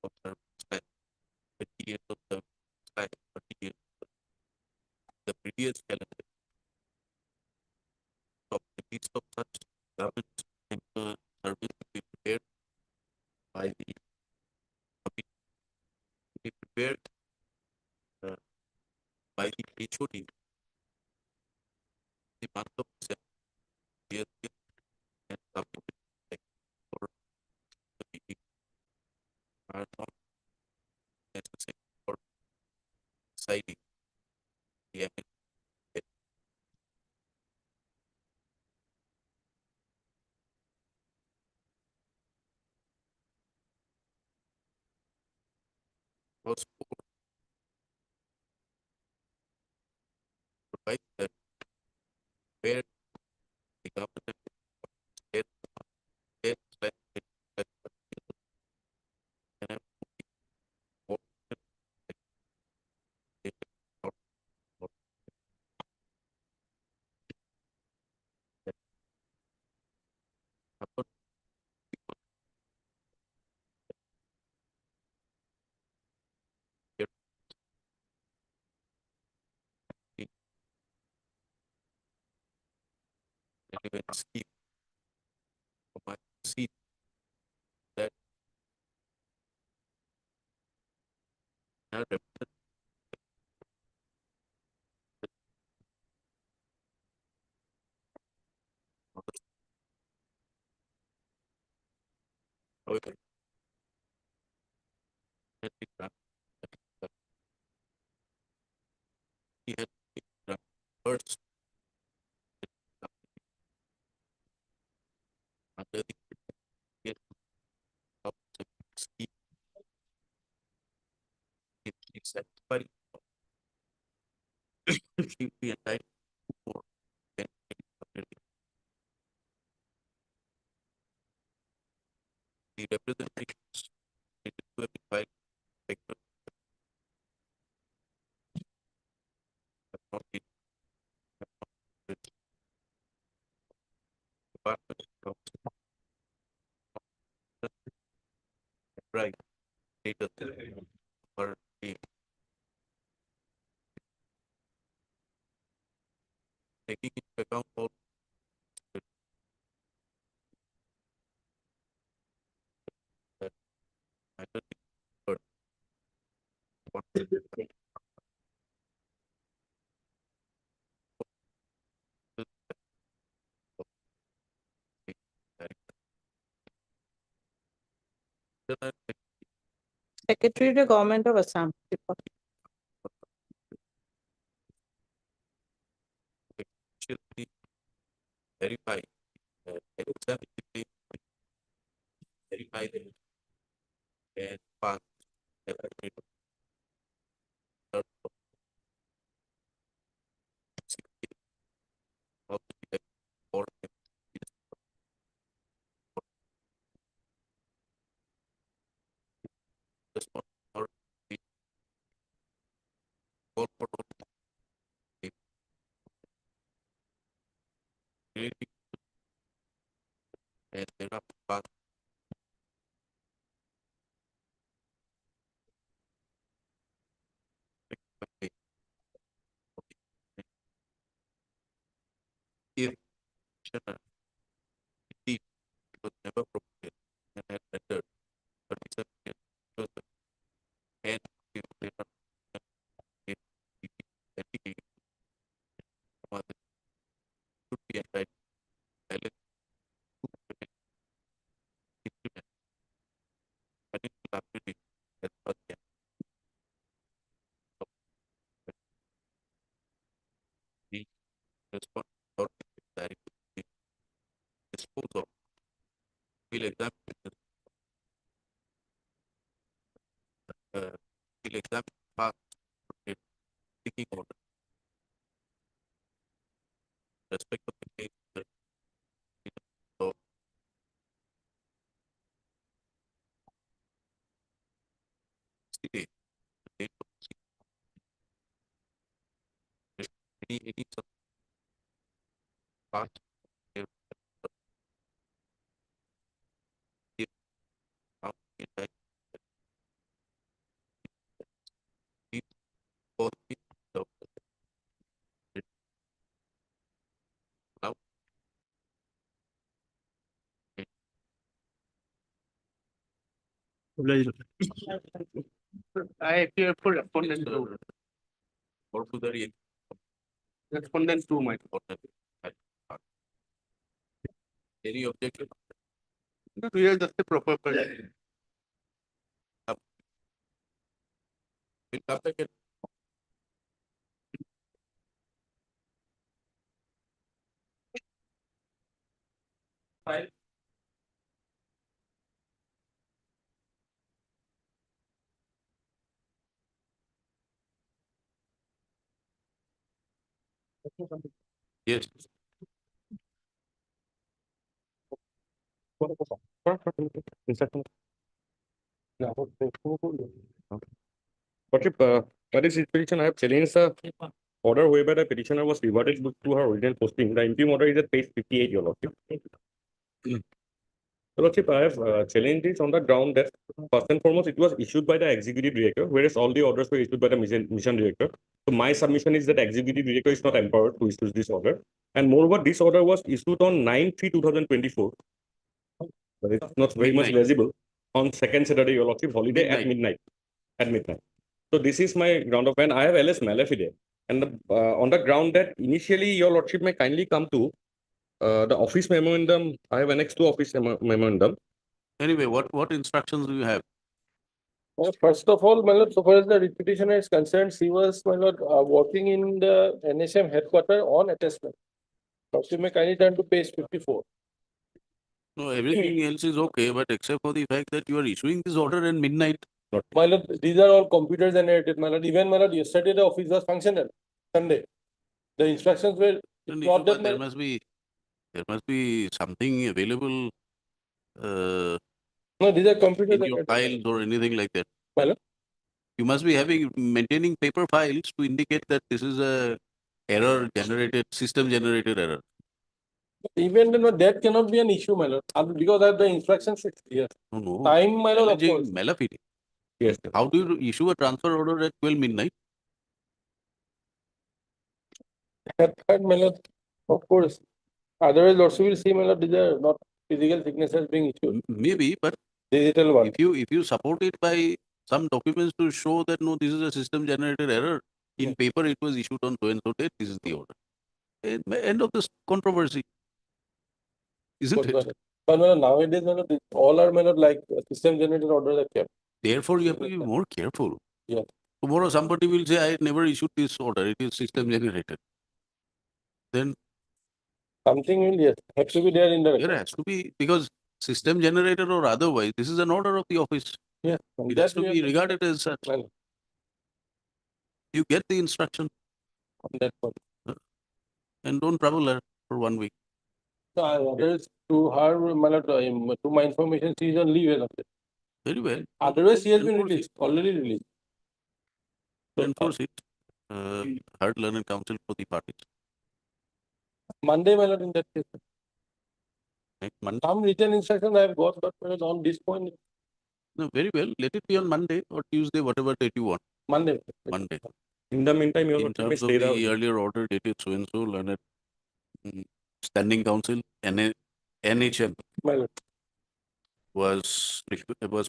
of service time, 20 years of service time, 30 years of the previous calendar of the list of such government service to be prepared by the committee, to be prepared by the HOD, the month of December, year and submitted for the meeting are not necessary for deciding the amendment. Was provide that where the government state state can have more even see or might see that are represented however had been done he had been done first under the care of the scheme if he satisfied she be entitled for benefit community. The representations needed to have been filed regular have not been with Department of right data for a taking into account all that matter but what Secretary to Government of Assam. Actually verify, exactly verify them and pass every of the or just or the or the really and then after pass if it was never proposed and had rendered, but it's a and if they are should be entitled balance implement financial liability as per the the responsibility directly dispose of will examine will examine past taking order respect of the case of state, the date of any such past if found in that it or it the now I appear for respondent two. or to the real Respondent two, my. any objection We are just a proper person. will come back and file yes But if, by this petition, I have challenged the order whereby the petitioner was reverted to her original posting. The interim order is at page 58, Your Lordship. Your Lordship, I have challenged this on the ground that first and foremost, it was issued by the executive director, whereas all the orders were issued by the mission director. So my submission is that executive director is not empowered to issue this order. And moreover, this order was issued on 9/3/2024. But it's not very much Midnight. visible on second Saturday, Your Lordship, holiday at midnight. At midnight. So this is my ground of, and I have LS Malafide. And on the ground that initially Your Lordship may kindly come to the office memorandum. I have annexed to office memorandum. anyway what instructions do you have First of all, my lord, so far as the petitioner is concerned, she was, my lord, working in the NSM headquarters on attachment. So she may kindly turn to page 54. no everything else is okay but except for the fact that you are issuing this order at midnight My lord, these are all computer generated, my lord. Even, my lord, yesterday the office was functional, Sunday. The instructions were, then not that, there must be something available no, these are computer in your generated. files or anything like that. My lord? You must be maintaining paper files to indicate that this is a error generated, system generated error. Even then, that cannot be an issue, my lord, because I have the instructions here. No, no. Time, my lord, of course. Malafide. Yes. How do you issue a transfer order at 12 midnight? That, my lord, of course. Otherwise, also will see, my lord, these are not physical signatures being issued. Maybe, but digital one. If you support it by some documents to show that no, this is a system generated error, in paper it was issued on so and so date, this is the order. End of this controversy. Isn't it? But nowadays, all are like system generated orders are kept. Therefore, you have to be more careful. Yeah. Tomorrow, somebody will say, I never issued this order, it is system generated. Then Something will, yes, have to be there in the there record. has to be, because system generated or otherwise, this is an order of the office. Yeah. It has to be regarded as such. You get the instruction. On that point. And don't trouble her for 1 week. So others to her, to my information, she is on leave. Very well. Otherwise, she has been released, already released. To enforce it. Hard learned counsel for the parties. Monday, in that case. Next Monday. Some written instructions I have got, but on this point. No, very well. Let it be on Monday or Tuesday, whatever date you want. Monday. Monday. In the meantime, you In also may terms of stay the earlier order dated so and so, learned standing counsel, NHM was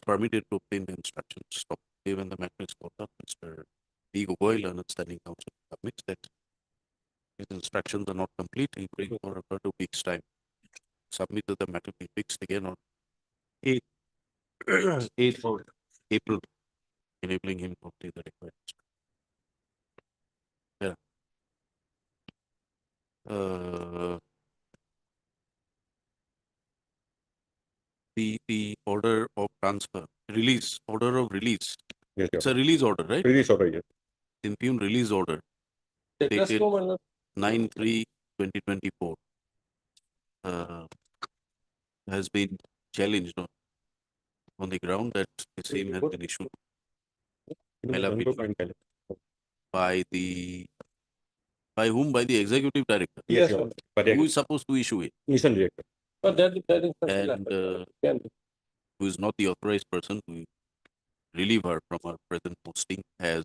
permitted to obtain the instructions. Stop. When the matter is brought up, Mr. B. Gogoi, learned standing counsel, admits that his instructions are not complete. He brings for about 2 weeks' time. Submitted the matter be fixed again on 8th, 8th of April, enabling him to obtain the required instruction. Yeah. The order of transfer, order of release. Yes, It's a release order, right? Release order, yes. Impugned release order. Dated 9/3/2024. Has been challenged on the ground that the same has been issued by whom? By the executive director. Yes, Who is supposed to issue it? Mission director. And who is not the authorized person to relieve her from her present posting as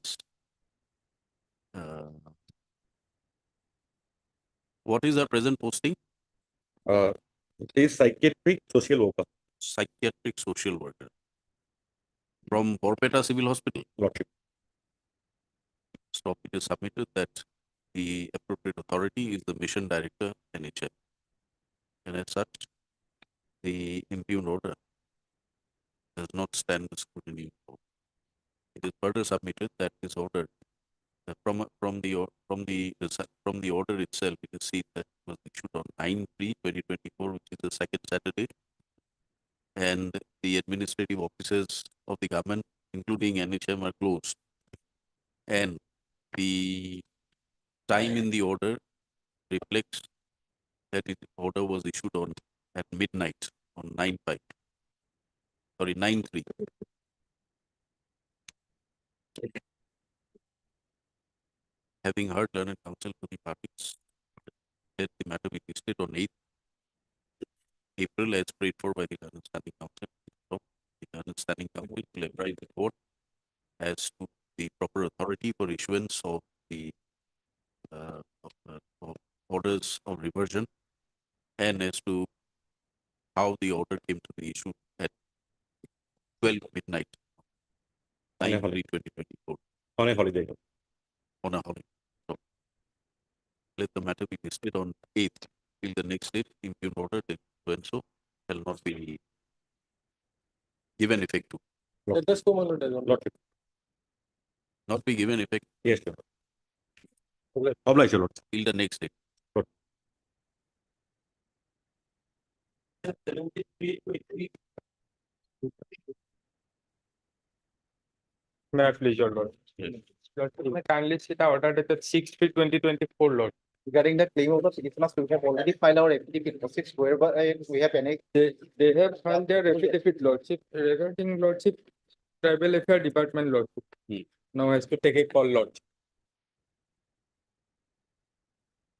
what is her present posting? It is psychiatric social worker. Psychiatric social worker from Borpeta Civil Hospital. Okay. Stop. It is submitted that the appropriate authority is the mission director, NHM. And as such, the impugned order does not stand the scrutiny. It is further submitted that this order, from the order itself, it is seen that it was issued on 9/3/2024, which is the second Saturday, and the administrative offices of the government, including NHM, are closed, and the time in the order reflects that the order was issued on at midnight on 9/5. Sorry, 9/3. Having heard learned counsel for the parties, let the matter be listed on 8th April as prayed for by the learned standing counsel. So, the learned standing counsel will advise the court as to the proper authority for issuance of the of orders of reversion, and as to how the order came to be issued at 12 midnight, 9/3/2024. On a holiday. On a holiday. So, let the matter be listed on 8th till the next date. Impugned order so and so shall not be given effect to. Not be given effect. Yes, sir. Oblige, Lord. Till the next date. May I please, your lord? Yes. Lord, may I kindly see the order dated 6/3/2024, Lord. Regarding the claim of the petitioners, we have already filed our affidavit proceeds whereby we have annexed. They have filed their affidavit, lordship, regarding lordship, tribal affair department, lordship. Now has to take a call, lord.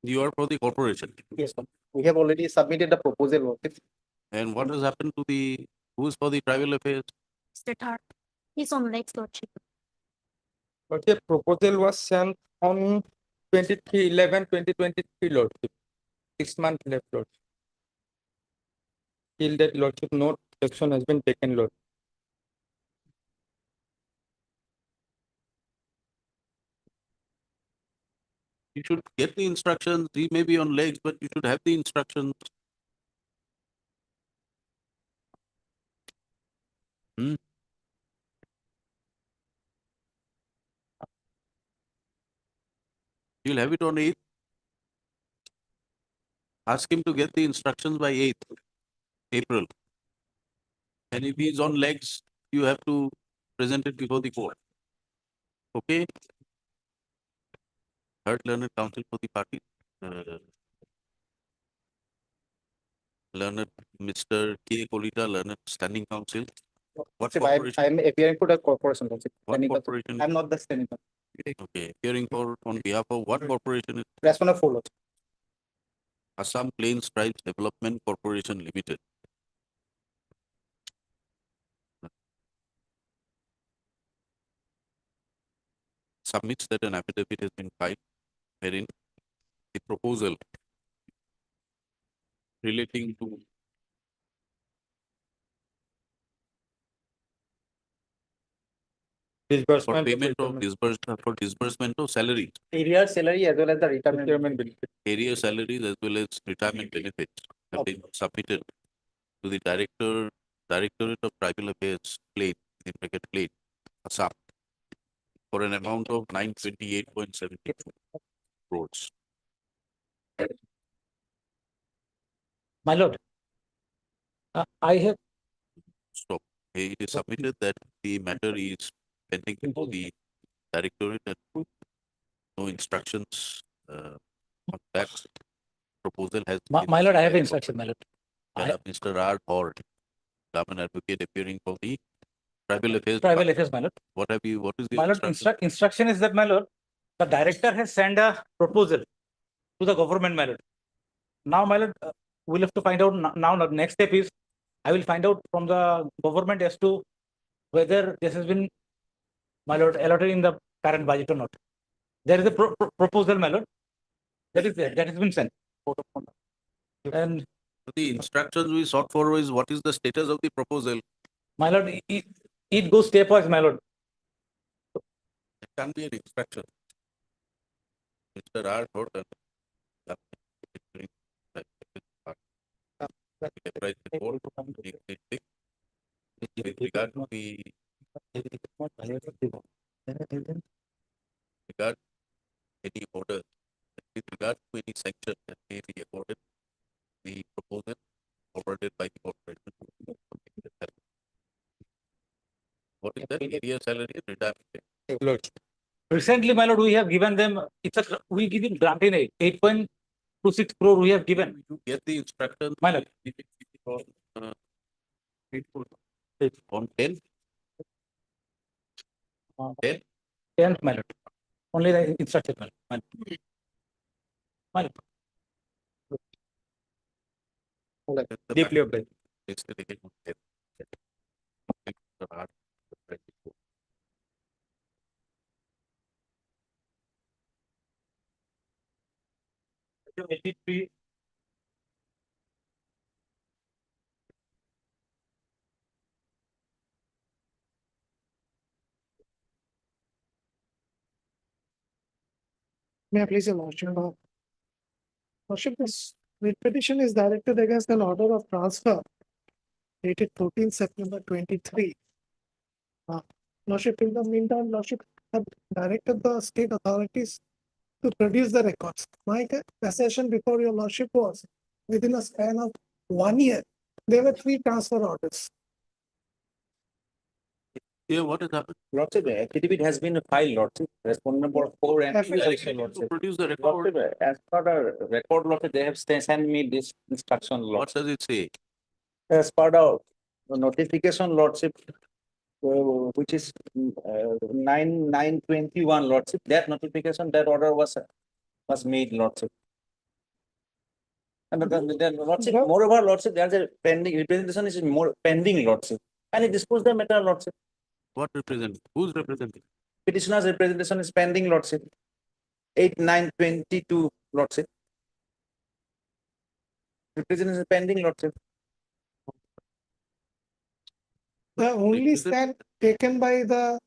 You are for the corporation. Yes, sir. We have already submitted the proposal. Lordship. And what has happened to the, who is for the tribal affairs? Mr. Thar, he's on next lordship. But the proposal was sent on 23/11/2023, lordship. 6 months left, lord. Till that, lordship, no action has been taken, lord. You should get the instructions. He may be on legs, but you should have the instructions. Hmm? You'll have it on 8th. Ask him to get the instructions by 8th April. And if he's on legs, you have to present it before the court. Okay? Third learned counsel for the party. Learned Mr. K. Kolita, learned standing counsel. What corporation? I'm appearing for the corporation. What corporation? I'm not the standing. Okay, appearing for on behalf of what corporation? Is Respondent follow. Assam Plains Tribes Development Corporation Limited. Submits that an affidavit has been filed wherein the proposal relating to for payment of disbursement of salaries, Area salary as well as the retirement benefit. area salaries as well as retirement benefits have been submitted to the Directorate of Tribal Affairs, Plate, in bracket Plate, Assam, for an amount of 928.72 crores. My lord, I have Stop. It is submitted that the matter is pending before the Directorate and no instructions on that proposal has. my lord, I have instruction, my lord. Mr. R. Hort, government advocate appearing for the Tribal Affairs. Tribal affairs, my lord. What have you, what is the My lord, instruction is that, my lord, the director has sent a proposal to the government, my lord. Now, my lord, we'll have to find out now. The next step is I will find out from the government as to whether this has been, my lord, allotted in the current budget or not. There is a proposal, my lord, that is there, that has been sent. And the instructions we sought for is what is the status of the proposal? my lord, it goes stepwise, my lord. It can be an instruction. Mr. R. Horton. With regard to the regard any order, with regard to any sanction that may be accorded, the proposal forwarded by the corporation. What is that area salary and retirement? Recently, my lord, we have given them, we give them grant in 8.26 crore we have given. You get the instructions. My lord. On 10? 10? 10th, my lord. Only the instruction, my lord. My lord. Deeply obliged. May I please your lordship? Lordship, this writ petition is directed against an order of transfer dated 14 September 23. Lordship, in the meantime, Lordship had directed the state authorities to produce the records. My assertion before your Lordship was within a span of 1 year, there were 3 transfer orders. Yeah, what has happened? Lordship, affidavit has been filed, Lordship. Respondent number 4 and Affidavit. Lordship. Produce the record. Lordship, as per the record, Lordship, they have sent me this instruction, What Lordship. does it say? As per the notification, Lordship, which is 9/9/21, Lordship, that notification, that order was made, Lordship. And then, Lordship, moreover, Lordship, there's a pending representation is more pending, Lordship. And it disposed the matter, Lordship. What represent? Who's representing? Petitioner's representation is pending, Lordship. 8/9/22, Lordship. Representation is pending, Lordship. The only stand taken by the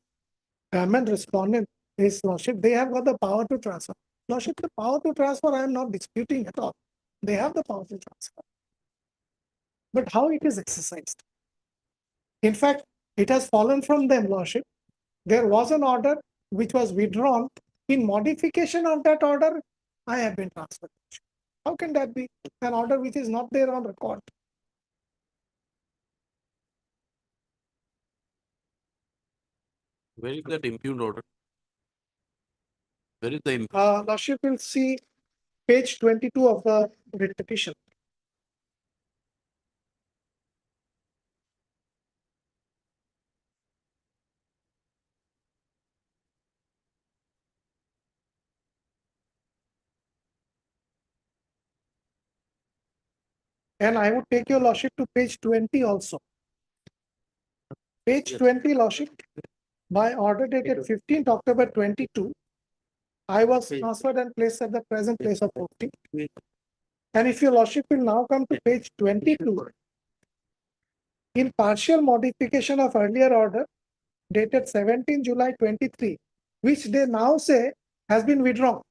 government respondent is Lordship, they have got the power to transfer. Lordship, the power to transfer, I am not disputing at all. They have the power to transfer. But how it is exercised? In fact, It has fallen from them, Lordship. There was an order which was withdrawn. In modification of that order, I have been transferred. How can that be an order which is not there on record? Where is that impugned order? Where is the Lordship will see page 22 of the writ petition. And I would take your Lordship to page 20 also. Page 20, Lordship, by order dated 15th October 22, I was transferred and placed at the present place of posting. And if your Lordship will now come to page 22, in partial modification of earlier order dated 17 July 23, which they now say has been withdrawn.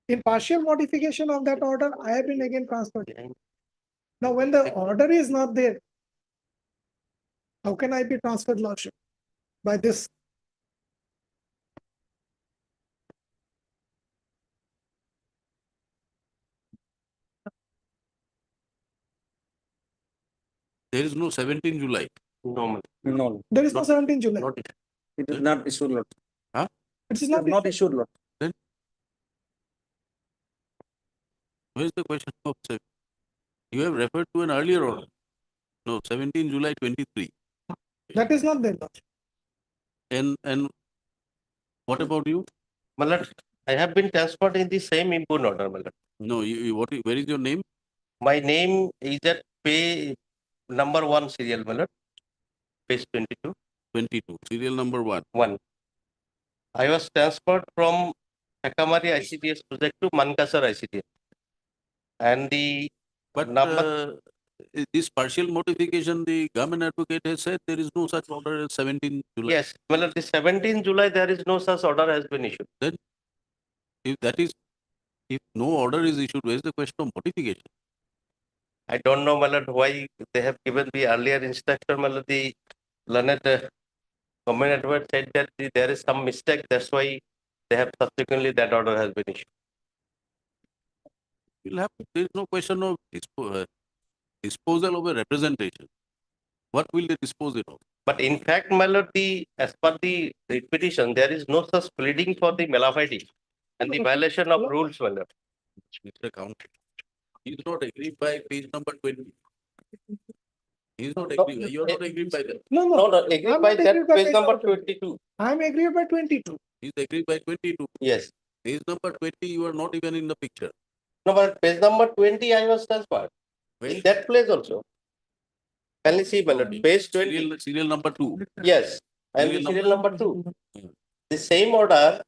In partial modification of that order, I have been again transferred. Now, when the order is not there, how can I be transferred, Lordship? By this. There is no 17 July. Normal. No. There is no 17 July. Not it. It is not issued lot. Huh? It is not issued lot. Then where is the question of you have referred to an earlier order? No, 17 July 23. That is not there, Lordship. And what about you? Malad, I have been transferred in the same input order, Malad. No, where is your name? My name is at pay number 1 serial, Malad. Page 22. 22, serial number 1. 1. I was transferred from Akamari ICDS project to Mankasar ICDS. And the number. This partial modification, the government advocate has said there is no such order as 17 July. Yes, Malad, the 17 July, there is no such order has been issued. Then, if no order is issued, where is the question of modification? I don't know, Malad, why they have given the earlier instruction, Malad, the learned government advocate said that there is some mistake, that's why they have subsequently that order has been issued. There is no question of disposal of a representation. What will they dispose it of? But in fact, my lord, as per the petition, there is no such pleading for the malafide and the violation of rules, my lord. Mr. Counsel, he is not agreed by page number 20. He is not agreed. You are not agreed by that. No, agreed I'm by not that agreed by page page number number 22. I'm agreed by 22. He is agreed by 22. Yes. Page number 20, you are not even in the picture. No, but page number 20, I was transferred. In that place also. Can you see, my lord? Page 20. Serial number 2. Yes, I am in serial number 2. The same order,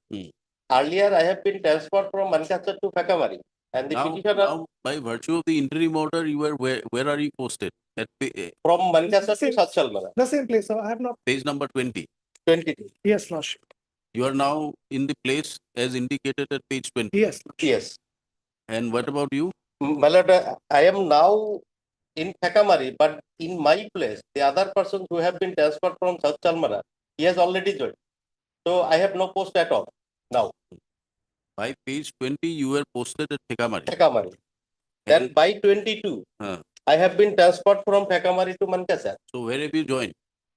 earlier I have been transferred from Mankasar to Fakamari. And the petitioner. Now, by virtue of the interim order, you are where are you posted? At from Mankasar to Satchalmara. The same place, so I have not. Page number 20. 22. Yes, Lordship. You are now in the place as indicated at page 20. Yes. Yes. And what about you? My lord, I am now in Fakamari, but in my place, the other persons who have been transferred from Satchalmara, he has already joined. So I have no post at all now. By page 20, you were posted at Thekamari. Fakamari. Then by 22, I have been transferred from Fakamari to Mankasar. So where have you joined?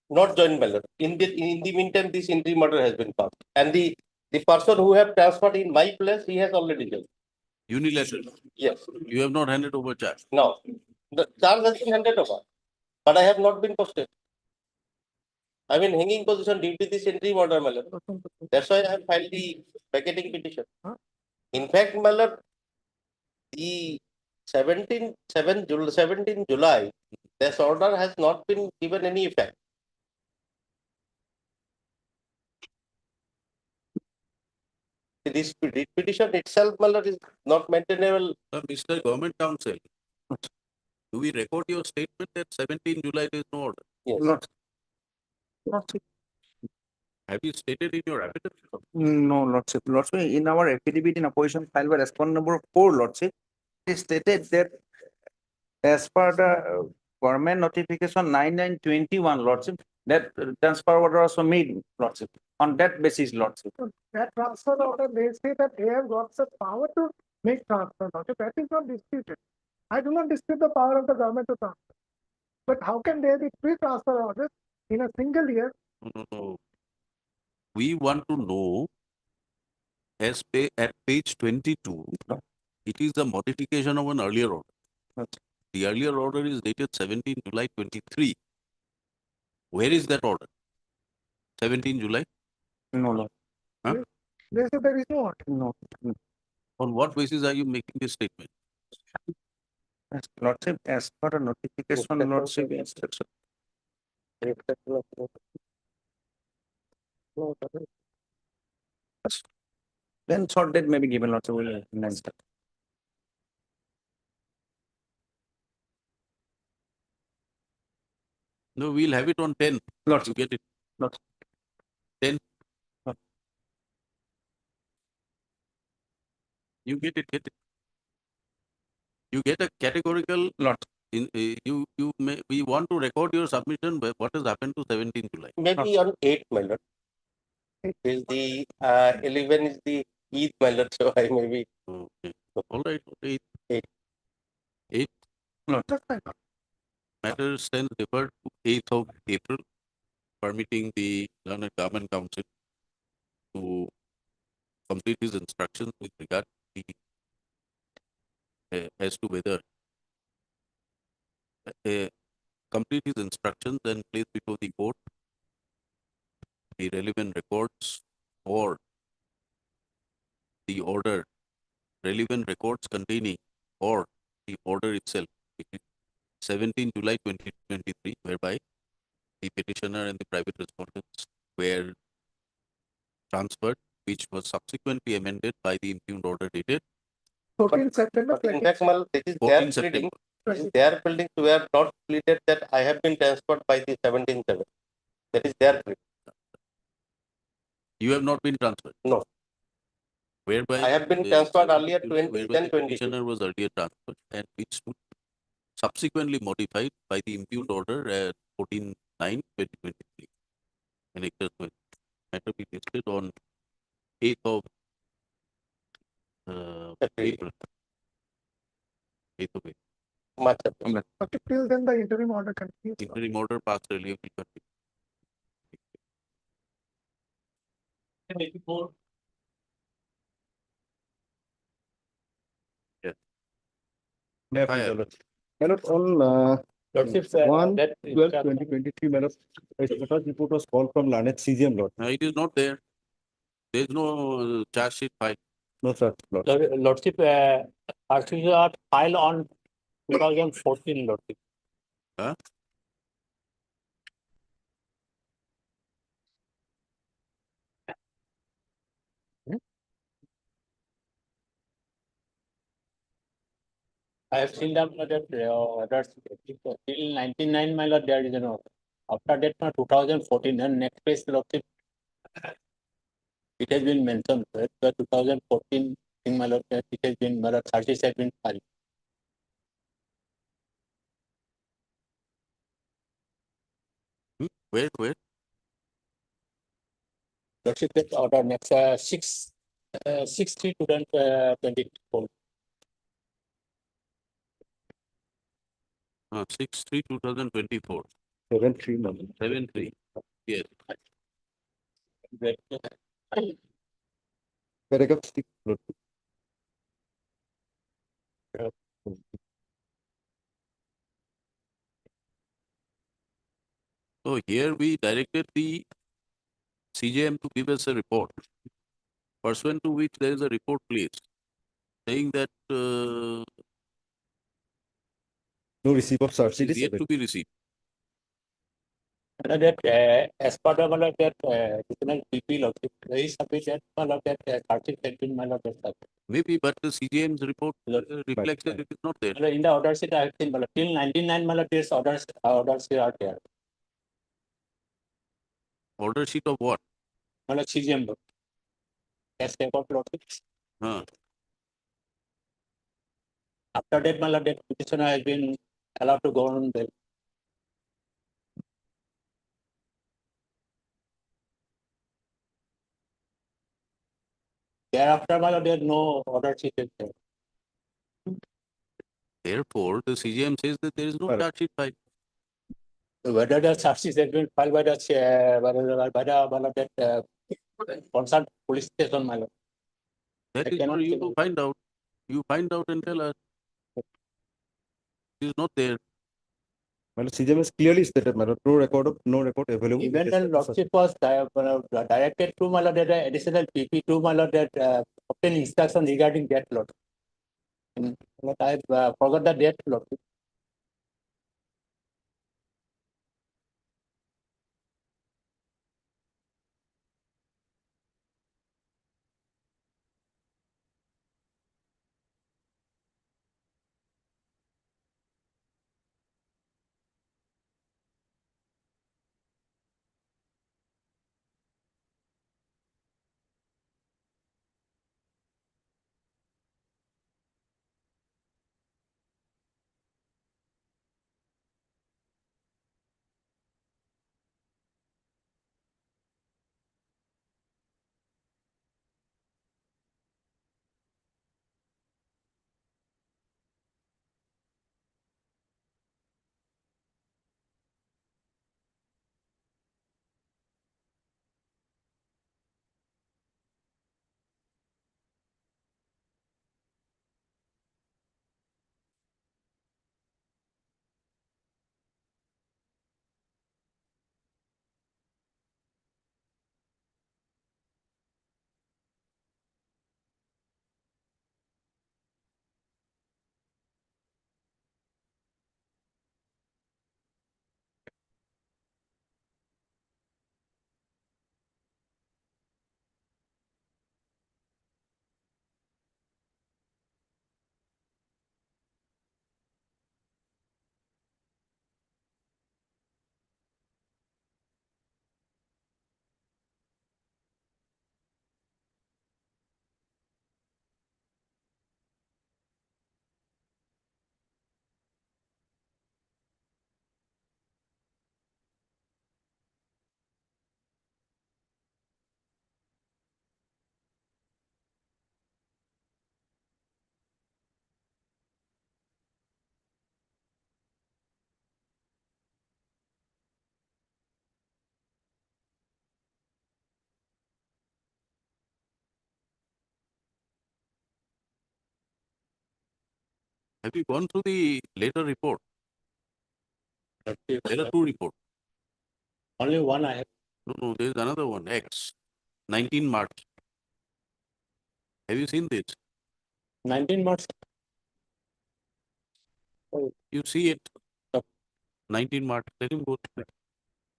Not joined, my lord. In the meantime, this interim order has been passed. And the person who have transferred in my place, he has already joined. Unilateral? Yes. You have not handed over charge? No. The charge has been handed over. But I have not been posted. I am in hanging position due to this interim order, my lord. That's why I have filed the vacating petition. In fact, my lord, the 17 July, this order has not been given any effect. This petition itself, my lord, is not maintainable. Mr. Government Counsel, do we record your statement that 17 July there is no order? Yes. Have you stated in your affidavit? No, Lordship. Lordship, in our affidavit in opposition filed by respondent number 4, Lordship, it stated that as per the government notification 9921, Lordship, that transfer order also made, Lordship, on that basis, Lordship. That transfer order, they say that they have got the power to make transfer. Okay, that is not disputed. I do not dispute the power of the government to transfer. But how can there be three transfer orders in a single year? No. We want to know, at page 22, it is the modification of an earlier order. The earlier order is dated 17 July 23. Where is that order? 17 July? No, Lord. Huh? They say there is no order. No. On what basis are you making this statement? Lordship, as per the notification, Lordship instruction. Then short date may be given, Lordship, will next. No, we'll have it on 10. Lots. You get it. Lots. 10. You get it, get it. You get a categorical lot. We want to record your submission, but what has happened to 17 July? Maybe on 8, my lord. Is the 11 is the Eid, my lord, so I maybe. Okay. All right. 8. 8. 8. No. Matter stands deferred to 8th of April, permitting the Learned Government Council to complete his instructions with regard to as to whether complete his instructions and place before the court the relevant records or the order, relevant records containing or the order itself, 17 July 2023, whereby the petitioner and the private respondents were transferred, which was subsequently amended by the impugned order dated 14 September. But in fact, mal, this is 14 their September. pleading. In their buildings, we have not pleaded that I have been transferred by the 17th. That is their pleading. You have not been transferred? No. Whereby I have been transferred earlier 20, then 22. Petitioner was earlier transferred and which was subsequently modified by the impugned order at 14/9/2023. And it matter be listed on 8th of April. 8th of April. Okay, till then the interim order continues. Interim order passed earlier will continue. Yes. My lord, on Lordships, 1/12/2023, my lord, a status report was called from Lanet CGM, Lord. It is not there. There is no charge sheet file. No, sir. Lord. Lordship, RCs are filed on 2014, Lordship. Huh? I have seen them that orders till 99, my lord, there is an order. After that, 2014, and next page, Lordship, it has been mentioned that the 2014 thing, my lord, that it has been, my lord, 30 has been filed. Where? Lordship, that order next 6/3/2024. 6/3/2024. 7/3, my lord. 7/3. Yes. Paragraph 6, Lord. So here we directed the CJM to give us a report, pursuant to which there is a report placed saying that No receipt of charge sheet is is yet to available. be received. That as part of that additional PP, Lordship, there is sufficient, my lord, that 30 has been, my lord, that Maybe, but the CJM's report reflects that it is not there. in the order sheet, I have seen, till 99, my lord, there's orders are there. Order sheet of what? My lord, CGM, Lord. As record, Lordship. After that, my lord, that petitioner has been allowed to go on the Thereafter, my lord, there is no order sheet is there. Therefore, the CGM says that there is no charge sheet filed. Whether the charge sheet has been filed by the concerned police station, my lord. That I is for cannot you say. to find out. You find out and tell us. It is not there. My lord, CGM is clearly stated, my lord, no record available. Even then, lordship was directed to my lord that additional PP to my lord that obtain instruction regarding that lord. But I forgot the date, lord. Have you gone through the later report? There are two reports. Only one I have. No, there is another one, X, 19 March. Have you seen this? 19 March. You see it. 19 March. Let him go to the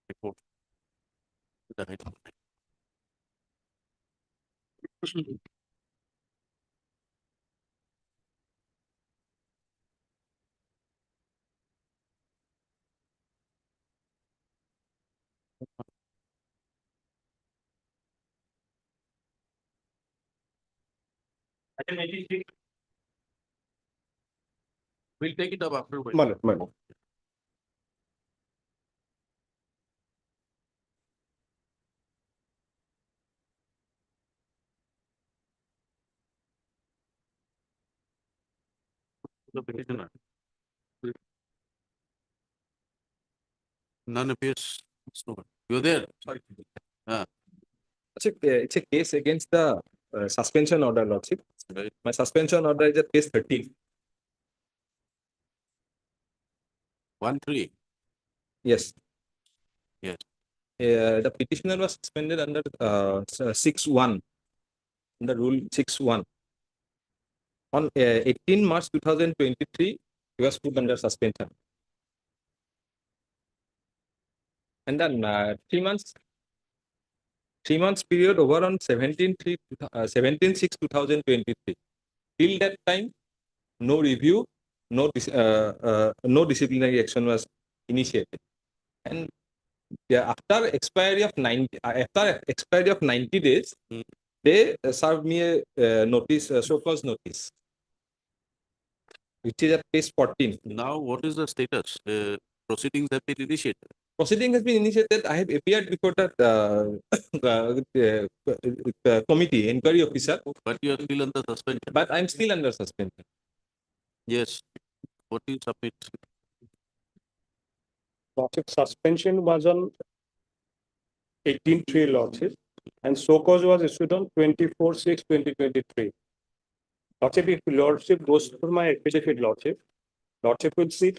report. The right one. We'll take it up after. My lord, my lord. The petitioner. None appears. You're there. It's a case against the suspension order, lordship. My suspension order is at case 13. 1-3. Yes. Yes. The petitioner was suspended under 6-1, under rule 6-1. On 18 March 2023, he was put under suspension. And then 3 months period over on 17/6/2023. Till that time, no review, no disciplinary action was initiated. And after expiry of 90 days, they served me a notice, show cause notice, which is at case 14. Now, what is the status? Proceedings have been initiated. Proceeding has been initiated. I have appeared before that committee, inquiry officer. But you are still under suspension. But I'm still under suspension. Yes. What do you submit? Lordship, suspension was on 18/3, Lordship, and so cause was issued on 24/6/2023. Lordship, if Lordship goes through my affidavit, Lordship will see.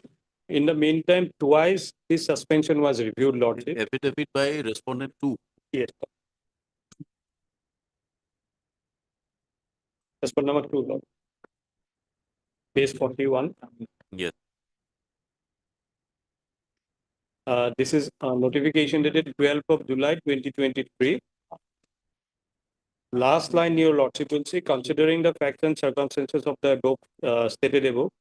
In the meantime, twice this suspension was reviewed, Lordship. Affidavit by respondent 2. Yes. Respondent number 2, Lord. Page 41. Yes. This is notification dated 12th of July 2023. Last line, your Lordship will see, considering the facts and circumstances of the above stated above,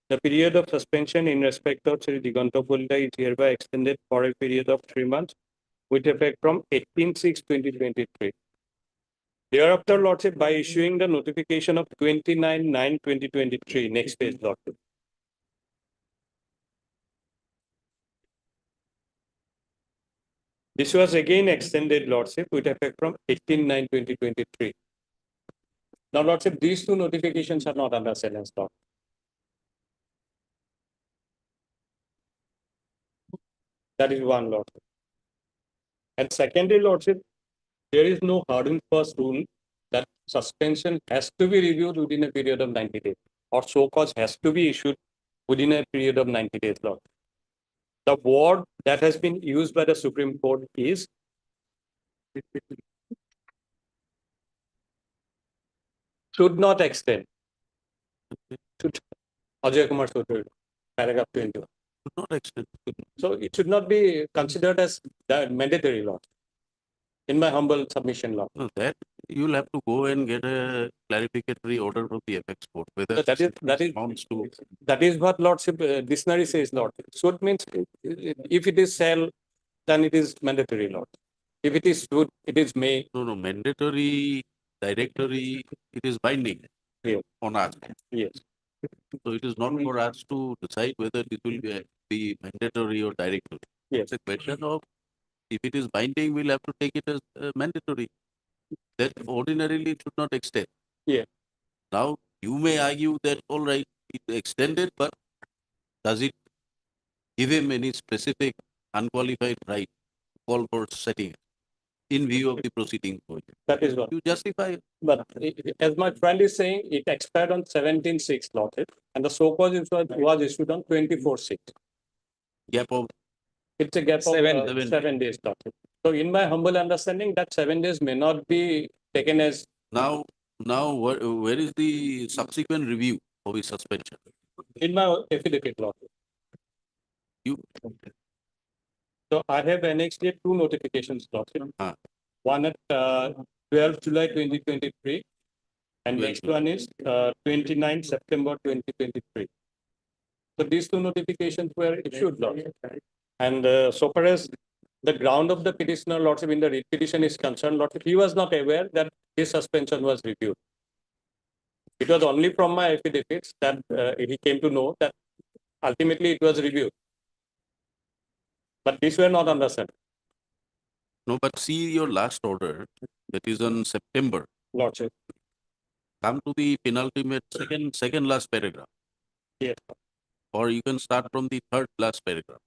the period of suspension in respect of Sri Diganta Pulda is hereby extended for a period of 3 months with effect from 18/6/2023. Thereafter, Lordship, by issuing the notification of 29/9/2023, next page, Lordship. This was again extended, Lordship, with effect from 18/9/2023. Now, Lordship, these two notifications are not under silence, Lord. That is one, Lordship. And secondly, Lordship, there is no hard and fast rule that suspension has to be reviewed within a period of 90 days or so cause has to be issued within a period of 90 days, Lord. The word that has been used by the Supreme Court is should not extend. Ajay Kumar Sotur, paragraph 21. Should not extend. So it should not be considered as the mandatory law. In my humble submission, law. No, that you'll have to go and get a clarificatory order from the FX court. Whether That is what Lordship dictionary says, Lord. Should means if it is shall, then it is mandatory, Lord. If it is should, it is may. No, mandatory, directory, it is binding on us. Yes. So it is not for us to decide whether it will be mandatory or directory. Yes. It's a question of if it is binding, we'll have to take it as mandatory. That ordinarily it should not extend. Yeah. Now you may argue that all right, it extended, but does it give him any specific unqualified right to call for setting it in view of the proceeding? That is what you justify it. But as my friend is saying, it expired on 17/6, Lord, and the so cause was issued on 24/6. Gap of It's a gap of 7 days, Lord. So in my humble understanding, that 7 days may not be taken as now where is the subsequent review of his suspension? in my affidavit, Lord. You So I have annexed it 2 notifications, Lord. One at 12 July 2023, and next one is 29 September 2023. So these 2 notifications were issued, Lord. And so far as the ground of the petitioner, Lordship, in the writ petition is concerned, Lordship, he was not aware that his suspension was reviewed. It was only from my affidavits that he came to know that ultimately it was reviewed. But these were not understood. No, but see your last order, that is on September. Lordship. Come to the penultimate second last paragraph. Yes. Or you can start from the third last paragraph.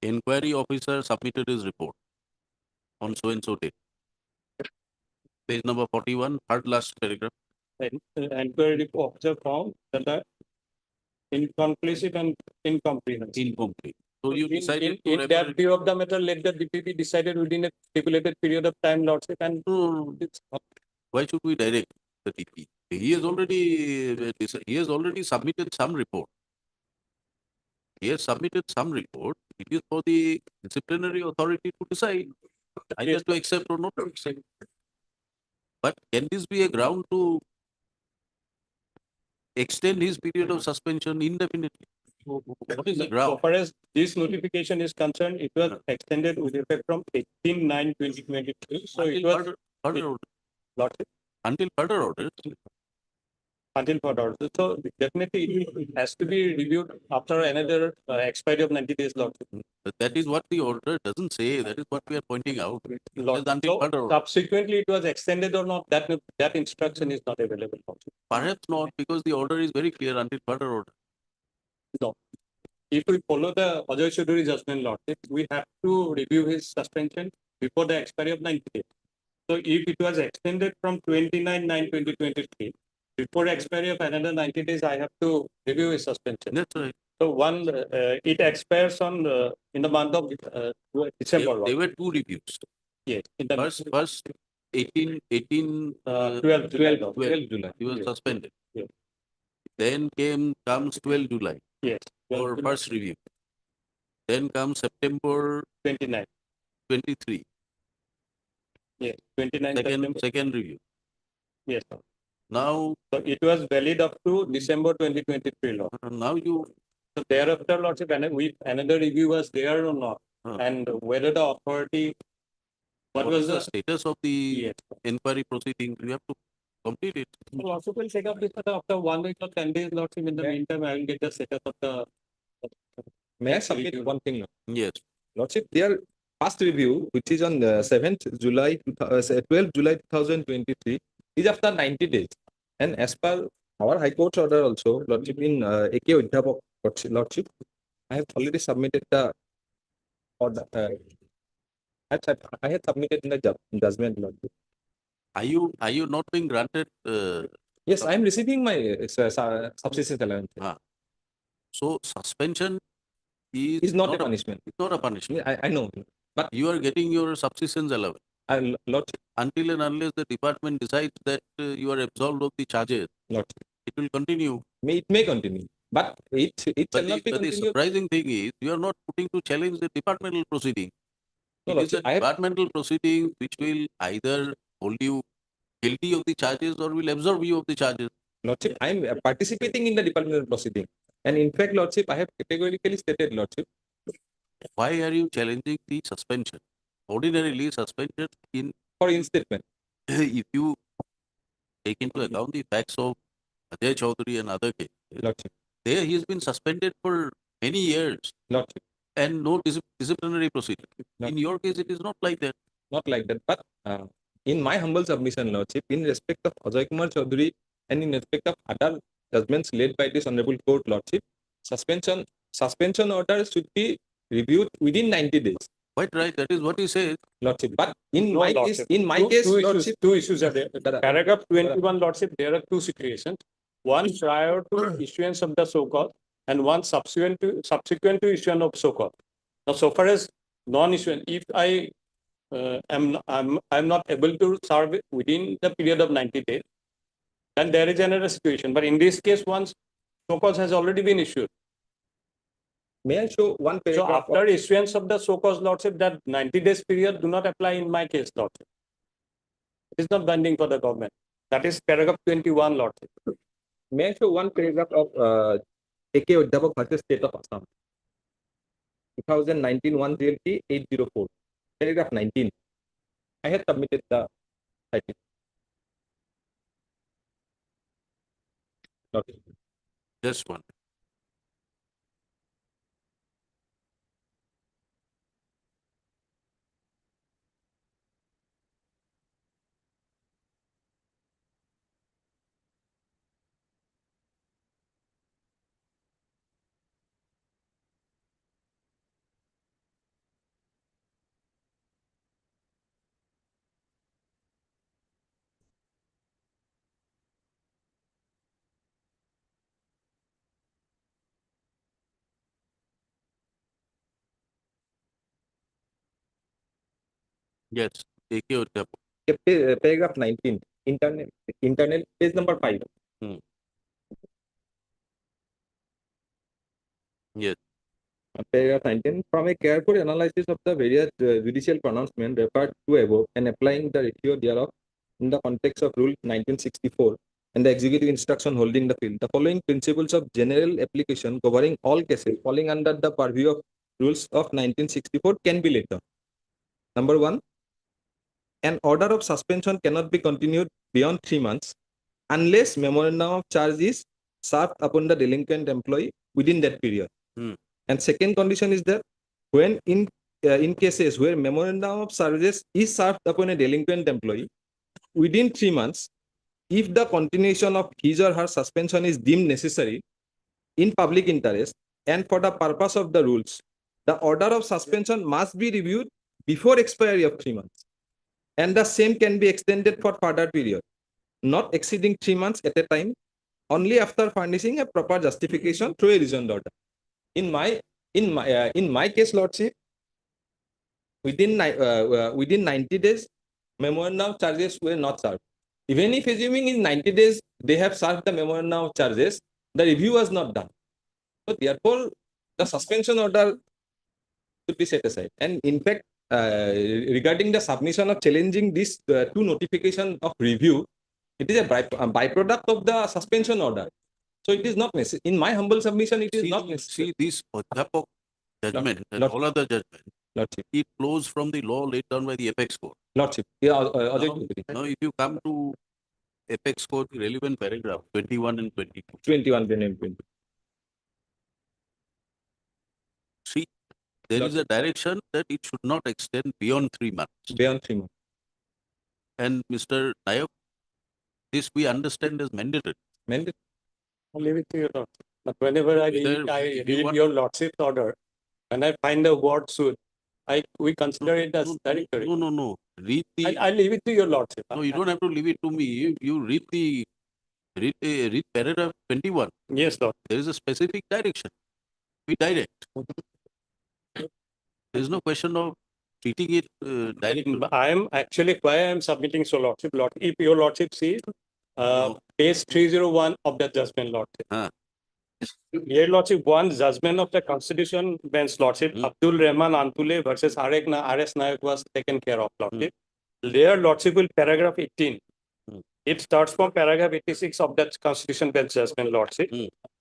Inquiry officer submitted his report on so and so date. Page number 41, third last paragraph. Inquiry officer found that the inconclusive and incomprehensive. Incomplete. So you decided in that view of the matter, let the DPP decided within a stipulated period of time, Lordship, and why should we direct the DP? He has already submitted some report. He has submitted some report. It is for the disciplinary authority to decide either to accept or not to accept. But can this be a ground to extend his period of suspension indefinitely? What is the ground? So far as this notification is concerned, it was extended with effect from 18/9/2023. So it was further order. Lordship. Until further order. Until further order. So definitely it has to be reviewed after another expiry of 90 days, Lordship. But that is what the order doesn't say. That is what we are pointing out. Lord, It's until so further order. subsequently it was extended or not, that instruction is not available. Perhaps not, because the order is very clear until further order. No. If we follow the Ajay Chaudhary judgment, Lordship, we have to review his suspension before the expiry of 90 days. So if it was extended from 29/9/2023, before expiry of another 90 days, I have to review his suspension. That's right. So it expires on in the month of December. There were two reviews. Yes. In the First 18, 12 July. 12 July, he was Yes. suspended. Yes. Then comes 12 July. Yes. For first review. Then comes September 29. 23. Yes. 29. Second review. Yes. Now, so it was valid up to December 2023, Lord. Now so thereafter, Lordship, another review was there or not, and whether the authority, what was the status of the inquiry proceeding? We have to complete it. Lordship will take up this after 1 week or 10 days, Lordship. In the meantime, I will get the status of the. May I submit one thing? Yes. Lordship, their past review, which is on 7th July, 12th July 2023, is after 90 days. And as per our High Court's order also, Lordship, in AK Udhyapok, Lordship, I have already submitted the order. I had submitted in the judgment, Lordship. Are you not being granted? Yes, I am receiving my subsistence allowance. So suspension is not a punishment. It's not a punishment. I know. But you are getting your subsistence allowance. Until and unless the department decides that you are absolved of the charges, it will continue. It may continue. But it shall not be the continued. surprising thing is, you are not putting to challenge the departmental proceeding. No, It is the departmental proceeding which will either hold you guilty of the charges or will absolve you of the charges. Lordship, I am participating in the departmental proceeding. And in fact, Lordship, I have categorically stated, Lordship. Why are you challenging the suspension? Ordinarily, suspension for instatement. If you take into account the facts of Ajay Chaudhary and other cases, there he has been suspended for many years. And no disciplinary proceeding. In your case, it is not like that. Not like that. But in my humble submission, Lordship, in respect of Ajay Kumar Chaudhary and in respect of other judgments laid by this Honorable Court, Lordship, suspension order should be reviewed within 90 days. Quite right. That is what he says. Lordship. But in my case, Lordship, two issues are there. Paragraph 21, Lordship, there are two situations. One prior to issuance of the so-called and one subsequent to issuance of so-called. Now, so far as non-issuance, if I am not able to serve it within the period of 90 days, then there is another situation. But in this case, once so-called has already been issued. May I show one paragraph? So after issuance of the so-called, Lordship, that 90 days period do not apply in my case, Lordship. It is not binding for the government. That is paragraph 21, Lordship. May I show one paragraph of AK Udhyapok versus State of Assam? 2019 1 GLT 804. Paragraph 19. I had submitted the title. Okay. Just one. Yes, AK Udhyapok. Paragraph 19, internal, page number 5. Yes. Paragraph 19, from a careful analysis of the various judicial pronouncements referred to above and applying the ratio thereof in the context of Rule 1964 and the executive instruction holding the field, the following principles of general application covering all cases falling under the purview of rules of 1964 can be laid down. Number 1, an order of suspension cannot be continued beyond 3 months unless memorandum of charge is served upon the delinquent employee within that period. And second condition is that when in cases where memorandum of services is served upon a delinquent employee within 3 months, if the continuation of his or her suspension is deemed necessary in public interest and for the purpose of the rules, the order of suspension must be reviewed before expiry of 3 months, and the same can be extended for further period, not exceeding 3 months at a time, only after furnishing a proper justification through a reasoned order. In my case, Lordship, within 90 days, memorandum of charges were not served. Even if assuming in 90 days they have served the memorandum of charges, the review was not done. So therefore, the suspension order should be set aside. And in fact, regarding the submission of challenging this two notification of review, it is a byproduct of the suspension order. So it is not necessary. In my humble submission, it is not necessary. See, this Adhyapok judgment and all other judgment, it flows from the law laid down by the apex court. Lordship. Yeah, Ajay, Now, if you come to apex court, the relevant paragraph 21 and 22. 21 and 20. See, there is a direction that it should not extend beyond 3 months. Beyond 3 months. And Mr. Nayak, this we understand as mandatory. Mandatory. I'll leave it to your lordship. But whenever I read your lordship's order, when I find the word should, we consider it as directory. No. Read the. I leave it to your lordship. No, you don't have to leave it to me. You read the read paragraph 21. Yes, Lord. There is a specific direction. We direct. There is no question of treating it directly. I am actually why I am submitting so lordship. If your lordship sees page 301 of the judgment, lordship. Here, lordship, one judgment of the constitution bench, lordship, Abdul Rahman Antule versus R.S. Nayak was taken care of, lordship. There, lordship, will paragraph 18. It starts from paragraph 86 of that constitution bench judgment, lordship.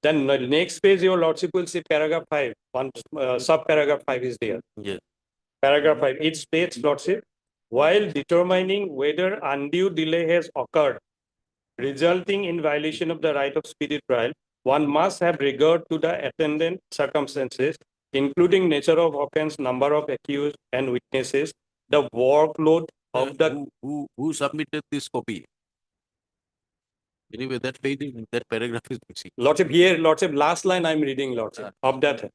Then the next page, your lordship will see paragraph 5. One sub-paragraph 5 is there. Yes. Paragraph 5. It states, lordship, while determining whether undue delay has occurred, resulting in violation of the right of speedy trial, one must have regard to the attendant circumstances, including nature of offense, number of accused and witnesses, the workload of the... Who submitted this copy? Anyway, that page, that paragraph is missing. Lordship, here, lordship, last line I'm reading, lordship, of that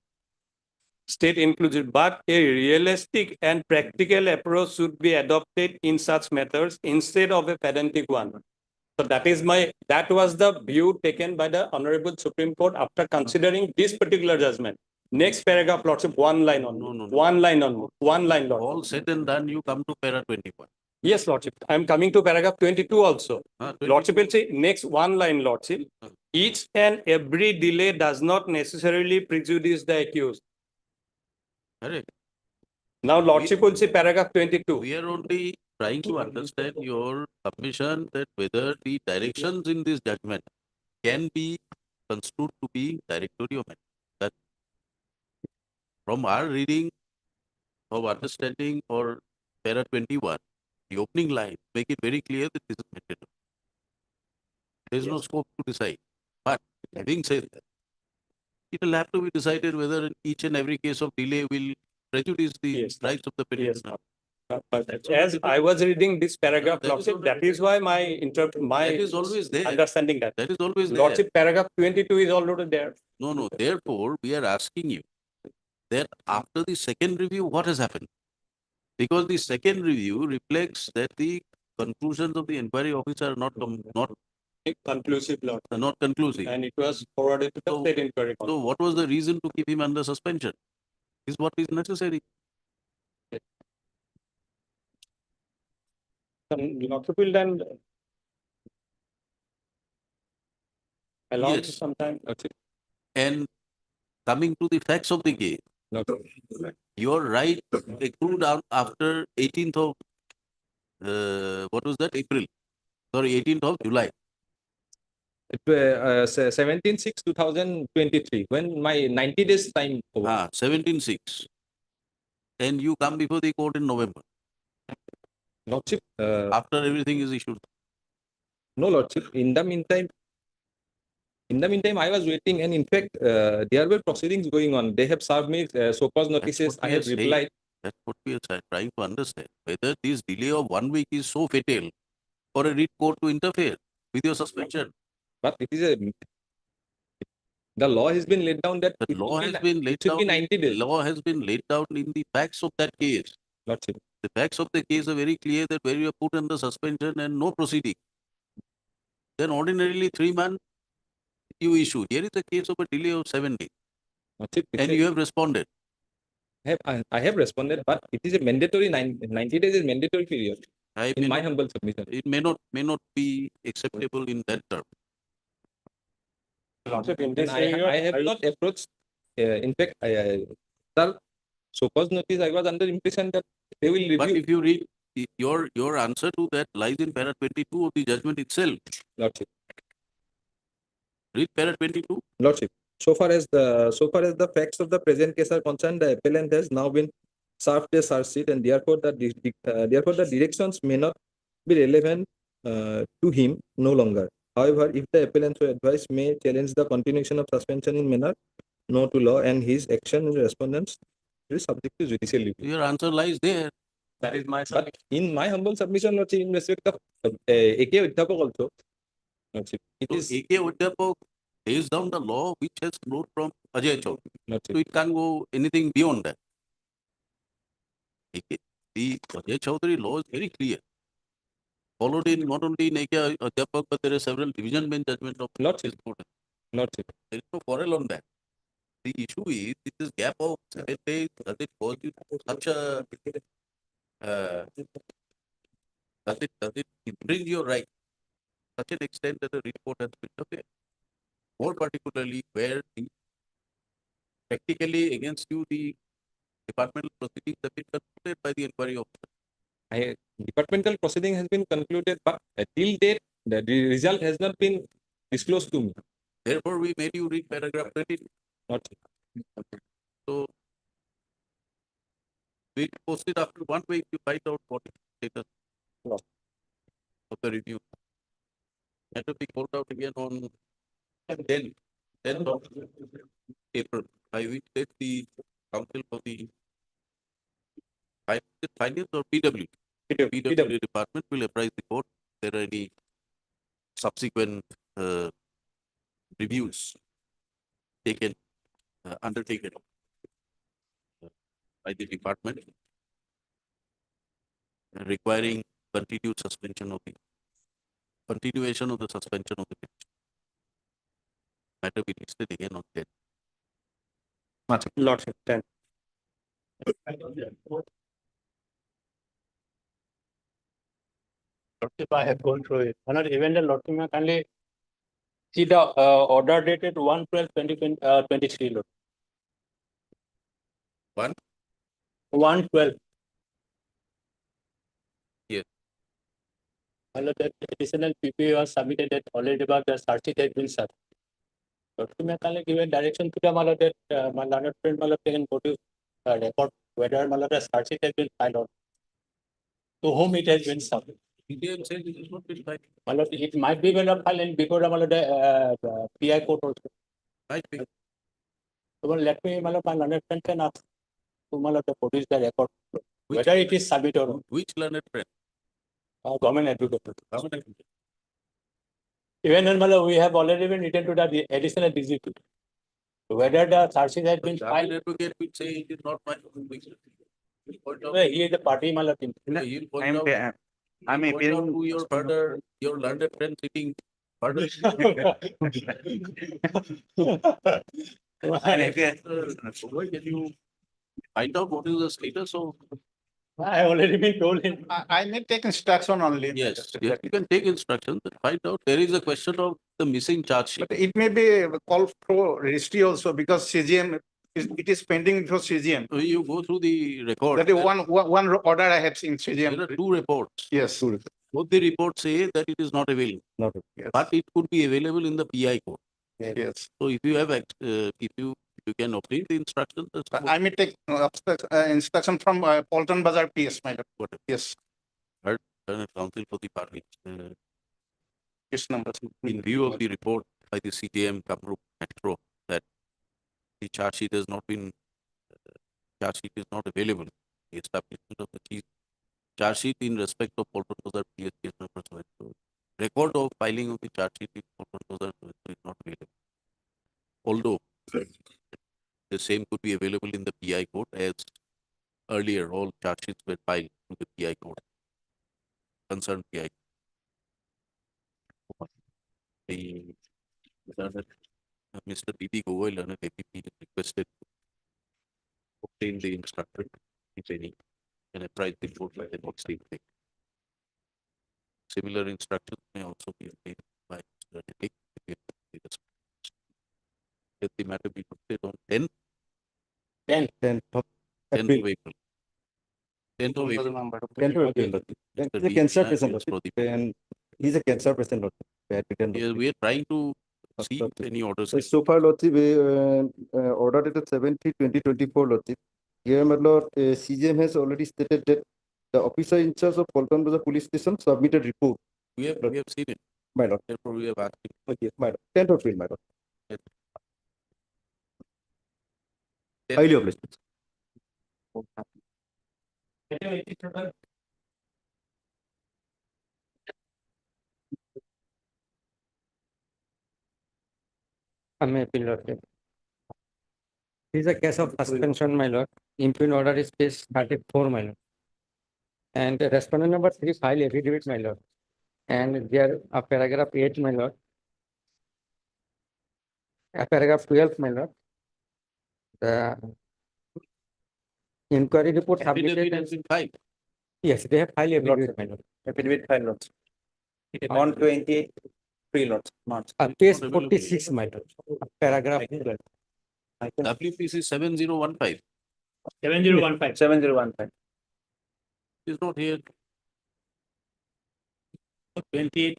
state inclusive, but a realistic and practical approach should be adopted in such matters instead of a pedantic one. So that was the view taken by the Honorable Supreme Court after considering this particular judgment. Next paragraph, lordship, one line on. No. One line on. One line, lordship. All said and done, you come to para 21. Yes, lordship. I'm coming to paragraph 22 also. 22. Lordship will say next one line, lordship. Each and every delay does not necessarily prejudice the accused. Correct. Now, lordship will say paragraph 22. We are only trying to understand your submission that whether the directions in this judgment can be construed to be directory or mandatory. That from our reading of understanding or para 21, the opening line make it very clear that this is mandatory. There is no scope to decide. But having said that, it will have to be decided whether in each and every case of delay will prejudice the rights of the petitioner. As I was reading this paragraph, lordship, that is why my That is always there. understanding that. That is always there. Lordship, paragraph 22 is already there. No. Therefore, we are asking you that after the second review, what has happened? Because the second review reflects that the conclusions of the inquiry officer are not conclusive, Lord. Not conclusive. And it was forwarded to the state inquiry. So, what was the reason to keep him under suspension? Is what is necessary. Lordship will then allow Yes. sometime. And coming to the facts of the case, your right accrued out after 18th of what was that? April. Sorry, 18th of July. 17/6/2023, when my 90 days time over. 17/6. And you come before the court in November. Lordship, after everything is issued. No, Lordship. In the meantime, In the meantime, I was waiting, and in fact, there were proceedings going on. They have served me so-called notices. I have replied. That's what we are trying to understand, whether this delay of 1 week is so fatal for a writ court to interfere with your suspension. But it is the law has been laid down that The it law should has be, been laid it should down. be 90 days. Law has been laid down in the facts of that case. Lordship. The facts of the case are very clear that where you are put under suspension and no proceeding, then ordinarily 3 months you issue. Here is a case of a delay of 7 days. Lordship, And you have responded. I have responded, but it is a mandatory 90 days is mandatory period. In my humble submission. It may not be acceptable in that term. And I have not approached. In fact, sir, so-called notice, I was under impression that they will review. But if you read your answer to that lies in para 22 of the judgment itself. Lordship. Read para 22. Lordship. So far as the facts of the present case are concerned, the appellant has now been served a charge sheet, and therefore the directions may not be relevant to him no longer. However, if the appellant so advised, may challenge the continuation of suspension in manner no to law, and his action in respondents is subject to judicial review. Your answer lies there. That is my submission. But in my humble submission, Lordship, in respect of AK Udhyapak also, Lordship, it is AK Udhyapak lays down the law which has flowed from Ajay Chaudhary. So it can't go anything beyond that. The Ajay Chaudhary law is very clear. Followed in not only in AK Udhyapak, but there are several division bench judgments of Lordship. Lordship. There is no quarrel on that. The issue is this gap of 7 days, does it cause you such a does it infringe your right to such an extent that the report has been interfered? More particularly where practically against you the departmental proceedings have been concluded by the inquiry officer. Departmental proceeding has been concluded, but till date, the result has not been disclosed to me. Therefore, we made you read paragraph 22. So, we posted after 1 week to find out what is the status of the review. That will be called out again on 10th of April, by which date the council for the finance or PW department will apprise the court if there are any subsequent reviews undertaken by the department requiring continuation of the suspension of the petition. Matter be listed again on 10. Lordship, 10. Lordship, I have gone through it. Even the Lordship may kindly see the order dated 1/12/2023. Lord. 1/12. Yes. That additional PP was submitted that already about the charge sheet has been served. Lordship may kindly give a direction to the that my learned friend can go to record whether the charge sheet has been filed or to whom it has been served. PDM says it is not been filed. It might be well filed and before the PI court also. Might be. So let me my learned friend can ask to produce the record whether it is submitted or not. Which learned friend? Government advocate. Even when we have already been written to the additional DGP. Whether the charge sheet has been filed. Advocate will say it is not my. He is the party. I'm appealing to your brother, your learned friend sitting further. Can you find out what is the status of? I have already been told him. I may take instruction only. Yes, you can take instructions and find out. There is a question of the missing charge sheet. But it may be a call for registry also because CGM, it is pending for CGM. So you go through the record. That is one order I have seen CGM. There are 2 reports. Yes. Both the reports say that it is not available. Yes. But it could be available in the PI code. Yes. So if you have, if you can obtain the instructions. I may take instruction from Polton Bazar PS, my lord. Yes. Heard counsel for the party. This number. In view of the report by the CTM Kamrup Metro that the charge sheet has not been, charge sheet is not available. The establishment of the charge sheet in respect of Bolton Bazar PS case number 72. Record of filing of the charge sheet in Bolton Bazar 72 is not available. Although the same could be available in the PI court, as earlier all charge sheets were filed to the PI court, concerned PI. The learned, Mr. B.B. Goel, learned APP, requested to obtain the instruction, if any, and apprise the court by the next evening. Similar instructions may also be obtained by Mr. Dick. Let the matter be posted on 10th 10th of 10th April. of April. 10th of April. 10th of April. Then he's a cancer patient, Lordship, and he's a cancer patient, Lordship. Yes, we are trying to see if any orders. So far, Lordship, ordered at 70/2024, Lordship. Here, my Lord, CGM has already stated that the officer in charge of Bolton Bazar Police Station submitted report. We have seen it. My Lord. Therefore, we have asked him. Okay, my Lord. 10th of April, my Lord. Yes. Highly obliged. I'm appeal, Lordship. This is a case of suspension, my lord. Impugned order is case 34, my lord. And the respondent number 3 file affidavit, my lord. And there a paragraph 8, my lord. A paragraph 12, my lord. The inquiry report Affidavit submitted. has been filed. Yes, they have filed affidavit, my lord. Affidavit file, Lord. On 28 Lord, March. Page 46, my lord. Paragraph 12. WPC 7015. 7015. 7015. Is not here. 28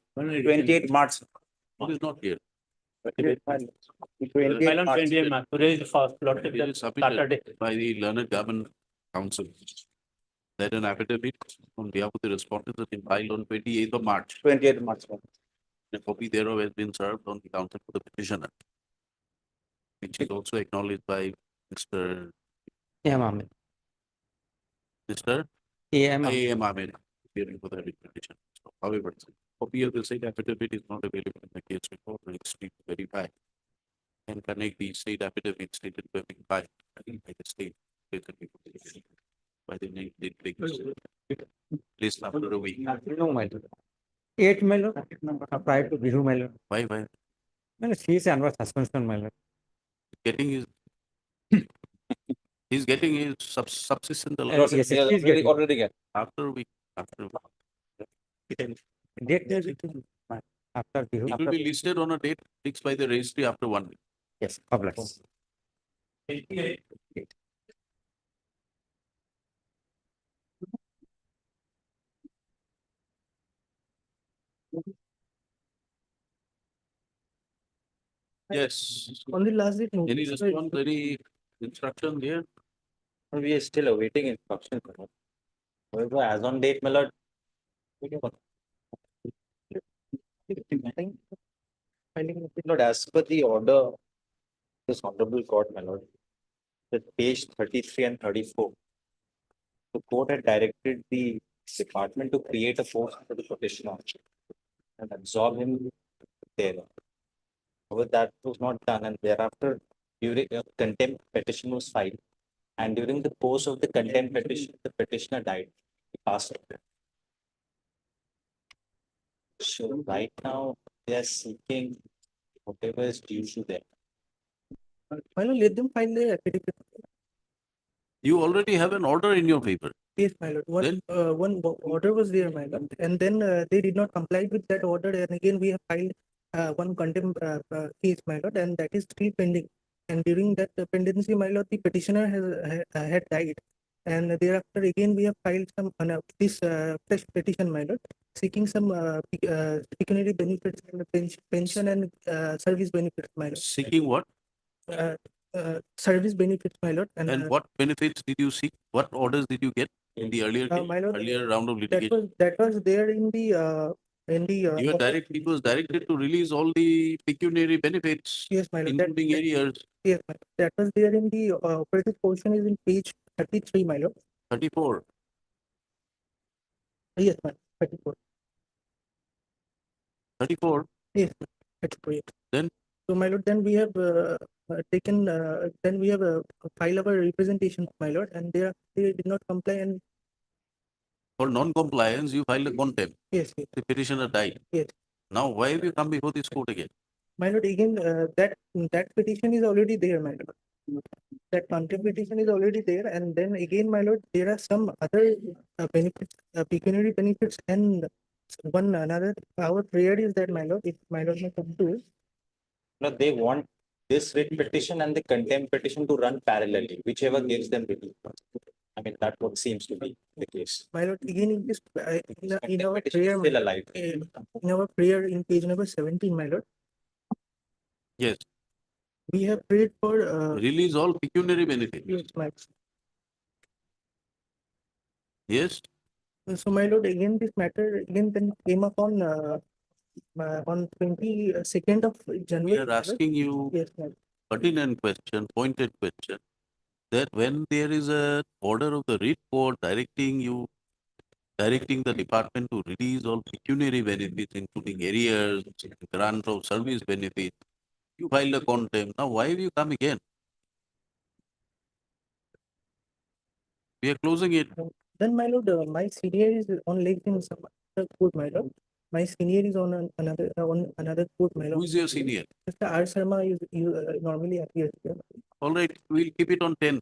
March. It is not here. File. File on 28 March. Today is the first, Lordship, It is Saturday. submitted by the Learned Government Council. That an affidavit on behalf of the respondent has been filed on 28th of March. 28th March. A copy thereof has been served on the counsel for the petitioner, which is also acknowledged by Mr. Yeah, Ahmed. Mr. A.M. A.M. Ahmed, appearing for the petition. So, however, copy of the said affidavit is not available in the case report, and it's to verify and connect the state affidavit stated to have been filed by the state by the name date placed after a week. No, my lord. 8, my lord. Prior to Bihu, my lord. Why? My lord, she is under suspension, my lord. Getting his he's getting his subsistence Yes, yes, he is getting. Already get. after a week. After a week. Date there with after Bihu. It will be listed on a date fixed by the registry after 1 week. Yes, public. Yes. On the last date. Any notice, response, any instruction there? We are still awaiting instruction. However, as on date, my lord. Lord, as per the order, this honorable court, my lord, that page 33 and 34, the court had directed the department to create a post for the petitioner and absorb him there. However, that was not done, and thereafter, during a contempt petition was filed, and during the course of the contempt petition, the petitioner died. He passed away. So right now, they are seeking whatever is due to them. Why not let them file the affidavit? You already have an order in your favor. Yes, my lord. One order was there, my lord, and then they did not comply with that order, and again we have filed one contempt case, my lord, and that is still pending. And during that pendency, my lord, the petitioner had died, and thereafter again we have filed some this fresh petition, my lord, seeking some pecuniary benefits, pension and service benefits, my lord. Seeking what? Service benefits, my lord. And what benefits did you seek? What orders did you get in the earlier my lord, earlier round of litigation? that was there in the in the. You are he was directed to release all the pecuniary benefits, Yes, my lord. including arrears. Yes, my lord. That was there in the operative portion is in page 33, my lord. 34. Yes, my lord, 34. 34. Yes, my lord, 34. Yes. Then? So, my lord, then we have then we have filed our representation, my lord, and they did not comply and. For non-compliance, you filed a contempt. Yes, yes. The petitioner died. Yes. Now, why have you come before this court again? My lord, again, that petition is already there, my lord. That contempt petition is already there, and then again, my lord, there are some other benefits, pecuniary benefits, and one another. Our prayer is that, my lord, if my lord may come to it. No, they want this writ petition and the contempt petition to run parallelly, whichever gives them relief. I mean, that's what seems to be the case. My lord, again, in this, in our petition is prayer, still alive. in our prayer in page number 17, my lord, Yes. we have prayed for Release all pecuniary benefits. yes, my. Yes. So, my lord, again, this matter again then came up on 22nd of January. We are asking you Yes, my lord. pertinent question, pointed question, that when there is a order of the writ court directing the department to release all pecuniary benefits, including arrears, grant of service benefits, you filed a contempt. Now, why have you come again? We are closing it. Then, my lord, my senior is on leave in some other court, my lord. My senior is on another court, my lord. Who is your senior? Mr. R. Sharma is normally appears here. All right, we'll keep it on 10.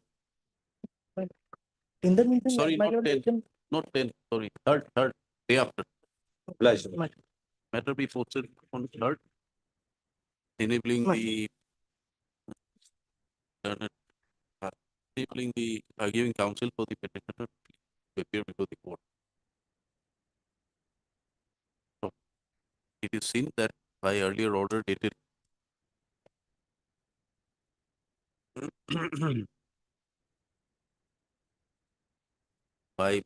In the meantime, Sorry, my not lord, 10. Not 10. Sorry, third, day after. my- Matter be posted on third, enabling the giving counsel for the petitioner to appear before the court. So, it is seen that by earlier order dated by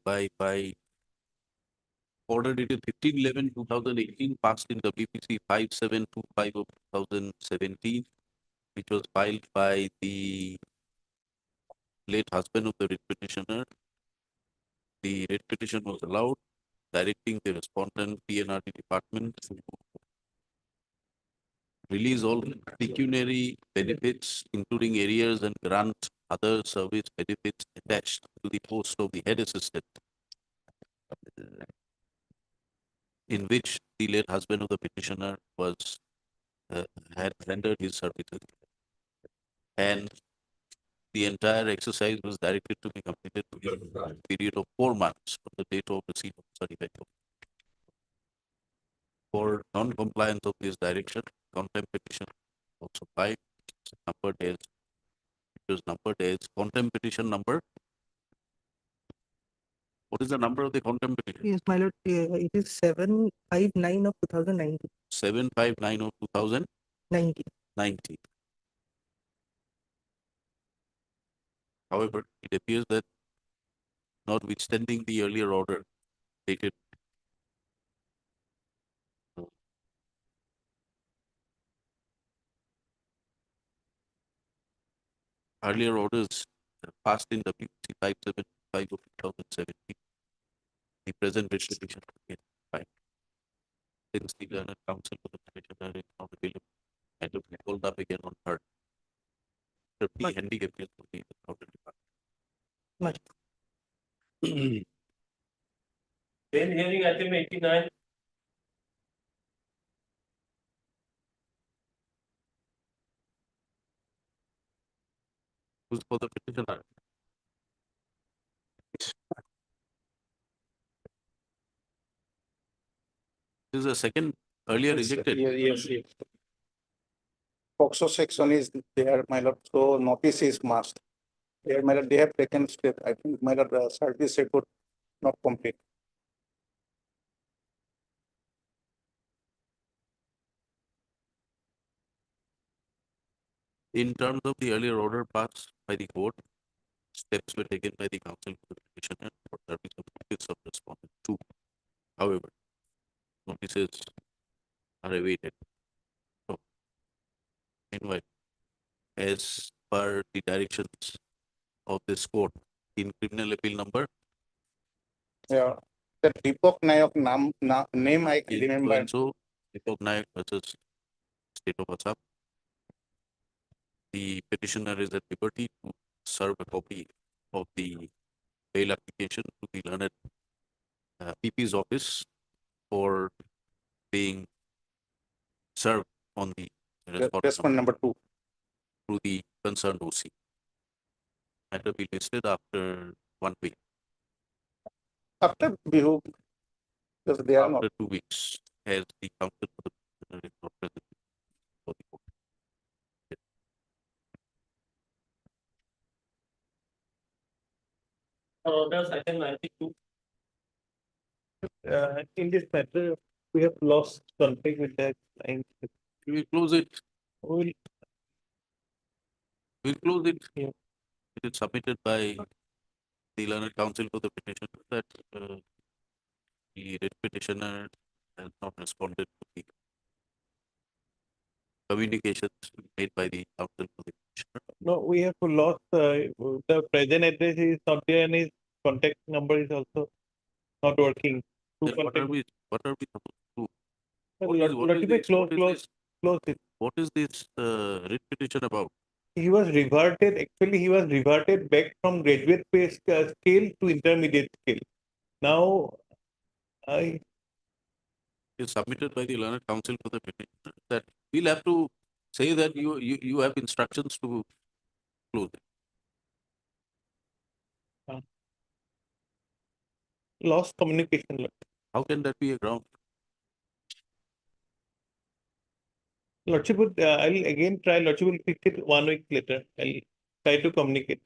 order dated 15/11/2018 passed in WPC 5725 of 2017, which was filed by the late husband of the writ petitioner. The writ petition was allowed, directing the respondent PNRD department to release all pecuniary benefits, including arrears and grant other service benefits attached to the post of the head assistant, in which the late husband of the petitioner had rendered his services, and the entire exercise was directed to be completed within a period of 4 months from the date of receipt of certificate. For non-compliance of this direction, contempt petition also filed, numbered as contempt petition number. What is the number of the contempt petition? Yes, my lord, it is 759 of 2019. 759 of 2019. However, it appears that notwithstanding the earlier order dated earlier orders passed in WPC 575 of 2017, the present writ petition is filed. Since the learned counsel for the petitioner is not available, and to be called up again on third. The handicap is for the outer department. Then hearing item 89. Who's for the petitioner? This is a second earlier rejected. Yes. POXO section is there, my lord, so notice is must. There, my lord, they have taken step. I think, my lord, service report not complete. In terms of the earlier order passed by the court, steps were taken by the counsel for the petitioner for service of notice of respondent 2. However, notices are awaited. So, meanwhile, as per the directions of this court in criminal appeal number Yeah, the Deepak Nayak name I is remember. so Deepak Nayak versus State of Assam. The petitioner is at liberty to serve a copy of the bail application to the learned PP's office for being served on the Respondent number 2. through the concerned OC. Matter be listed after 1 week. After Bihu, because they are not. After 2 weeks, as the counsel for the petitioner is not present for the court. Order section 92. In this matter, we have lost contact with that client. We close it. We'll We'll close it. Yeah. It is submitted by the learned counsel for the petition that the writ petitioner has not responded to the communications made by the counsel for the petitioner. No, we have lost, the present address is not there and his contact number is also not working. Then what are we supposed to do? What is Close it. What is this writ petition about? He was reverted back from graduate pay scale to intermediate scale. Now, It is submitted by the learned counsel for the petitioner that we'll have to say that you have instructions to close it. Lost communication. How can that be a ground? Lordship would, I'll again try, Lordship will fix it 1 week later. I'll try to communicate.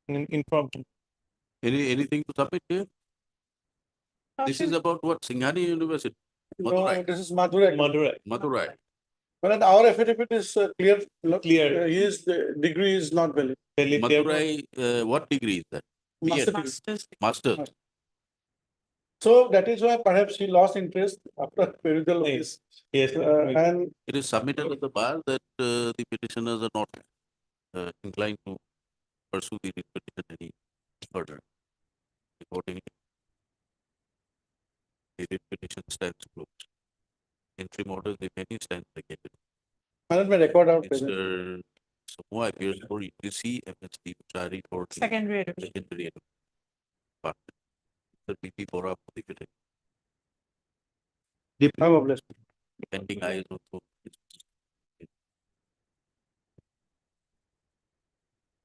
Inform him. Anything to submit here? This is about what? Singhani University? No, this is Madurai. Madurai. But our affidavit is clear. Clear. His degree is not valid. Madurai, what degree is that? Master. So that is why perhaps he lost interest after perusal of this. Yes. And It is submitted at the bar that the petitioners are not inclined to pursue the writ petition any further. Accordingly, the writ petition stands closed. Interim orders, if any, stands vacated. Madam, may record out present. Mr. Samoa appears for UGC, MSD Chari for the Secondary education. secondary department. The PP Bora for the petition. Pending eyes also.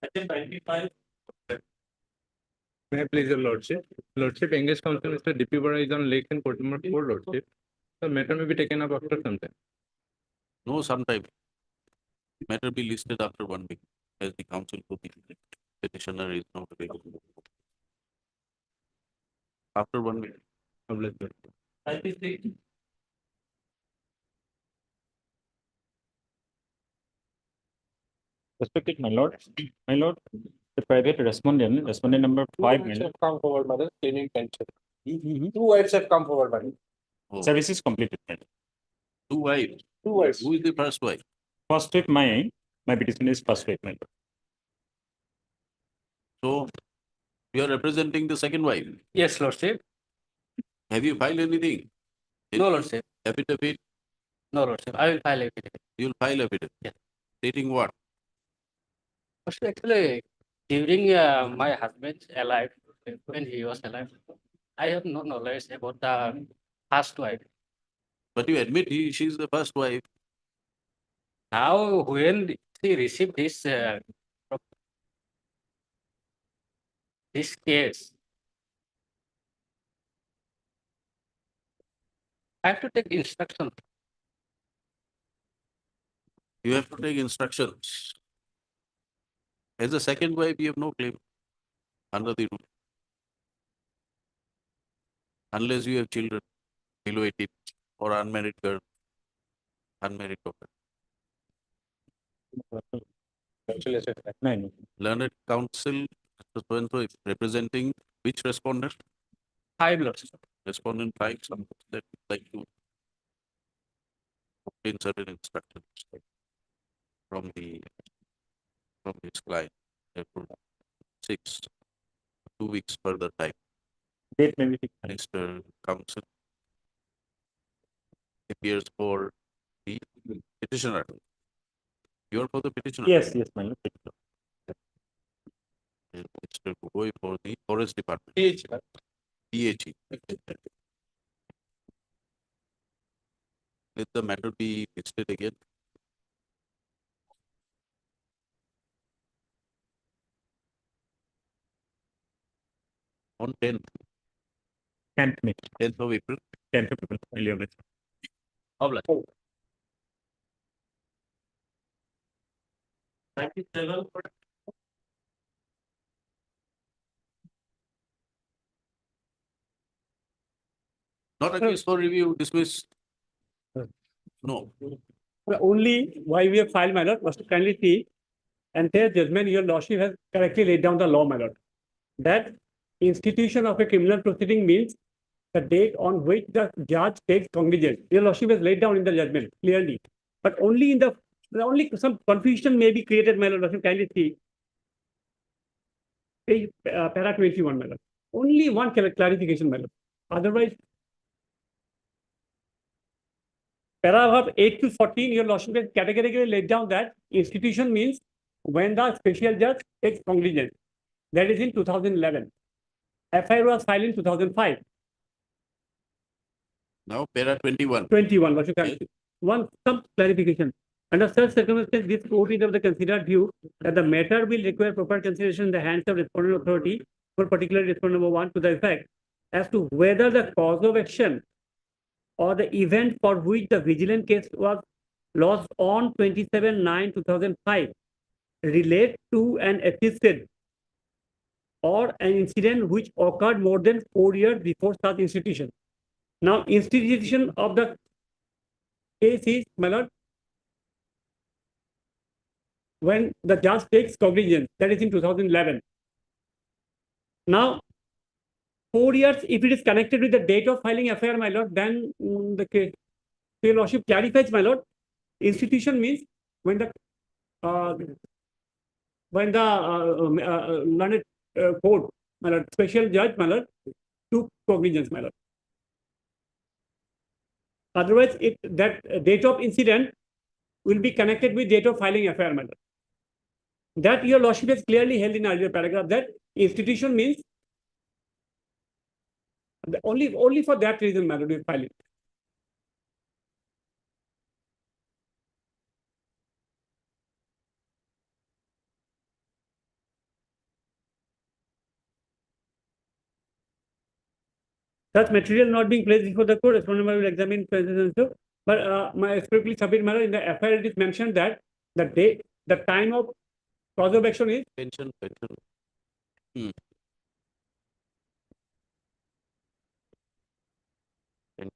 Section 95. May I please your lordship? Lordship engaged counsel Mr. DP Bora is on Lake and Court number 4, lordship. The matter may be taken up after some time. No, sometime. Matter be listed after 1 week as the counsel for the petitioner is not available. After 1 week. Respected my lord, the private respondent number 5, my lord. Come forward, mother, claiming pension. 2 wives have come forward, madam. Oh, Service is completed, my lord. 2 wives. 2 wives. Who is the first wife? First wife, my petition is first wife, my lord. So, you are representing the second wife. Yes, Lordship. Have you filed anything? No, Lordship. Affidavit? No, Lordship. I will file affidavit. You will file affidavit? Yes. Stating what? Actually, during my husband's alive, when he was alive, I have no knowledge about the first wife. But you admit she is the first wife. Now, when she received this case, I have to take instruction. You have to take instructions. As a second wife, you have no claim under the rule. Unless you have children below 18 or unmarried girl, unmarried daughter. Learned counsel, Mr. So-and-so is representing which respondent? 5, Lordship. respondent finds some that would like to obtain certain instructions from his client. Therefore, 6, 2 weeks further time. Date may be fixed. Mr. Counsel appears for the petitioner. You are for the petitioner. Yes, yes, my lord. And Mr. Gogoi for the Forest Department. PHE. Let the matter be listed again. On 10th. 10th May. 10th of April. 10th of April. Earlier this. Obla. Thank you, General. Not accused for review, dismiss. No. Only why we have filed, my lord, was to kindly see, and their judgment, your lordship has correctly laid down the law, my lord. That institution of a criminal proceeding means the date on which the judge takes cognizance. Your lordship has laid down in the judgment clearly. But only in the only some confusion may be created, my lord. Lordship, kindly see. Page, para 21, my lord. Only one clarification, my lord. Otherwise, paragraph 8 to 14, your lordship has categorically laid down that institution means when the special judge takes cognizance. That is in 2011. FIR was filed in 2005. Now, para 21. 21, lordship. Some clarification. Under such circumstances, this court is of the considered view that the matter will require proper consideration in the hands of respondent authority, for particular respondent number 1, to the effect as to whether the cause of action or the event for which the vigilant case was lodged on 27/9/2005 relate to an assisted or an incident which occurred more than 4 years before such institution. Now, institution of the case is, my lord, when the judge takes cognizance, that is in 2011. Now, 4 years, if it is connected with the date of filing FIR, my lord, then the case, your lordship clarifies, my lord, institution means when the learned court, my lord, special judge, my lord, took cognizance, my lord. Otherwise, that date of incident will be connected with date of filing FIR, my lord. That your lordship has clearly held in earlier paragraph that institution means only for that reason, my lord, we file it. Such material not being placed before the court, respondent will examine and so. But my expressly submit, my lord, in the FIR it is mentioned that the date, the time of cause of action is Pension.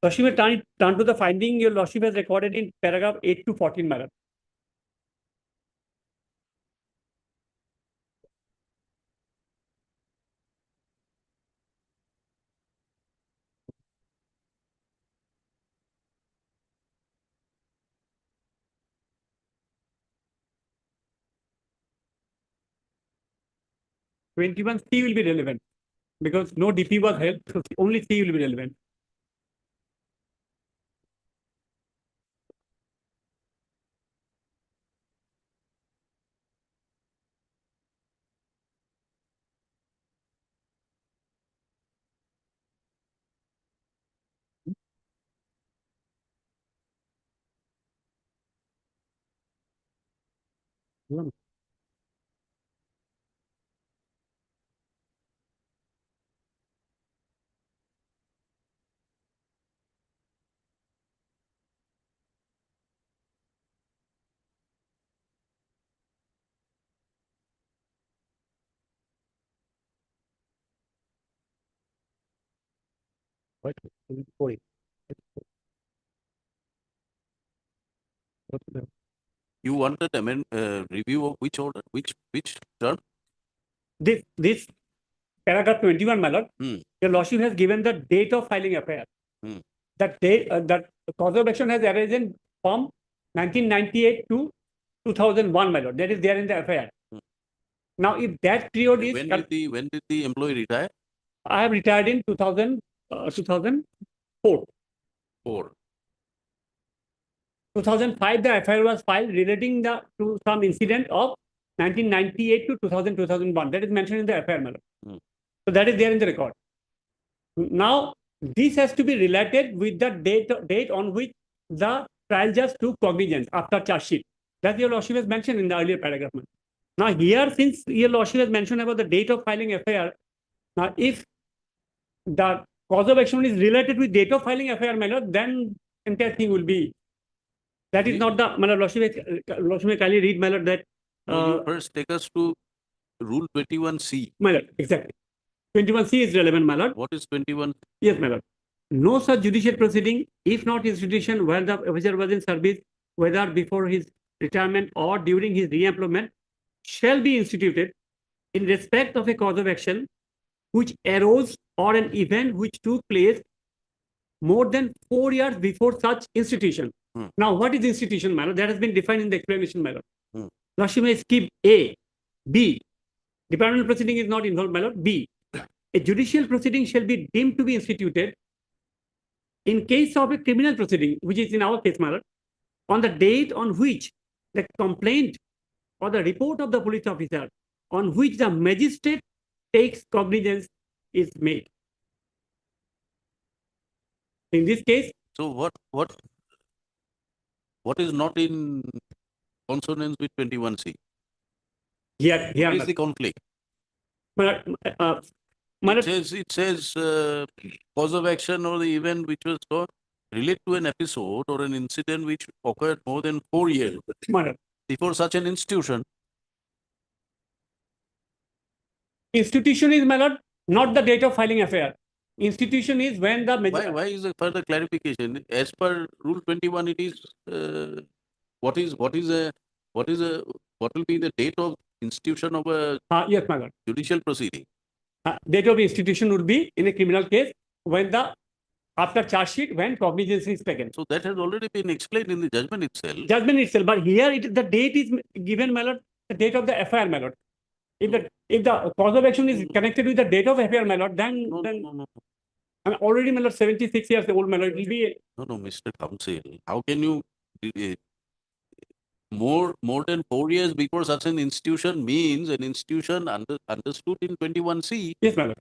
Lordship will turn to the finding your lordship has recorded in paragraph 8 to 14, my lord. (21) C will be relevant because no DP was held, so only C will be relevant. What? Sorry. You wanted review of which order, which term? This paragraph 21, my lord, Hmm. your lordship has given the date of filing FIR. Hmm. That date, that cause of action has arisen from 1998 to 2001, my lord. That is there in the FIR. Now, if that period is, When did the employee retire? I have retired in 2004. 2005, the FIR was filed relating to some incident of 1998 to 2001. That is mentioned in the FIR, my lord. So that is there in the record. Now, this has to be related with the date on which the trial judge took cognizance after charge sheet. That your lordship has mentioned in the earlier paragraph. Now, here, since your lordship has mentioned about the date of filing FIR, now if the cause of action is related with date of filing FIR, my lord, then entire thing will be. That is not the, my lord, lordship may kindly read, my lord, that. No, you first take us to Rule 21C. My lord, exactly. 21C is relevant, my lord. What is 21? Yes, my lord. No such judicial proceeding, if not institution where the officer was in service, whether before his retirement or during his re-employment, shall be instituted in respect of a cause of action which arose or an event which took place more than 4 years before such institution. Now, what is institution, my lord? That has been defined in the explanation, my lord. Lordship may skip A. B. Departmental proceeding is not involved, my lord. B. A judicial proceeding shall be deemed to be instituted in case of a criminal proceeding, which is in our case, my lord, on the date on which the complaint or the report of the police officer on which the magistrate takes cognizance is made. In this case. So what is not in consonance with 21C? Here, What is the conflict? It says cause of action or the event which was relate to an episode or an incident which occurred more than 4 years before such an institution. Institution is, my lord, not the date of filing FIR. Institution is when the Why is a further clarification? As per Rule 21, it is what will be the date of institution of a yes, my lord. Judicial proceeding? Date of institution would be in a criminal case when after charge sheet when cognizance is taken. So that has already been explained in the judgment itself. Judgment itself, but here the date is given, my lord, the date of the FIR, my lord. If the cause of action is connected with the date of FIR, my lord, then I'm already, my lord, 76 years old, my lord. It will be No, Mr. Counsel, how can you more than 4 years before such an institution means an institution understood in 21C? Yes, my lord.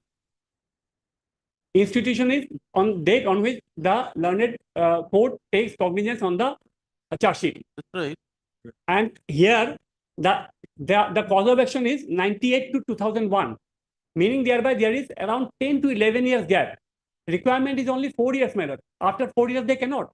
Institution is on date on which the learned court takes cognizance on the charge sheet. That's right. And here the cause of action is 98 to 2001, meaning thereby there is around 10 to 11 years gap. Requirement is only 4 years, my lord. After 4 years, they cannot.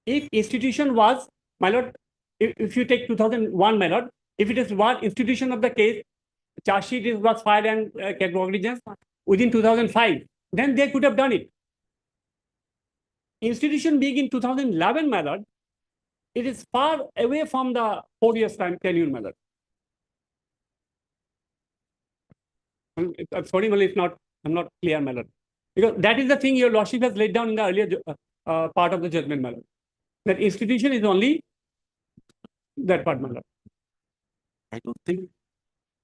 If institution was, my lord, if you take 2001, my lord, if it is one institution of the case, charge sheet was filed and cognizance within 2005, then they could have done it. Institution being in 2011, my lord, it is far away from the 4 years time tenure, my lord. I'm sorry, Malay, I'm not clear, my lord. Because that is the thing your lordship has laid down in the earlier part of the judgment, my lord. That institution is only that part, my lord. I don't think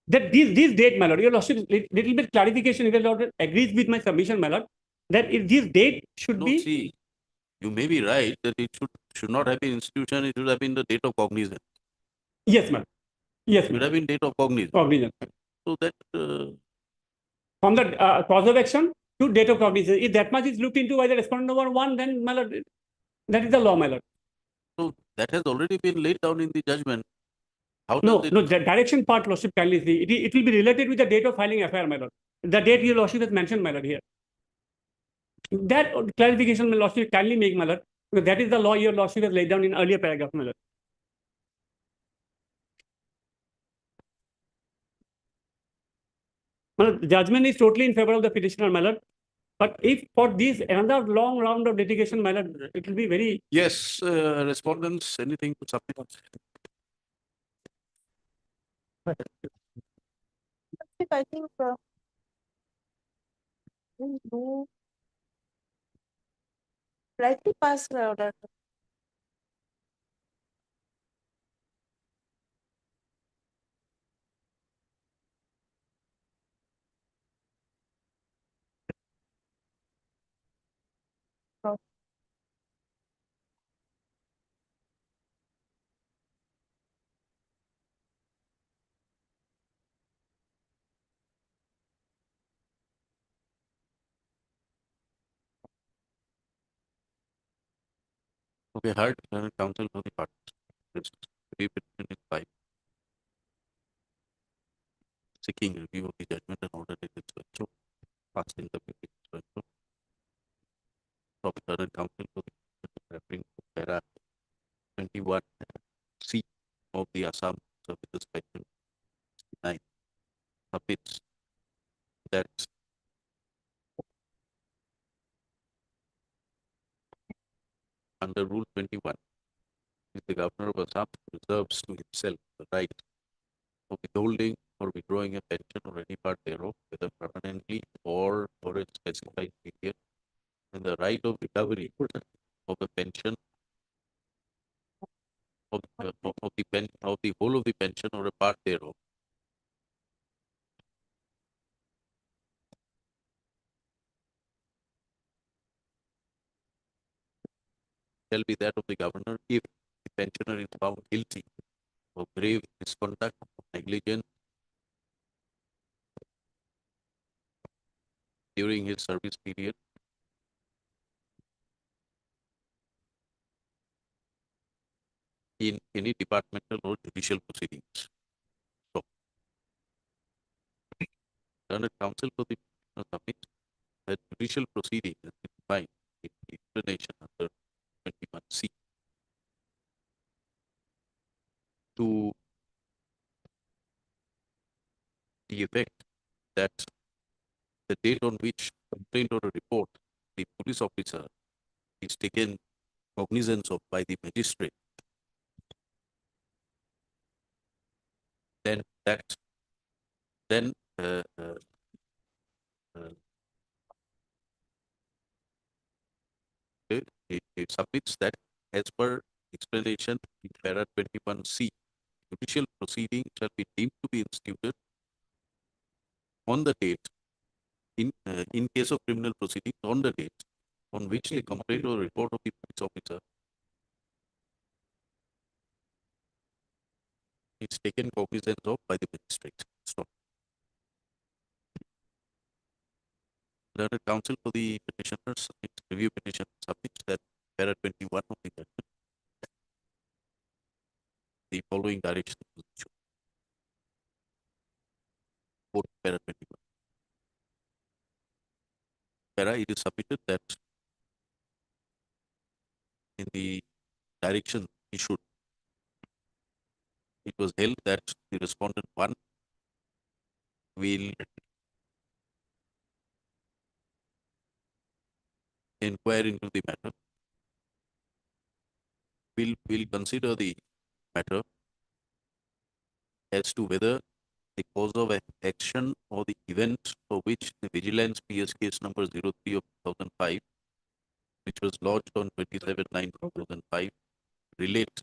that this date, my lord, your lordship, little bit clarification, if your lord agrees with my submission, my lord, that this date should be. See, you may be right that it should not have been institution, it should have been the date of cognizance. Yes, ma'am. Yes, it should have been date of cognizance. Cognizance. So that from the cause of action to date of cognizance, if that much is looked into by the respondent number 1, then, my lord, that is the law, my lord. So that has already been laid down in the judgment. How No, does it? no, the direction part, lordship, kindly see. It will be related with the date of filing FIR, my lord. The date your lordship has mentioned, my lord, here. That clarification, my lordship, kindly make, my lord, because that is the law your lordship has laid down in earlier paragraph, my lord. My lord, judgment is totally in favor of the petitioner, my lord. But if for this another long round of litigation, my lord, it will be very. Yes, respondents, anything to submit? I think, no, rightly pass the order. Oh. Okay, heard counsel for the parties. Repetition is 5. Seeking review of the judgment and order dated so asking the petition so from current counsel for the referring to para 21 C of the Assam Services Pension 9 submits that under Rule 21, if the Governor of Assam reserves to himself the right of withholding or withdrawing a pension or any part thereof, whether permanently or for a specified period, and the right of recovery of a pension of the whole of the pension or a part thereof shall be that of the governor if the pensioner is found guilty of grave misconduct, negligence during his service period, in any departmental or judicial proceedings. So, learned counsel for the submit that judicial proceeding is defined in the explanation under 21C to the effect that the date on which complaint or a report the police officer is taken cognizance of by the magistrate, then that then it submits that as per explanation in para 21C, judicial proceeding shall be deemed to be instituted on the date in case of criminal proceedings on the date on which the complaint or report of the police officer is taken cognizance of by the magistrate. Stop. Learned counsel for the petitioners review petition submits that para 21 of the judgment the following direction is issued. Quote para 21. Para it is submitted that in the direction issued, it was held that the respondent 1 will inquire into the matter, will consider the matter as to whether the cause of action or the event for which the vigilance PS case number 03 of 2005, which was lodged on 27/9/2005, relate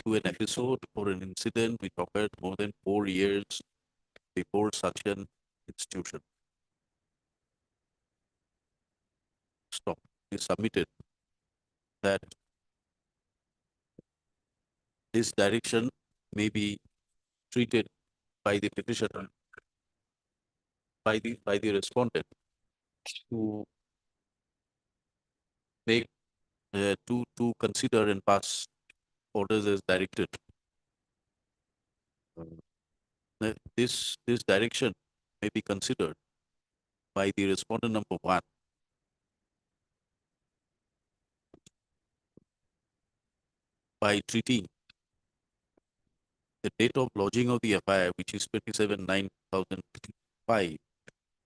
to an episode or an incident which occurred more than 4 years before such an institution. Stop. Is submitted that this direction may be treated by the petitioner, by the respondent, to make to consider and pass orders as directed. This direction may be considered by the respondent number 1 by treating the date of lodging of the FIR, which is 27/9/2005,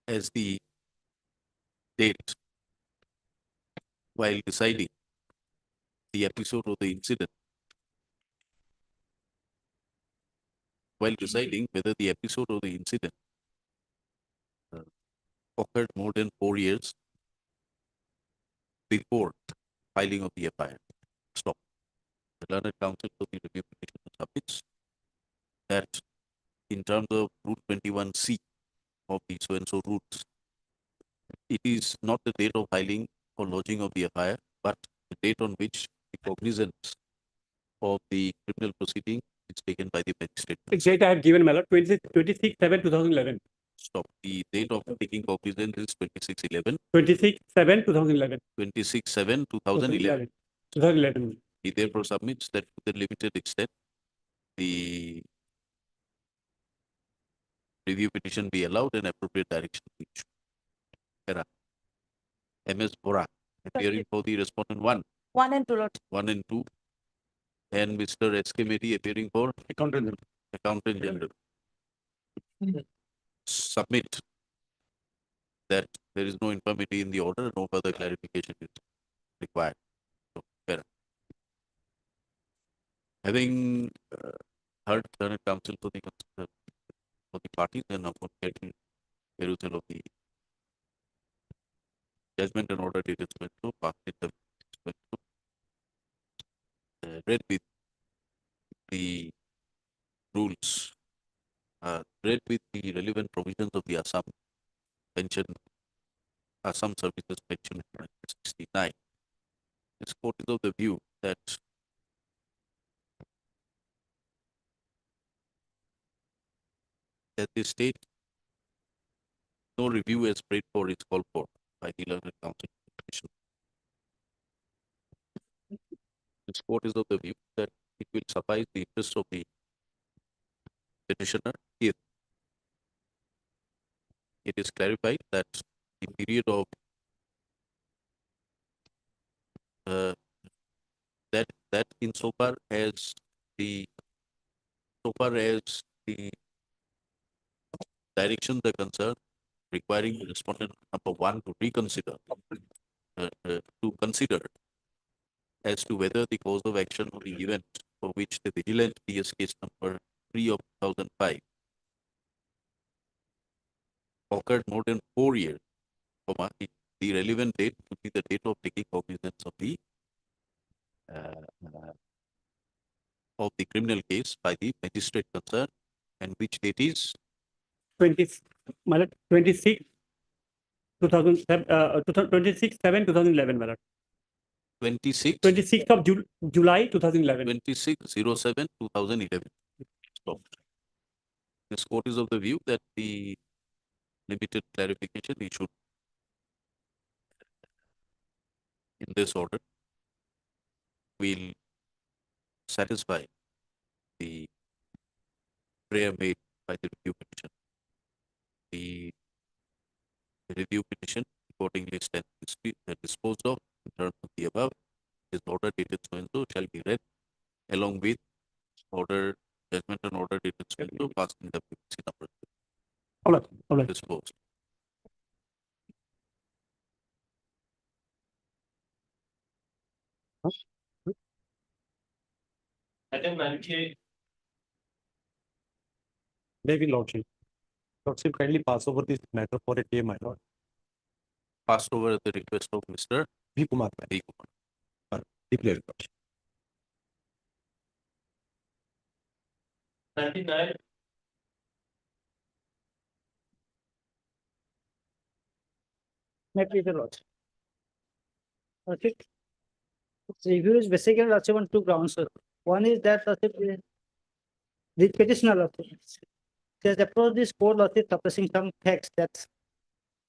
as the date while deciding the episode or the incident while deciding whether the episode or the incident occurred more than 4 years before filing of the FIR. Stop. The learned counsel for the review petition submits that in terms of Route 21C of the so-and-so routes, it is not the date of filing or lodging of the FIR, but the date on which the cognizance of the criminal proceeding is taken by the magistrate. Date I have given, my lord, 26/7/2011. Stop. The date of taking cognizance is 26/11. 26/7/2011. 26/7/2011. 2011. He therefore submits that to the limited extent the review petition be allowed and appropriate direction be issued. Para. MS Bora, appearing for the respondent 1. 1 and 2, Lord. 1 and 2. And Mr. S.K. Mehdi appearing for Accountant General. Submit that there is no infirmity in the order, no further clarification is required. So, para. Having heard learned counsel for the parties and upon getting perusal of the judgment and order dated read with the rules, read with the relevant provisions of the Assam Pension, Assam Services Pension Act 1969. This court is of the view that at this stage, no review as prayed for is called for by the learned counsel. This court is of the view that it will suffice the interest of the petitioner if it is clarified that the period of that insofar as the directions are concerned, requiring the respondent number 1 to reconsider, to consider as to whether the cause of action or the event for which the vigilant PS case number 3 of 2005 occurred more than 4 years, the relevant date would be the date of taking cognizance of the criminal case by the magistrate concerned, and which date is 26 26/7/2011, my lord. 26th of July 2011. 26/07/2011. Stop. This court is of the view that the limited clarification issued in this order will satisfy the prayer made by the review petition. The review petition accordingly stands disposed of in terms of the above. This order dated so and so shall be read along with order, judgment and order dated so and so passed in the WPC number. All right. Disposed. Maybe Lordship. Lordship kindly pass over this matter for a day, my lord. Passed over at the request of Mr. V. Kumar. V. Kumar. Declared Lordship. 99. May I please the Lord. Okay. Review is basically Lordship on 2 grounds, sir. One is that Lordship, the petitioner Lordship has approached this court Lordship suppressing some facts that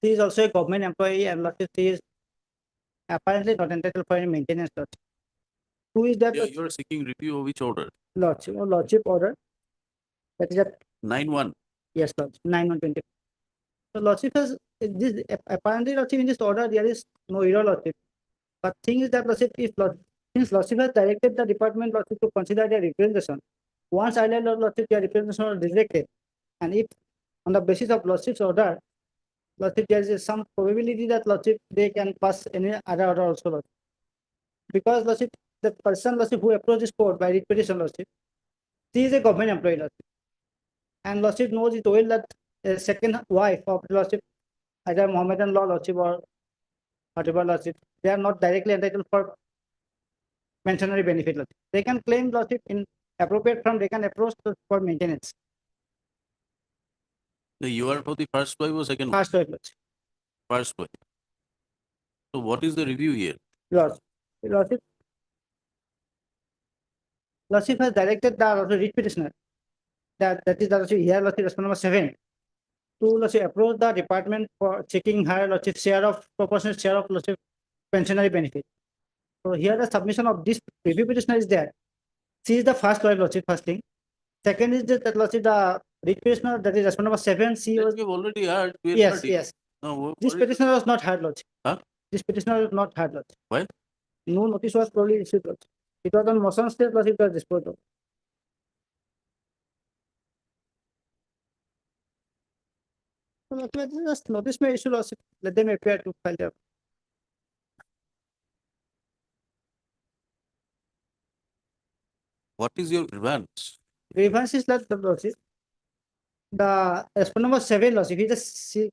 he is also a government employee and Lordship he is apparently not entitled for any maintenance Lordship. 2 is that You are seeking review of which order? Lordship order. That is at 9-1. yes, Lordship, 9/1/20. So Lordship has this apparently Lordship in this order there is no error Lordship. But thing is that Lordship, since Lordship has directed the department Lordship to consider their representation, once earlier Lordship their representation was rejected, and if on the basis of Lordship's order, Lordship there is some probability that Lordship they can pass any other order also Lordship. Because Lordship, the person Lordship who approached this court by writ petition Lordship, he is a government employee Lordship. And Lordship knows it well that a second wife of Lordship, either Mohammedan law Lordship or whatever Lordship, they are not directly entitled for pensionary benefit Lordship. They can claim Lordship in appropriate form, they can approach for maintenance. You are for the first wife or second wife? First wife Lordship. First wife. So what is the review here? Lordship has directed the writ petitioner, that is the here Lordship response number 7, to Lordship approach the department for checking her Lordship share of proportionate share of Lordship pensionary benefit. So here the submission of this review petitioner is there. She is the first wife Lordship, first thing. Second is that Lordship the writ petitioner, that is response number 7, she was. We've already heard. We have Yes, heard it. yes. No, This petitioner was not heard Lordship. Huh? This petitioner was not heard Lordship. Why? No notice was probably issued Lordship. It was on motion state Lordship was disposed of. So, let just notice may issue Lordship. Let them appear to file their. What is your grievance? Grievance is that the Lordship. The respondent number 7 Lordship,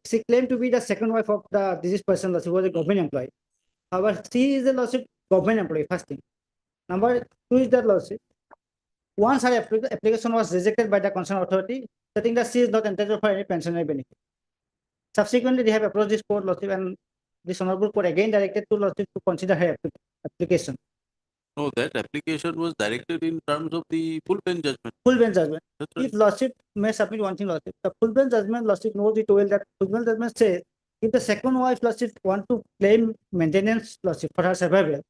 she claimed to be the second wife of the deceased person Lordship, who was a government employee. However, she is a Lordship government employee, first thing. Number 2 is that Lordship, once her application was rejected by the concerned authority, stating that she is not entitled for any pensionary benefit. Subsequently, they have approached this court Lordship, and this honorable court again directed to Lordship to consider her application. No, that application was directed in terms of the full bench judgment. Full bench judgment. That's right. If Lordship may submit one thing Lordship, the full bench judgment Lordship knows it well that full bench judgment says if the second wife Lordship want to claim maintenance Lordship for her survival,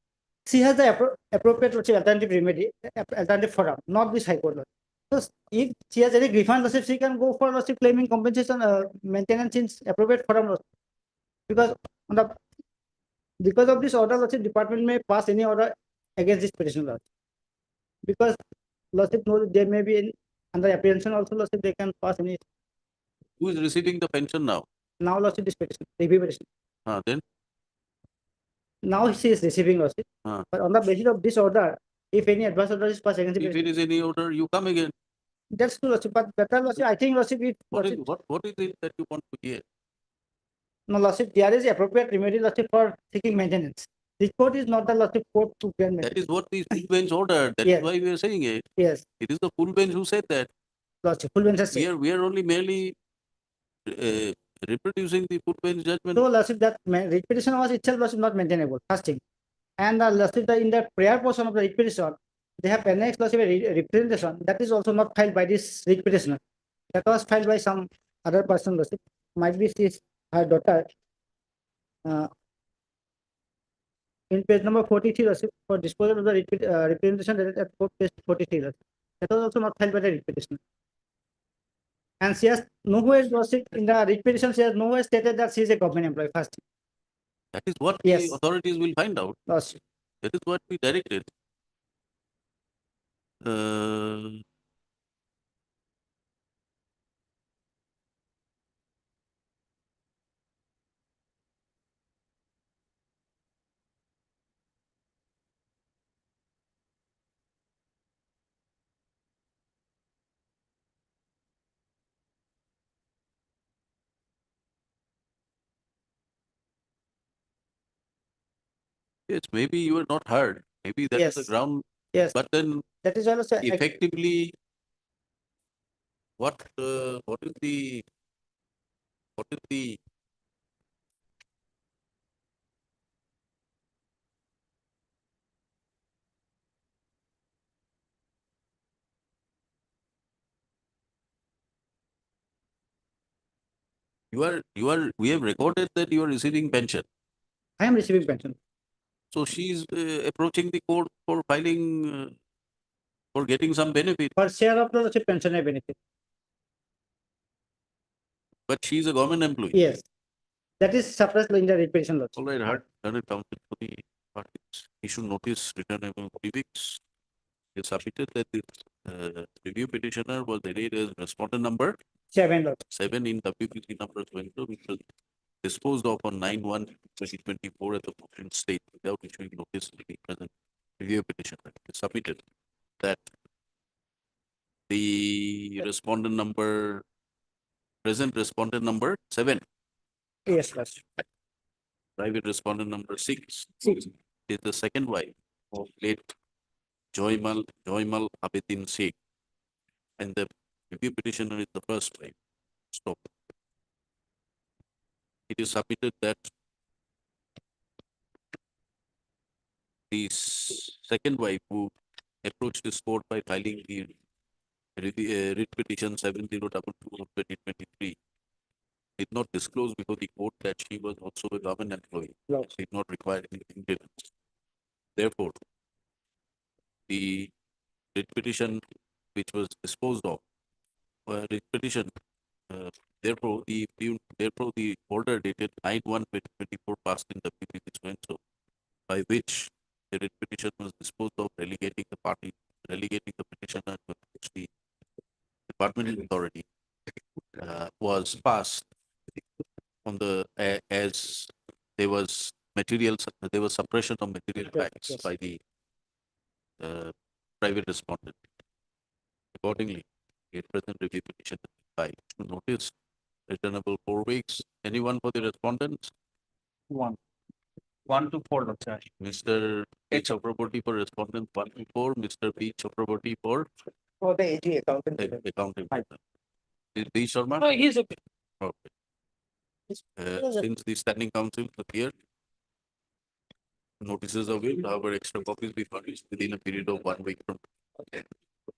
she has the appropriate Lordship alternative remedy, alternative forum, not this high court Lordship. So if she has any grievance Lordship, she can go for Lordship claiming compensation maintenance in appropriate forum Lordship. Because of this order Lordship, department may pass any order against this petition Lordship. Because Lordship knows there may be under apprehension also Lordship, they can pass any. Who is receiving the pension now? Now Lordship this petition, review petition. Then? Now she is receiving Lordship. But on the basis of this order, if any advice order is passed against the If it is any order, you come again. That's true Lordship, but better Lordship, I think Lordship, What is it that you want to hear? no Lordship, there is appropriate remedy Lordship for seeking maintenance. This court is not the Lordship court to grant maintenance. That is what the full bench ordered. That Yes. is why we are saying it. Yes. It is the full bench who said that. Lordship, full bench has said. We are only merely reproducing the full bench judgment. So Lordship, that writ petition was itself Lordship not maintainable, first thing. And Lordship, in the prior portion of the writ petition, they have annexed Lordship a representation that is also not filed by this writ petitioner. That was filed by some other person Lordship. Might be her daughter. In page number 43 Lordship, for disposal of the representation that is at page 43 Lordship. That was also not filed by the writ petitioner. And she has nowhere Lordship, in the writ petition, she has nowhere stated that she is a government employee, first thing. That is what Yes. the authorities will find out. Lordship. That is what we directed. Uh, Yes, maybe you were not heard. Maybe that is the Yes. ground. Yes. But then That is also effectively, what is the we have recorded that you are receiving pension. I am receiving pension. So she is approaching the court for filing for getting some benefit. For share of Lordship pensionary benefit. But she is a government employee. Yes. That is suppressed in the writ petition Lordship. All right, heard counsel for the parties. Issue notice returnable 3 weeks. It submitted that the review petitioner was arrayed as respondent number 7 Lordship. 7 in WPC number 22, which was disposed of on 9/1/2024 at the motion state without issuing notice to the present review petitioner. It submitted that the the respondent number, present respondent number 7, Yes, Lordship. private respondent number 6 Six. is the second wife of late Joymal Abedin Sheikh, and the review petitioner is the first wife. Stop. It is submitted that the second wife who approached this court by filing the writ petition 7022 of 2023 did not disclose before the court that she was also a government employee. Did not require any clearance. Therefore, the writ petition which was disposed of, writ petition, therefore the order dated 9/1/2024 passed in the PP so by which the writ petition was disposed of, relegating the petitioner to the departmental authority, was passed on the as there was suppression of material facts by the private respondent. Accordingly, a present review petition is filed. Notice returnable 4 weeks. Anyone for the respondents? 1. 1 to 4, Dr. Mr. H. Chakraborty for respondent 1 to 4. Mr. P. Chakraborty for the AG accountant. accounting. Is D. Sharma? No, he is okay. Okay. Since the standing counsel is here, notices of it, however, extra copies be furnished within a period of 1 week from.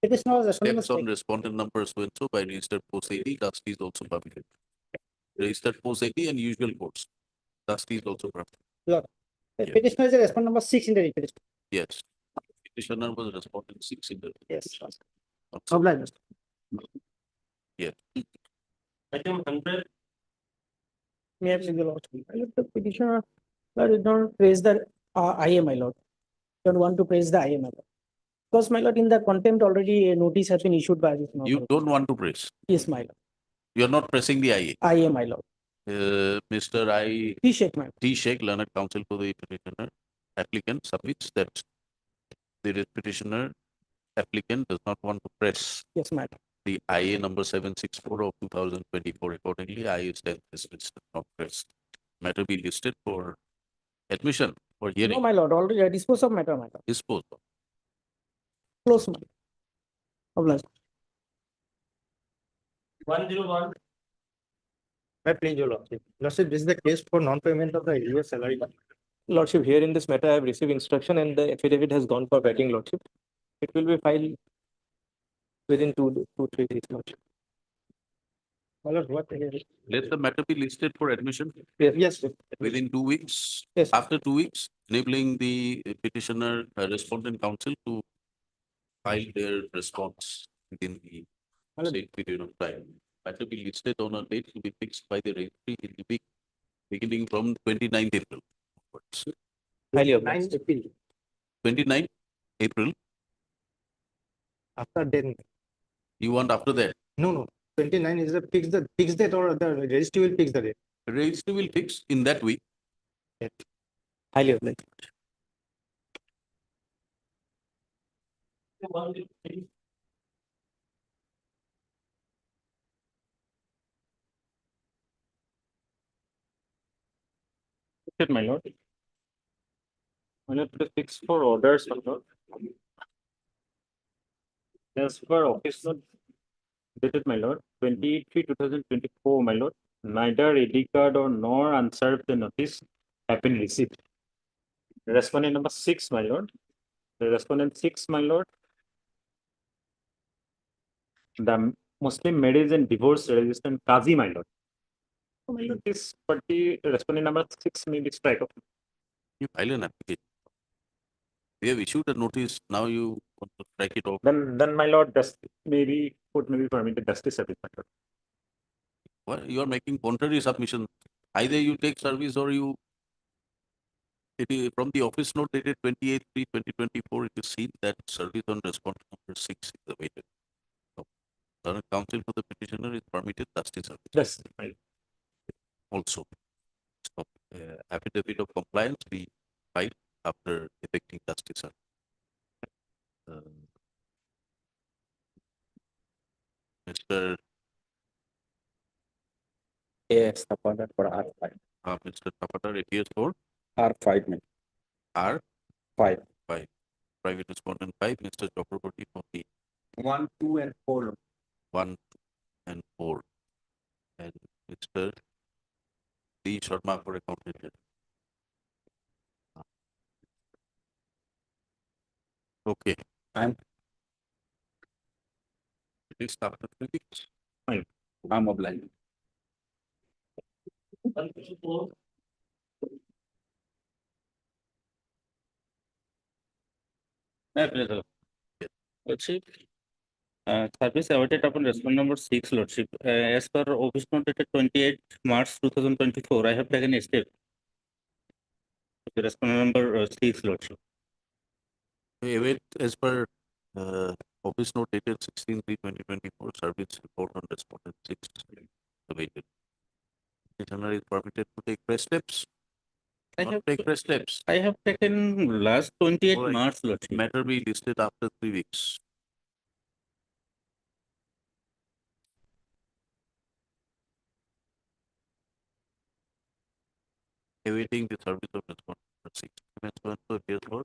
It is not respondent. Steps on respondent number so and so by registered post 80, dusty is also permitted. Registered post 80 and usual course. Dusty is also permitted. Lord. Petitioner is a respondent number 6 in the writ petition. Yes. Petitioner was respondent 6 in the. Yes. Also. Obliged. Yeah. Item 100. May I please the Lordship? The petitioner did not praise the IA, my lord. Don't want to praise the IA, my lord. Because, my lord, in the contempt already a notice has been issued by this. You don't want to praise. Yes, my lord. You are not pressing the IA. IA, my lord. Mr. I. T. Sheikh, my lord. T. Sheikh, learned counsel for the petitioner, applicant submits that the petitioner applicant does not want to press. Yes, my lord. The IA number 764 of 2024. Accordingly, IA stands dismissed, not pressed. Matter be listed for admission or hearing. No, my lord, already disposed of matter, my lord. Disposed of. Close, my lord. Obliged. 101. May I please, your Lordship? Lordship, this is the case for non-payment of the US salary. Lordship, here in this matter, I have received instruction and the affidavit has gone for vetting, Lordship. It will be filed within 2-3 days, Lordship. My lord, what? Let the matter be listed for admission. Yes. Within 2 weeks. Yes. After 2 weeks, enabling the petitioner, respondent counsel to file their response within the state period of time. Matter be listed on a date to be fixed by the registry in the week beginning from 29th April. onwards. Highly obliged. 29th April. After then. You want after that? No. 29 is the fixed date or the registry will fix the date? The registry will fix in that week. Highly obliged. My lord. My lord, the fix for orders, my lord. As per office note dated, my lord, 28/3/2024, my lord, neither AD card or nor unserved the notice have been received. Respondent number 6, my lord. The respondent 6, my lord. The Muslim Marriage and Divorce Resistant Qazi, my lord. So, my lord, this party respondent number 6 may be strike off. You file an application. We have issued a notice. Now you want to strike it off. Then my lord, court may be permitted justice service, my lord. Well, you are making contrary submission. Either you take service or you. It is from the office note dated 28/3/2024. It is seen that service on respondent number 6 is awaited. So, current counsel for the petitioner is permitted justice service. Yes, right. Also, so, affidavit of compliance be filed after effecting justice service. Mr. Yes, the order for R5. Mr. Tapata, it is for R5, man. R Five. 5. Private respondent 5, Mr. Chakraborty for the 1, 2, and 4. 1 and 4. And Mr. D. Sharma for accountant general. Okay. I'm Please start the 3 weeks. Fine. I'm obliged. My pleasure. Lordship, service awarded upon respondent number 6, Lordship. As per office note dated 28 March 2024, I have taken a step. Respondent number 6, Lordship. We await as per office note dated 16/3/2024 service report on respondent 6 awaited. Petitioner is permitted to take press steps. I Not have take press steps. I have taken last 28 Alright. March, Lordship. Matter be listed after 3 weeks. Awaiting the service of respondent number 6. So appears for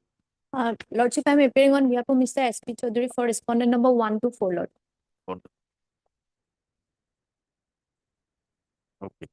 Lordship, I'm appearing on behalf of Mr. S.P. Chaudhary for respondent number 1 to 4, Lord. respondent. Okay.